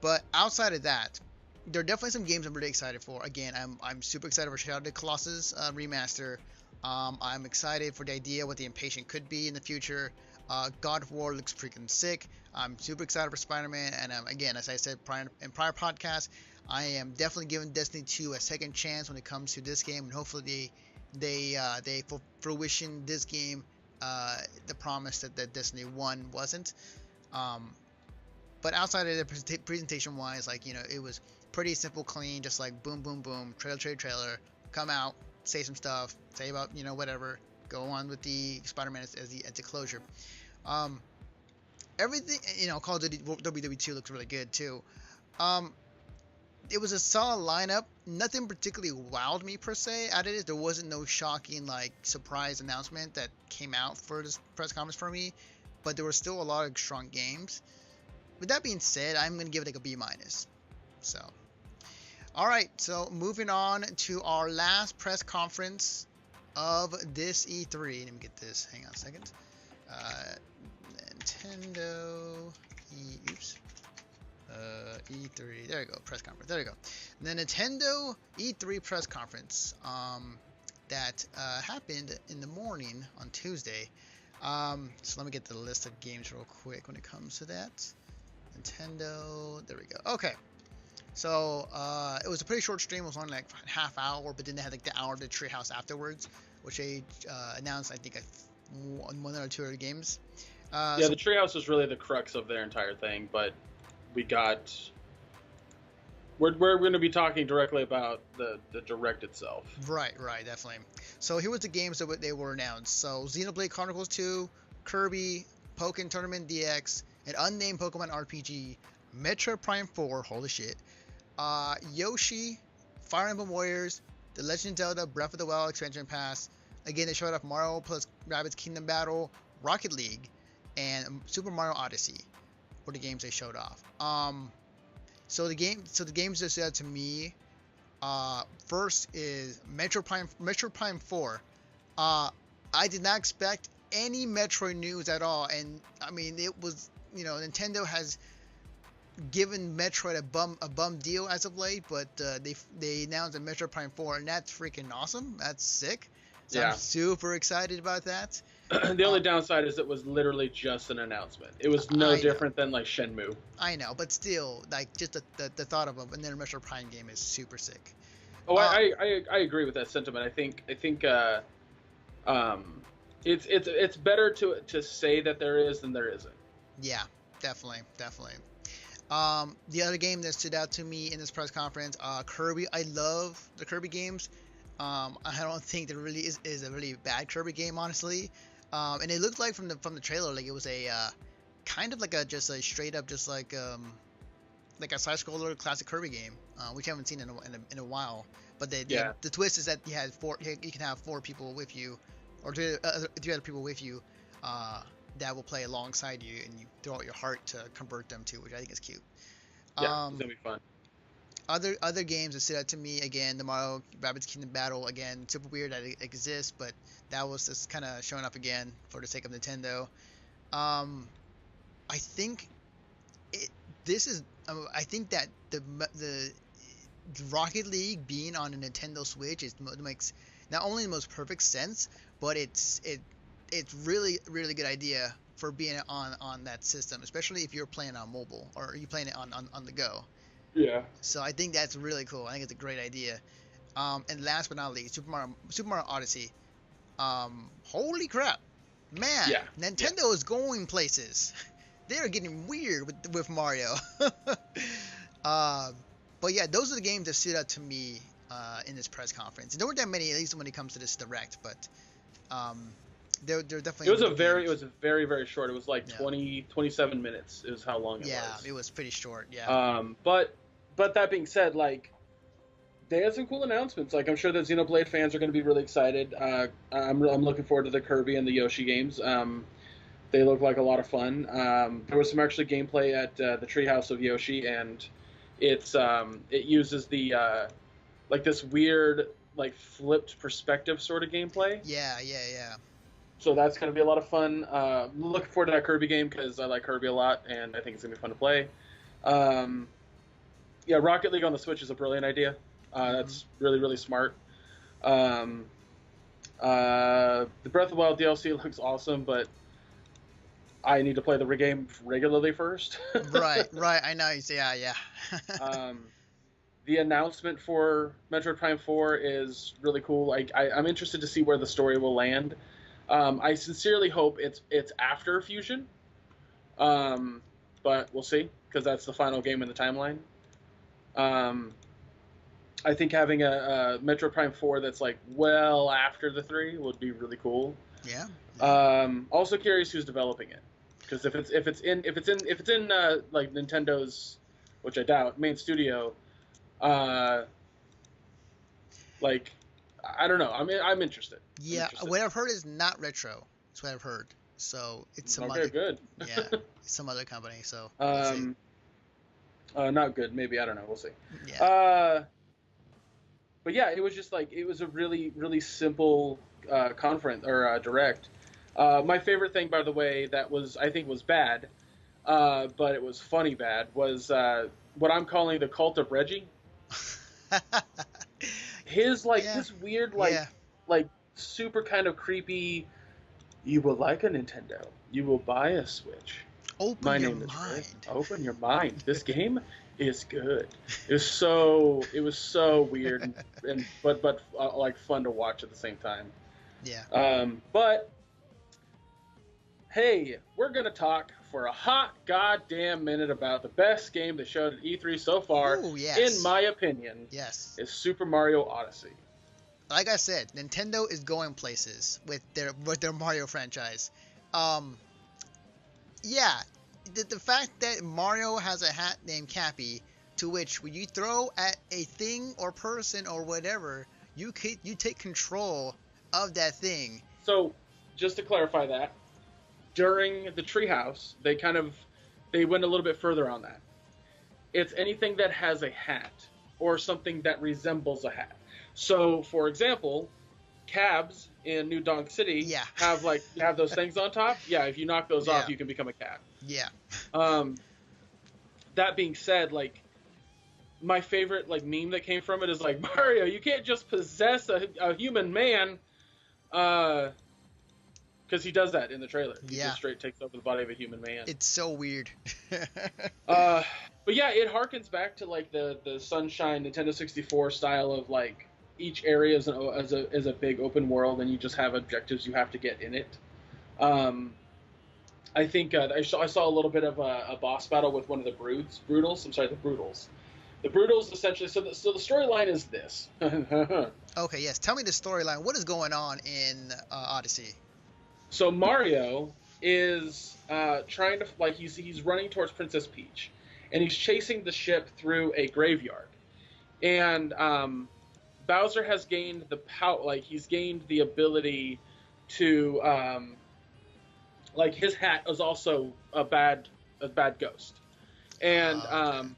But outside of that, there are definitely some games I'm really excited for. Again, I'm super excited for Shadow of the Colossus remaster. I'm excited for the idea what the Impatient could be in the future. God of War looks freaking sick. I'm super excited for Spider-Man, and again, as I said in prior podcasts, I am definitely giving Destiny 2 a second chance when it comes to this game, and hopefully they fruition this game the promise that Destiny 1 wasn't. But outside of the presentation wise, like it was pretty simple, clean, just like boom, boom, boom, trailer, come out, say some stuff, say about whatever, go on with the Spider-Man as the closure. Everything, Call of Duty WW2 looks really good too. It was a solid lineup. Nothing particularly wowed me per se out of it. There wasn't no shocking like surprise announcement that came out for this press conference for me, but there were still a lot of strong games. With that being said, I'm gonna give it like a B minus. So, all right. So moving on to our last press conference of this E3. Let me get this. Hang on a second. Nintendo. E3. There you go. Press conference. There you go. The Nintendo E3 press conference that happened in the morning on Tuesday. So let me get the list of games real quick when it comes to that. Nintendo. There we go. Okay. So it was a pretty short stream. It was only like half hour, but then they had like the hour of the Treehouse afterwards, which they announced I think one or two other games. Yeah, the Treehouse was really the crux of their entire thing, but we're going to be talking directly about the Direct itself. Right, definitely. So here was the games that they were announced. So Xenoblade Chronicles 2, Kirby, Pokken Tournament DX, an unnamed Pokemon RPG, Metroid Prime 4, holy shit, Yoshi, Fire Emblem Warriors, The Legend of Zelda Breath of the Wild expansion pass. Again, they showed off Mario plus Rabbids Kingdom Battle, Rocket League, and Super Mario Odyssey were the games they showed off. So the games that stood out to me, first is Metroid Prime 4. I did not expect any Metroid news at all, and I mean it was Nintendo has given Metroid a bum deal as of late, but they announced a Metroid Prime 4, and that's freaking awesome. That's sick. So yeah. I'm super excited about that. The only downside is it was literally just an announcement. It was no different than like Shenmue. I know, but still, like just the thought of another Metroid Prime game is super sick. Oh, I agree with that sentiment. I think it's better to say that there is than there isn't. Yeah, definitely. The other game that stood out to me in this press conference, Kirby. I love the Kirby games. I don't think there really is a really bad Kirby game, honestly. And it looked like from the trailer, like it was a kind of like just a straight up just like a side scroller classic Kirby game, which I haven't seen in a while. But the twist is that you can have 4 people with you, or 3 other people with you, that will play alongside you, and you throw out your heart to convert them to, which I think is cute. Yeah, it's gonna be fun. Other games that stood out to me, again, the Mario Rabbids Kingdom Battle, again, super weird that it exists, but that was just kind of showing up again for the sake of Nintendo. I think I think that the Rocket League being on a Nintendo Switch makes not only the most perfect sense, but it's really good idea for being on that system, especially if you're playing on mobile or you playing it on the go. Yeah. So I think that's really cool. I think it's a great idea. And last but not least, Super Mario Odyssey. Holy crap, man! Yeah. Nintendo is going places. They are getting weird with Mario. But yeah, those are the games that stood out to me in this press conference. There weren't that many, at least when it comes to this Direct. But They're definitely. It was good games. it was very very short. It was like Yeah. 27 minutes is how long it was. Yeah, it was pretty short. Yeah. But that being said, like they had some cool announcements. Like I'm sure that Xenoblade fans are going to be really excited. I'm looking forward to the Kirby and the Yoshi games. They look like a lot of fun. There was some actually gameplay at the Treehouse of Yoshi, and it uses the like this weird like flipped perspective sort of gameplay. Yeah. So that's going to be a lot of fun. Looking forward to that Kirby game because I like Kirby a lot, and I think it's going to be fun to play. Yeah, Rocket League on the Switch is a brilliant idea. That's really, really smart. The Breath of the Wild DLC looks awesome, but I need to play the game regularly first. right. I know. Yeah. The announcement for Metroid Prime 4 is really cool. I'm interested to see where the story will land. I sincerely hope it's after Fusion, but we'll see because that's the final game in the timeline. I think having a Metroid Prime 4 that's like well after the 3 would be really cool. Yeah. Also curious who's developing it, because if it's in like Nintendo's, which I doubt, main studio, like I don't know. I mean, I'm interested. Yeah. What I've heard is not Retro. That's what I've heard. So it's some okay, other. good. Yeah, it's some other company. So. We'll see. Not good. Maybe, I don't know. We'll see. Yeah. But yeah, it was just like it was a really really simple conference or direct. My favorite thing, by the way, that I think was bad, but it was funny bad, was what I'm calling the cult of Reggie. His weird like super kind of creepy. You will like a Nintendo. You will buy a Switch. My name is Rick. Open your mind. This game is good. It was so weird and but like fun to watch at the same time. Yeah. But hey, we're gonna talk for a hot goddamn minute about the best game they showed at E3 so far. Ooh, yes. In my opinion, yes, is Super Mario Odyssey. Like I said, Nintendo is going places with their Mario franchise. Yeah, the fact that Mario has a hat named Cappy, to which when you throw at a thing or person or whatever, you take control of that thing. So, just to clarify that, during the Treehouse, they went a little bit further on that. It's anything that has a hat or something that resembles a hat. So, for example, cabs in New Donk City have those things on top. Yeah, if you knock those off, you can become a cab. Yeah. That being said, like my favorite like meme that came from it is like, Mario, you can't just possess a human man, because he does that in the trailer. He just straight takes over the body of a human man. It's so weird. But yeah, it harkens back to like the Sunshine Nintendo 64 style of like each area is a big open world, and you just have objectives you have to get in it. I think I saw a little bit of a boss battle with one of the Brutals. I'm sorry, the Brutals. The Brutals essentially. So the storyline is this. Okay, yes. Tell me the storyline. What is going on in Odyssey? So Mario is trying to he's running towards Princess Peach, and he's chasing the ship through a graveyard, and Bowser has gained the power. Like he's gained the ability to like his hat is also a bad ghost, and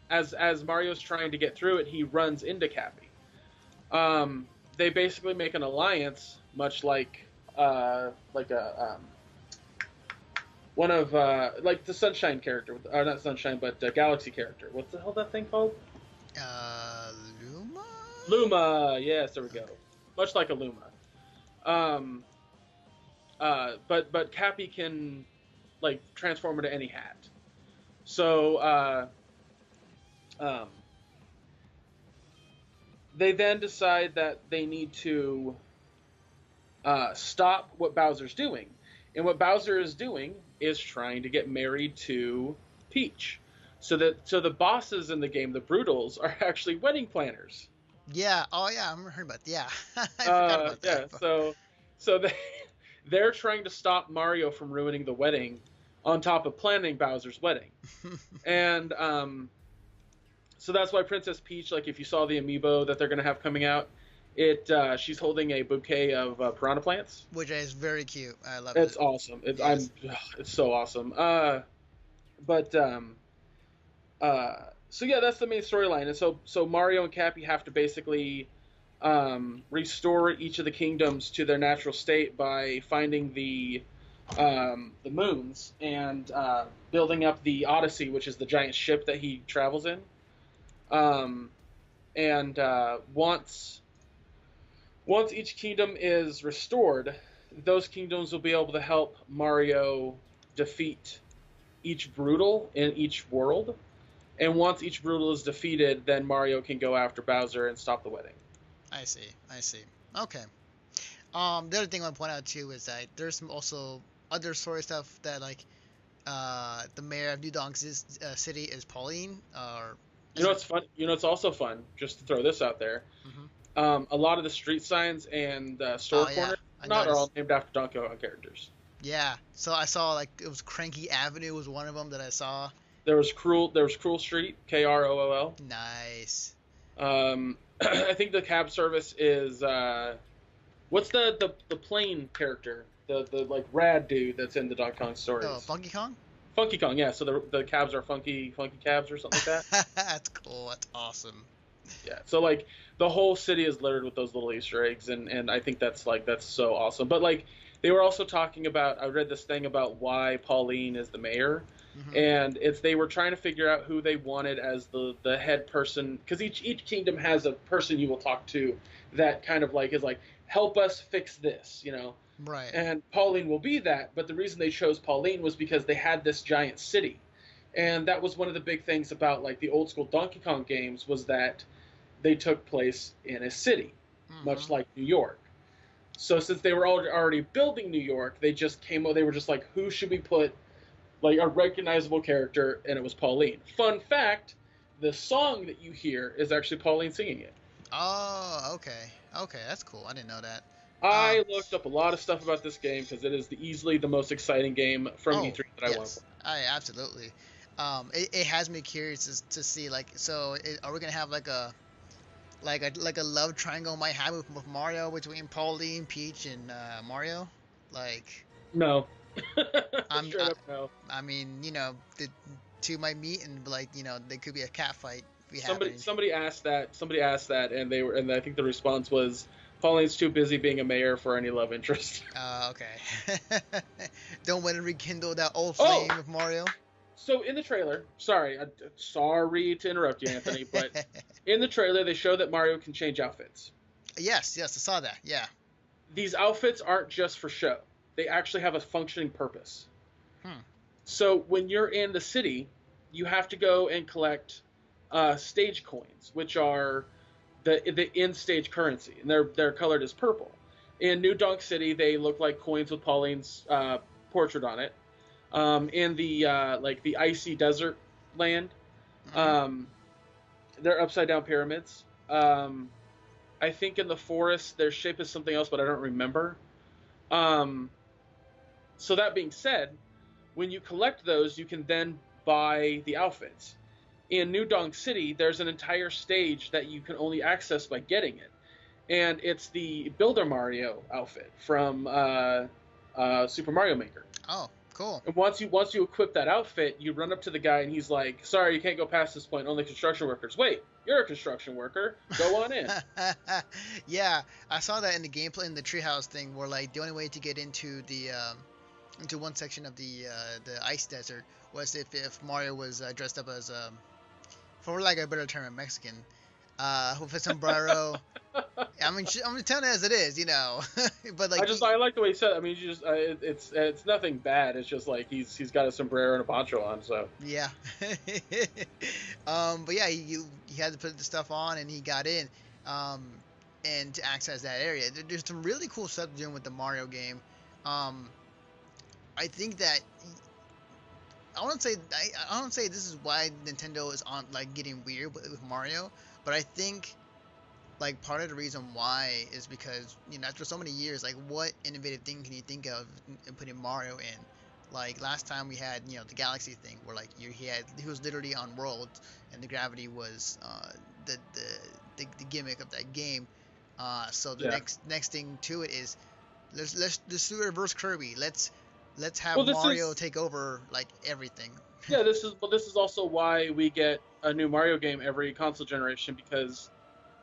as Mario's trying to get through it, he runs into Cappy. They basically make an alliance, much like one of like the Sunshine character, or not Sunshine, but Galaxy character. What's the hell that thing called? Luma. Luma. Yes, there we go. Much like a Luma. But Cappy can like transform into any hat. So they then decide that they need to stop what Bowser's doing. And what Bowser is doing is trying to get married to Peach. So the bosses in the game, the Brutals, are actually wedding planners. Yeah. Oh yeah, I heard about that. Yeah. I forgot about that. Yeah. So they're trying to stop Mario from ruining the wedding, on top of planning Bowser's wedding. And so that's why Princess Peach, like if you saw the amiibo that they're gonna have coming out, she's holding a bouquet of piranha plants, which is very cute. I love it. It's awesome. Yes. It's so awesome. But so yeah, that's the main storyline. And so Mario and Cappy have to basically restore each of the kingdoms to their natural state by finding the moons and building up the Odyssey, which is the giant ship that he travels in. And once each kingdom is restored, those kingdoms will be able to help Mario defeat each Brutal in each world. And once each Brutal is defeated, then Mario can go after Bowser and stop the wedding. I see. Okay. The other thing I want to point out too is that there's also other story stuff that like the mayor of New Donk City is Pauline. Or you know what's fun? You know it's also fun. Just to throw this out there, a lot of the street signs and store corners are all named after Donkey Kong characters. Yeah. So I saw like it was Cranky Avenue was one of them that I saw. There was Cruel Street, Kroll. Nice. I think the cab service is what's the plane character, the like rad dude that's in the Donkey Kong stories. Oh, Funky Kong. Funky Kong, yeah. So the cabs are funky cabs or something like that. That's cool. That's awesome. Yeah. So like the whole city is littered with those little Easter eggs, and I think that's so awesome. But like they were also talking about, I read this thing about why Pauline is the mayor. And they were trying to figure out who they wanted as the head person, because each kingdom has a person you will talk to that kind of like is like, help us fix this, you know. Right. And Pauline will be that, but the reason they chose Pauline was because they had this giant city. And that was one of the big things about like the old school Donkey Kong games, was that they took place in a city, much like New York. So since they were already building New York, they were just like, who should we put like a recognizable character, and it was Pauline. Fun fact, the song that you hear is actually Pauline singing it. Oh, okay, that's cool. I didn't know that. I looked up a lot of stuff about this game because it is easily the most exciting game from E3 that I want to play. Absolutely. It has me curious to see like, so are we gonna have like a love triangle might have with Mario between Pauline, Peach, and Mario? Like, no. No. I mean, you know, the two might meet and like, you know, they could be a cat fight. Somebody asked that, and I think the response was, Pauline's too busy being a mayor for any love interest. Okay. Don't want to rekindle that old flame with Mario. So in the trailer, sorry to interrupt you, Anthony, but in the trailer they show that Mario can change outfits. Yes, I saw that. Yeah. These outfits aren't just for show. They actually have a functioning purpose. So when you're in the city, you have to go and collect stage coins, which are the in-stage currency, and they're colored as purple. In New Donk City, they look like coins with Pauline's portrait on it. In the icy desert land, they're upside down pyramids. I think in the forest their shape is something else, but I don't remember. So that being said, when you collect those, you can then buy the outfits. In New Donk City, there's an entire stage that you can only access by getting it. And it's the Builder Mario outfit from Super Mario Maker. Oh, cool. And once you equip that outfit, you run up to the guy and he's like, sorry, you can't go past this point, only construction workers. Wait, you're a construction worker. Go on in. Yeah, I saw that in the gameplay in the treehouse thing, where like the only way to get into the into one section of the ice desert was if Mario was dressed up as for like a better term, a Mexican, with a sombrero. I mean, I'm telling it as it is, you know. But like, I like the way he said it. I mean, it's nothing bad. It's just like he's got a sombrero and a poncho on. So yeah. But yeah, he had to put the stuff on, and he got in, and to access that area. There's some really cool stuff doing with the Mario game. I think that I don't say this is why Nintendo is on like getting weird with Mario, but I think like part of the reason why is because after so many years, like what innovative thing can you think of in putting Mario in? Like last time we had the Galaxy thing where like he was literally on Worlds and the gravity was the gimmick of that game. So the Yeah. next thing to it is let's do a reverse Kirby. Let's have Well, this Mario is take over like everything. yeah. This is also why we get a new Mario game every console generation, because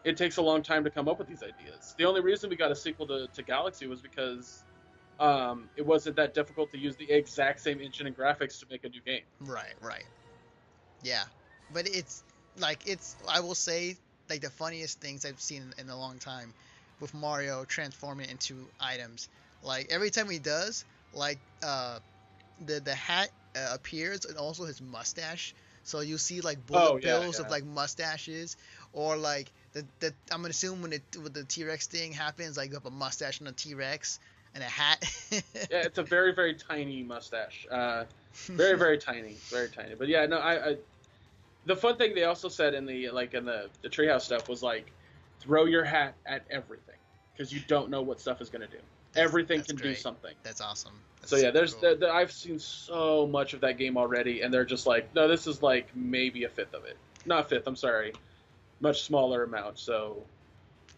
it takes a long time to come up with these ideas. The only reason we got a sequel to Galaxy was because it wasn't that difficult to use the exact same engine and graphics to make a new game. Right. Yeah, but I will say like the funniest things I've seen in a long time with Mario transforming into items. Like every time he does, like the hat appears and also his mustache. So you see like Oh bullet yeah, bills of yeah. like mustaches, or like the I'm gonna assume when the T-Rex thing happens, like you have a mustache on a T-Rex and a hat. Yeah, it's a very very tiny mustache. Very very tiny, very tiny. But yeah, no, the fun thing they also said in the treehouse stuff was like throw your hat at everything because you don't know what stuff is gonna do. Everything That's can do great. something. That's awesome. That's So yeah, super there's cool. I've seen so much of that game already, and they're just like, no, this is like maybe a fifth of it. Not a fifth, I'm sorry, much smaller amount. So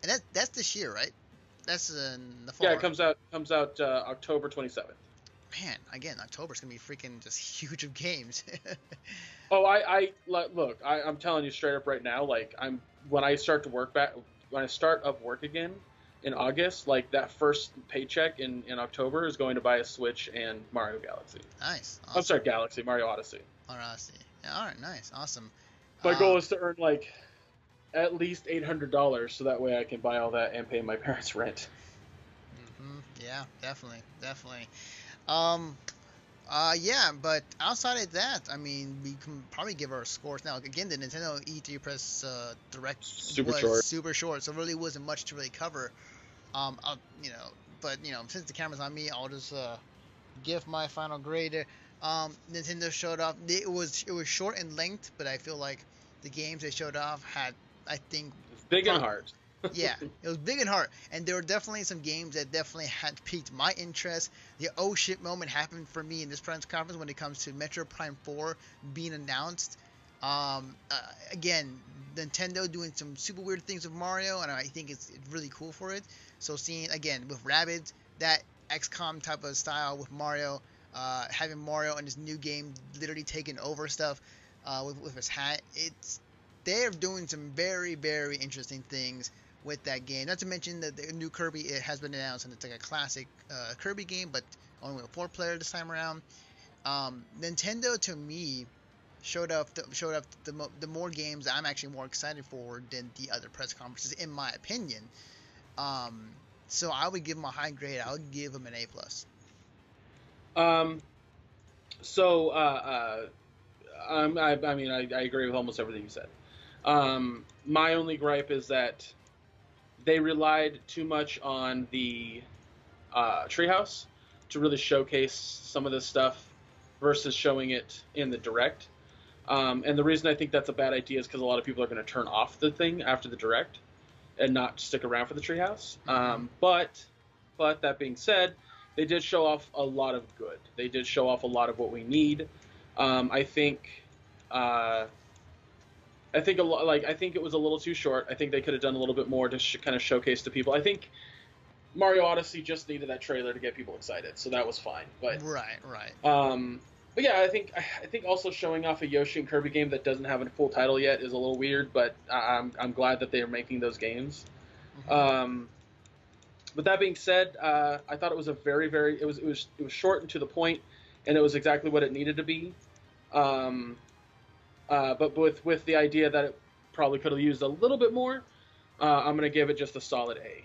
And that's this year, right? That's in the yeah, fall, it right? comes out October 27th. Man, again, October's gonna be freaking just huge of games. Oh, look, I'm telling you straight up right now, like when I start to work back, when I start up work again in August, like that first paycheck in October is going to buy a Switch and Mario Galaxy. Nice, I'm awesome. sorry, Galaxy, Mario Odyssey. All right, I see. Yeah, all right, nice, awesome. My goal Um, is to earn like at least $800, so that way I can buy all that and pay my parents' rent. yeah, definitely. Um, yeah, but outside of that, I mean, we can probably give our scores now. Again, the Nintendo E3 press direct Super was short. super short, so really wasn't much to really cover. I'll, but since the camera's on me, I'll just give my final grade. Nintendo showed off. It was short in length, but I feel like the games they showed off had, I think, It's big and pro- hard. yeah, it was big and hard, and there were definitely some games that definitely had piqued my interest. The oh shit moment happened for me in this press conference when it comes to Metro Prime 4 being announced. Again, Nintendo doing some super weird things with Mario, and I think it's really cool for it. So seeing again with Rabbids that XCOM type of style with Mario, having Mario in his new game literally taking over stuff with his hat, they're doing some very very interesting things with that game. Not to mention that the new Kirby, it has been announced, and it's like a classic Kirby game, but only with 4 player this time around. Nintendo to me showed up the more games I'm actually more excited for than the other press conferences, in my opinion. Um, so I would give them a high grade. I would give them an A+. Um, so I mean, I agree with almost everything you said. My only gripe is that they relied too much on the treehouse to really showcase some of this stuff versus showing it in the direct. And the reason I think that's a bad idea is because a lot of people are going to turn off the thing after the direct and not stick around for the treehouse. Mm-hmm. But that being said, they did show off a lot of good. They did show off a lot of what we need. I think. I think I think it was a little too short. I think they could have done a little bit more to kind of showcase to people. I think Mario Odyssey just needed that trailer to get people excited, so that was fine. Right. But yeah, I think also showing off a Yoshi and Kirby game that doesn't have a full title yet is a little weird. But I'm glad that they are making those games. Mm-hmm. Um, but that being said, I thought it was a very it was short and to the point, and it was exactly what it needed to be. Um, but with the idea that it probably could have used a little bit more, I'm gonna give it just a solid A.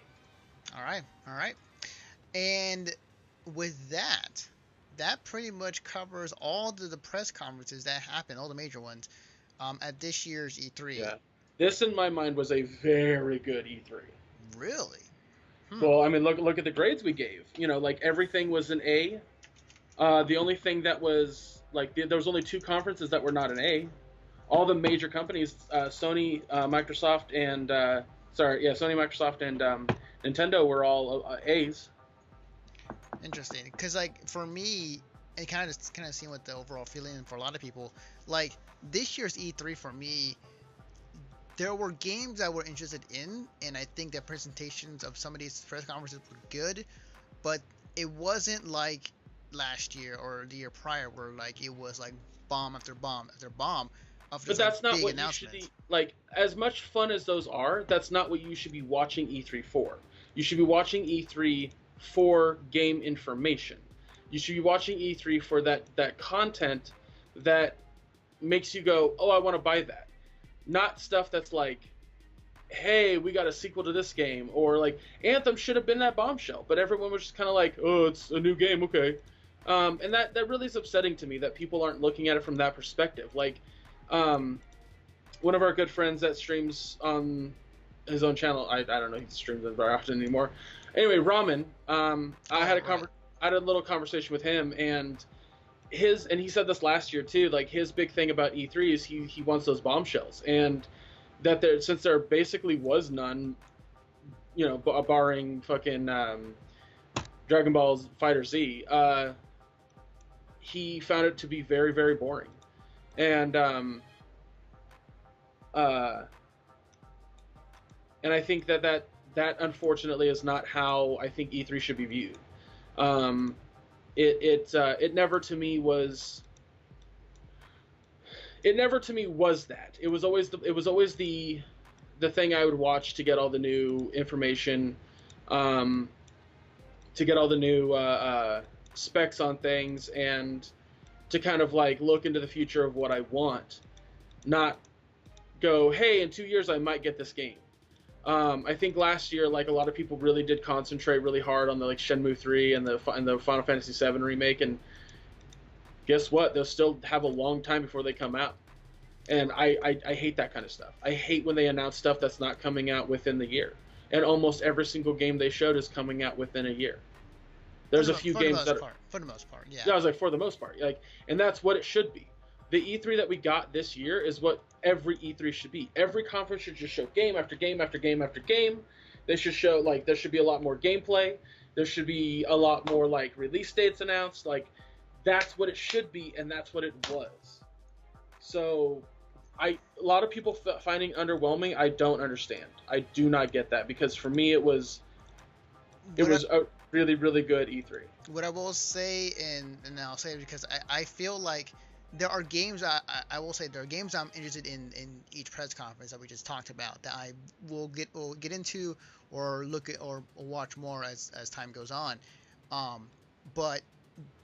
All right. And with that, that pretty much covers all the press conferences that happened, all the major ones, at this year's E3. Yeah, this in my mind was a very good E3. Really? Hmm. Well, I mean, look at the grades we gave. Like everything was an A. The only thing that was like there was only 2 conferences that were not an A. All the major companies, Sony, Microsoft, and Sorry, yeah, Sony, Microsoft, and Nintendo were all A's. Interesting, because like for me, and kind of seeing what the overall feeling for a lot of people, like this year's E3 for me, there were games I were interested in, and I think the presentations of some of these press conferences were good, but it wasn't like last year or the year prior where like it was like bomb after bomb after bomb of But just like that's not big what you should announcements. be like. As much fun as those are, that's not what you should be watching E3 for. You should be watching E3 for game information. You should be watching E3 for that content that makes you go, "Oh, I want to buy that." Not stuff that's like, "Hey, we got a sequel to this game," or like Anthem should have been that bombshell, but everyone was just kind of like, "Oh, it's a new game, okay." And that really is upsetting to me that people aren't looking at it from that perspective. Like, um, one of our good friends that streams on his own channel. I don't know, he streams it very often anymore. Anyway, Ramen. I had Right. I had a little conversation with him, and he said this last year too. Like his big thing about E3 is he wants those bombshells, and that since there basically was none, barring fucking Dragon Ball's Fighter Z, he found it to be very very boring, and uh, and I think that unfortunately is not how I think E3 should be viewed. Um, it never to me was that. It was always the thing I would watch to get all the new information, to get all the new specs on things, and to kind of like look into the future of what I want, not go, hey, in 2 years I might get this game. I think last year, like a lot of people really did concentrate really hard on the like Shenmue 3 and the Final Fantasy 7 remake, and guess what? They'll still have a long time before they come out. And I hate that kind of stuff. I hate when they announce stuff that's not coming out within the year. And almost every single game they showed is coming out within a year. There's a few games that for the most part, yeah. Yeah, I was like, for the most part, like, and that's what it should be. The E3 that we got this year is what every E3 should be. Every conference should just show game after game after game after game. They should show, like, there should be a lot more gameplay. There should be a lot more, like, release dates announced. Like, that's what it should be, and that's what it was. So, a lot of people finding underwhelming, I don't understand. I do not get that, because for me it was a really, really good E3. What I will say, and I'll say it because I feel like there are games I will say there are games I'm interested in each press conference that we just talked about that I will get into or look at or watch more as time goes on. But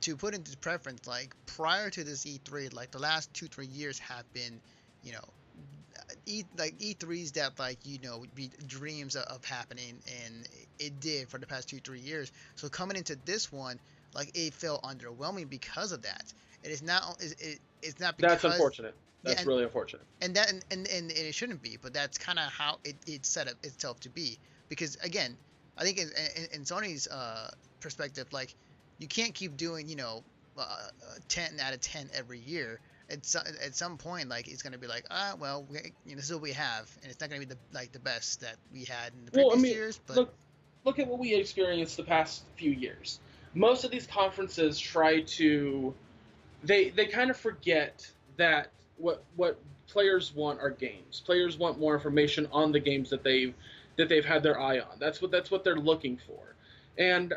to put into preference, like prior to this E3, like the last 2-3 years have been, you know, E3s that like would be dreams of happening, and it did for the past 2-3 years. So coming into this one, like it felt underwhelming because of that. It is not it's not because That's unfortunate. That's yeah, really unfortunate. and it shouldn't be, but that's kind of how it set up itself to be. Because again, I think in Sony's perspective, like you can't keep doing 10 out of 10 every year. At some point, like it's gonna be like, well, this is what we have, and it's not gonna be the best that we had in the previous years. But look at what we experienced the past few years. Most of these conferences try to, they kind of forget that what players want are games. Players want more information on the games that they've had their eye on. That's what they're looking for. And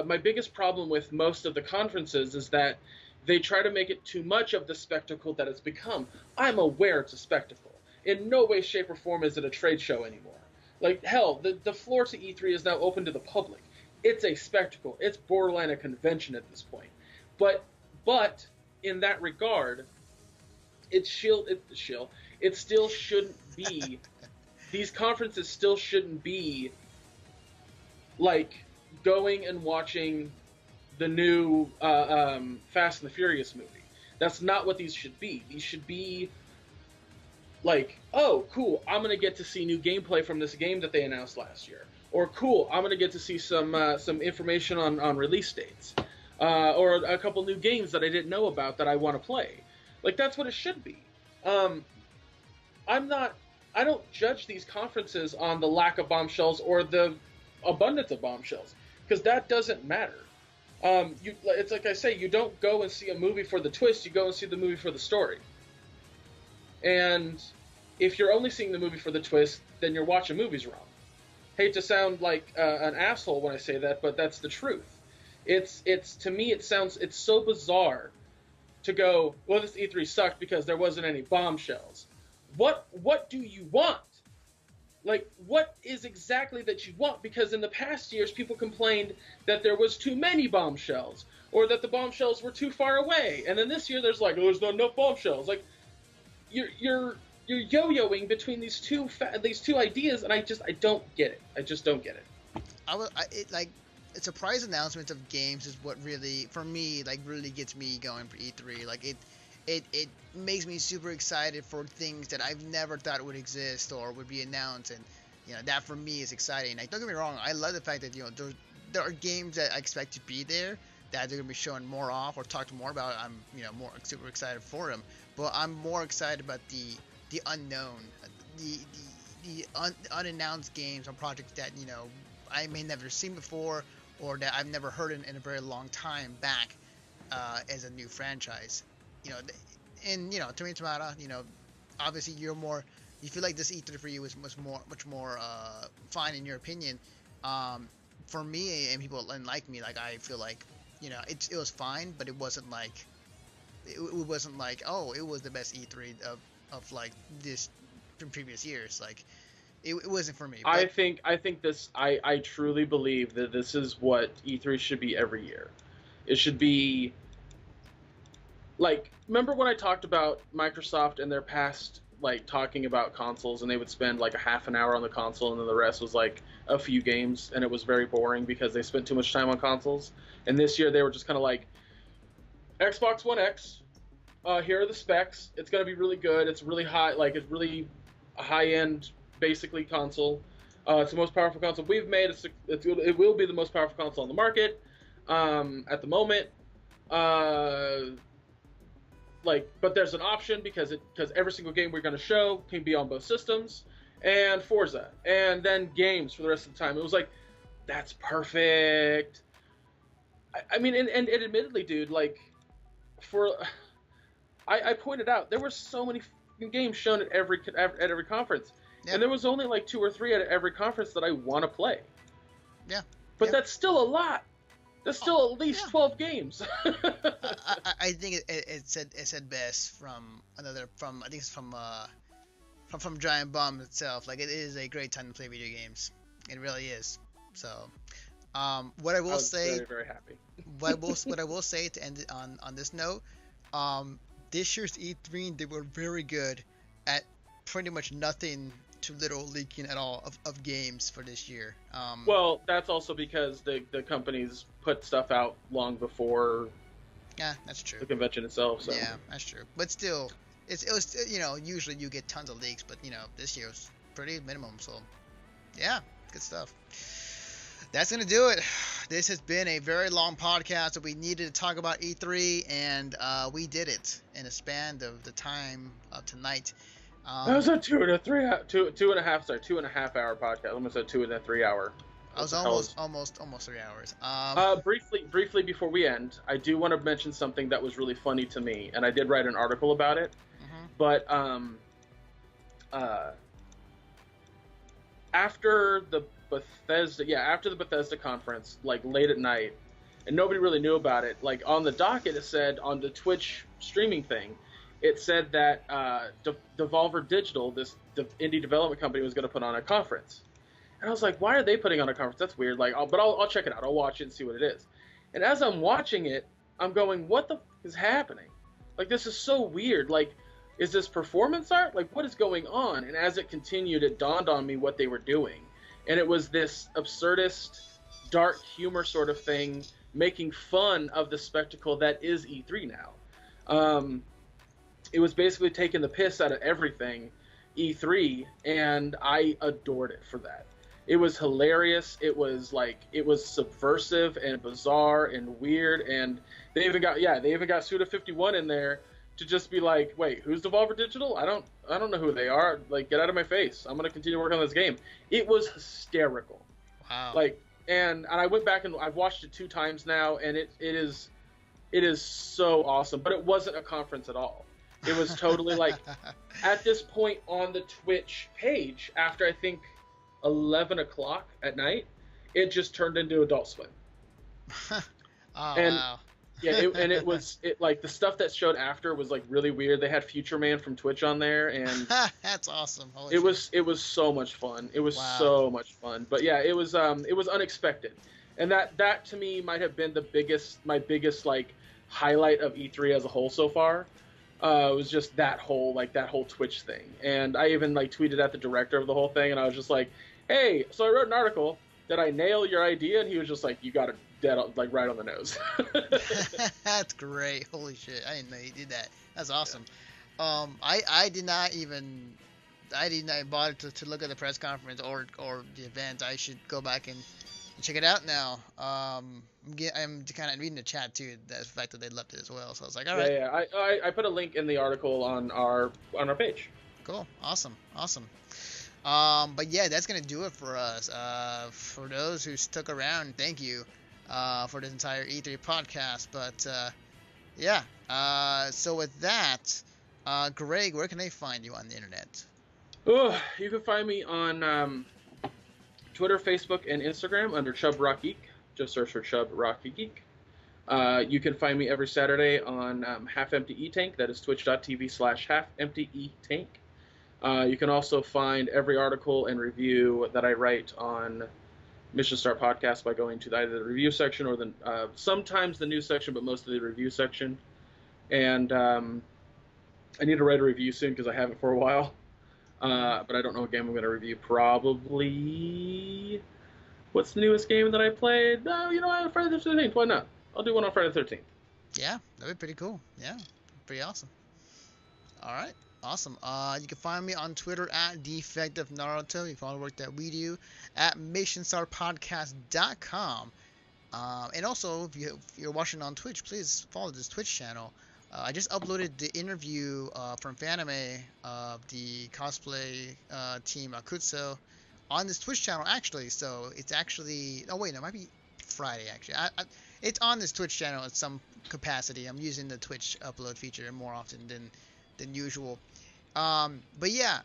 my biggest problem with most of the conferences is that they try to make it too much of the spectacle that it's become. I'm aware it's a spectacle. In no way, shape, or form is it a trade show anymore. Like, hell, the floor to E3 is now open to the public. It's a spectacle. It's borderline a convention at this point. But in that regard, it still shouldn't be. These conferences still shouldn't be like going and watching the new Fast and the Furious movie. That's not what these should be. These should be like, oh, cool, I'm going to get to see new gameplay from this game that they announced last year. Or cool, I'm going to get to see some information on release dates. Or a couple new games that I didn't know about that I want to play. Like, that's what it should be. I'm not don't judge these conferences on the lack of bombshells or the abundance of bombshells, because that doesn't matter. It's like I say, you don't go and see a movie for the twist, you go and see the movie for the story. And if you're only seeing the movie for the twist, then you're watching movies wrong. Hate to sound like an asshole when I say that, but that's the truth. It's to me, it's so bizarre to go, well, this E3 sucked because there wasn't any bombshells. What do you want? Like, what is exactly that you want? Because in the past years, people complained that there was too many bombshells, or that the bombshells were too far away. And then this year, there's like, oh, there's not enough bombshells. Like, you're yo-yoing between these two ideas, and I don't get it. I just don't get it. Surprise announcements of games is what really, for me, like really gets me going for E3. Like it makes me super excited for things that I've never thought would exist or would be announced, and that for me is exciting. Like, don't get me wrong, I love the fact that there are games that I expect to be there that they're gonna be showing more off or talked more about. I'm more super excited for them, but I'm more excited about the unknown, the unannounced games or projects that I may never seen before, or that I've never heard in a very long time back as a new franchise. And Tomato, obviously you feel like this E3 for you is much more fine in your opinion. For me and people like me, like I feel like it was fine, but it wasn't like oh, it was the best E3 of like this from previous years. Like it wasn't for me. But I truly believe that this is what E3 should be every year. It should be like, remember when I talked about Microsoft and their past, like, talking about consoles, and they would spend like a half an hour on the console and then the rest was like a few games, and it was very boring because they spent too much time on consoles. And this year they were just kind of like, Xbox One X, here are the specs, it's going to be really good, it's really high, like it's really a high-end basically console, it's the most powerful console we've made, it will be the most powerful console on the market at the moment, but there's an option because every single game we're going to show can be on both systems, and Forza, and then games for the rest of the time. It was like, that's perfect. I mean, and admittedly, dude, like, I pointed out there were so many games shown at every conference, yeah. And there was only like 2 or 3 at every conference that I want to play. Yeah, but that's still a lot. That's still at least 12 games. I think it said best from I think it's from Giant Bomb itself. Like, it is a great time to play video games. It really is. So, what I will say, very, very happy. what I will say to end it on this note, this year's E3, they were very good at pretty much nothing to little leaking at all of games for this year. Well, that's also because the companies put stuff out long before. Yeah, that's true. The convention itself. So. Yeah, that's true. But still, it was usually you get tons of leaks, but this year was pretty minimum. So yeah, good stuff. That's gonna do it. This has been a very long podcast that we needed to talk about E3, and we did it in a span of the time of tonight. That was a 2.5 hour podcast. I almost said 2 and 3 hour. I was almost 3 hours. Briefly before we end, I do want to mention something that was really funny to me, and I did write an article about it. Mm-hmm. But after the Bethesda conference, like late at night, and nobody really knew about it. Like on the docket, it said on the Twitch streaming thing, it said that Devolver Digital, the indie development company, was going to put on a conference. And I was like, why are they putting on a conference? That's weird. Like, I'll check it out. I'll watch it and see what it is. And as I'm watching it, I'm going, what the f is happening? Like, this is so weird. Like, is this performance art? Like, what is going on? And as it continued, it dawned on me what they were doing. And it was this absurdist, dark humor sort of thing, making fun of the spectacle that is E3 now. It was basically taking the piss out of everything E3, and I adored it for that. It was hilarious. It was subversive and bizarre and weird, and they even got Suda51 in there to just be like, wait, who's Devolver Digital? I don't know who they are. Like, get out of my face. I'm gonna continue working on this game. It was hysterical. Wow. Like, and I went back and I've watched it 2 times now, and it is so awesome. But it wasn't a conference at all. It was totally like at this point on the Twitch page after I think 11 o'clock at night, it just turned into Adult Swim. Oh, and wow. yeah, it was like the stuff that showed after was like really weird. They had Future Man from Twitch on there, and That's awesome. Holy it shit. was so much fun. It was Wow. so much fun. But yeah, it was unexpected, and that to me might have been my biggest like highlight of E3 as a whole so far. It was just that whole Twitch thing, and I even like tweeted at the director of the whole thing, and I was just like, hey, so I wrote an article. Did I nail your idea? And he was just like, you got it dead like right on the nose. That's great. Holy shit. I didn't know you did that. That's awesome. I did not bother to look at the press conference or the event. I should go back and check it out now. I'm kind of reading the chat too, the fact that they left it as well. So I was like, all right. Yeah. I put a link in the article on our page. Cool. Awesome. But yeah, that's gonna do it for us. For those who stuck around, thank you for this entire E3 podcast. But yeah, so with that, Greg, where can they find you on the internet? Oh, you can find me on Twitter, Facebook, and Instagram under Chub Rock Geek. Just search for Chub Rock Geek. You can find me every Saturday on Half Empty E-Tank. That is twitch.tv/Half Empty E-Tank. You can also find every article and review that I write on Mission Start Podcast by going to either the review section or sometimes the news section, but mostly the review section. And I need to write a review soon because I haven't for a while. But I don't know what game I'm going to review. Probably... What's the newest game that I played? No, Friday the 13th. Why not? I'll do one on Friday the 13th. Yeah, that'd be pretty cool. Yeah, pretty awesome. All right. Awesome. You can find me on Twitter at Defective Naruto. You can follow the work that we do at MissionStarPodcast.com. And also, if you're watching on Twitch, please follow this Twitch channel. I just uploaded the interview from Fanime of the cosplay team Akutsu on this Twitch channel, actually. So it's actually... Oh, wait, no, it might be Friday, actually. It's on this Twitch channel in some capacity. I'm using the Twitch upload feature more often than usual. But yeah,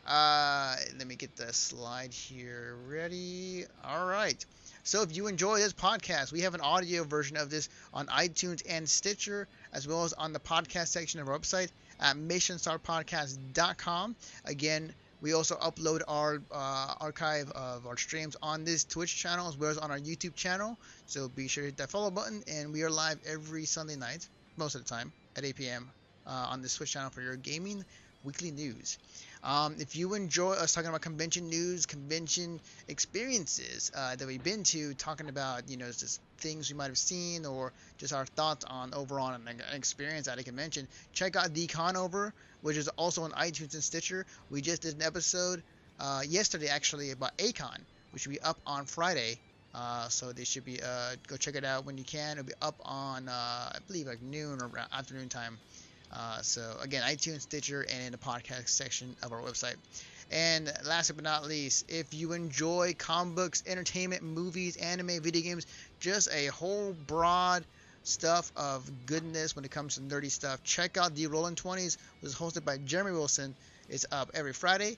let me get the slide here ready. All right. So if you enjoy this podcast, we have an audio version of this on iTunes and Stitcher, as well as on the podcast section of our website at missionstarpodcast.com. Again, we also upload our archive of our streams on this Twitch channel as well as on our YouTube channel. So be sure to hit that follow button. And we are live every Sunday night, most of the time, at 8 p.m. On this Twitch channel for your gaming weekly news. If you enjoy us talking about convention news, convention experiences that we've been to, talking about, just things we might have seen or just our thoughts on overall an experience at a convention, check out The Conover, which is also on iTunes and Stitcher. We just did an episode yesterday, actually, about Akon, which will be up on Friday. So they should be, go check it out when you can. It'll be up on, I believe, like noon or afternoon time. So again, iTunes, Stitcher, and in the podcast section of our website. And last but not least, if you enjoy comic books, entertainment, movies, anime, video games, just a whole broad stuff of goodness when it comes to nerdy stuff, check out the Rolling 20s, which is hosted by Jeremy Wilson. It's up every Friday.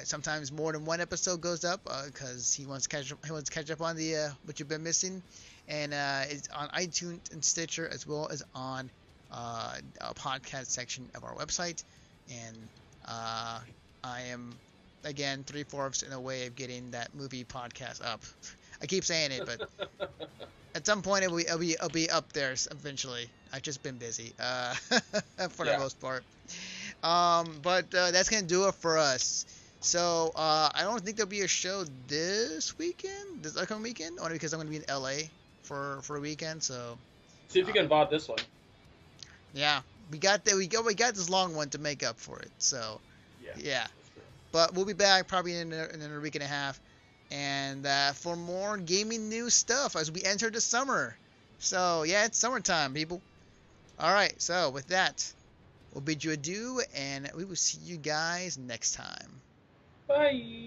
Sometimes more than one episode goes up because he wants to catch up on the what you've been missing. And it's on iTunes and Stitcher as well as on a podcast section of our website. And I am, again, 3/4 in a way of getting that movie podcast up. I keep saying it, but at some point it'll be up there eventually. I've just been busy for the most part. But that's gonna do it for us. So I don't think there'll be a show this upcoming weekend, only because I'm gonna be in LA for a weekend. So see if you can VOD this one. Yeah, we got this long one to make up for it. So yeah. But we'll be back probably in a week and a half, and for more gaming news stuff as we enter the summer. So yeah, it's summertime, people. All right. So with that, we'll bid you adieu, and we will see you guys next time. Bye.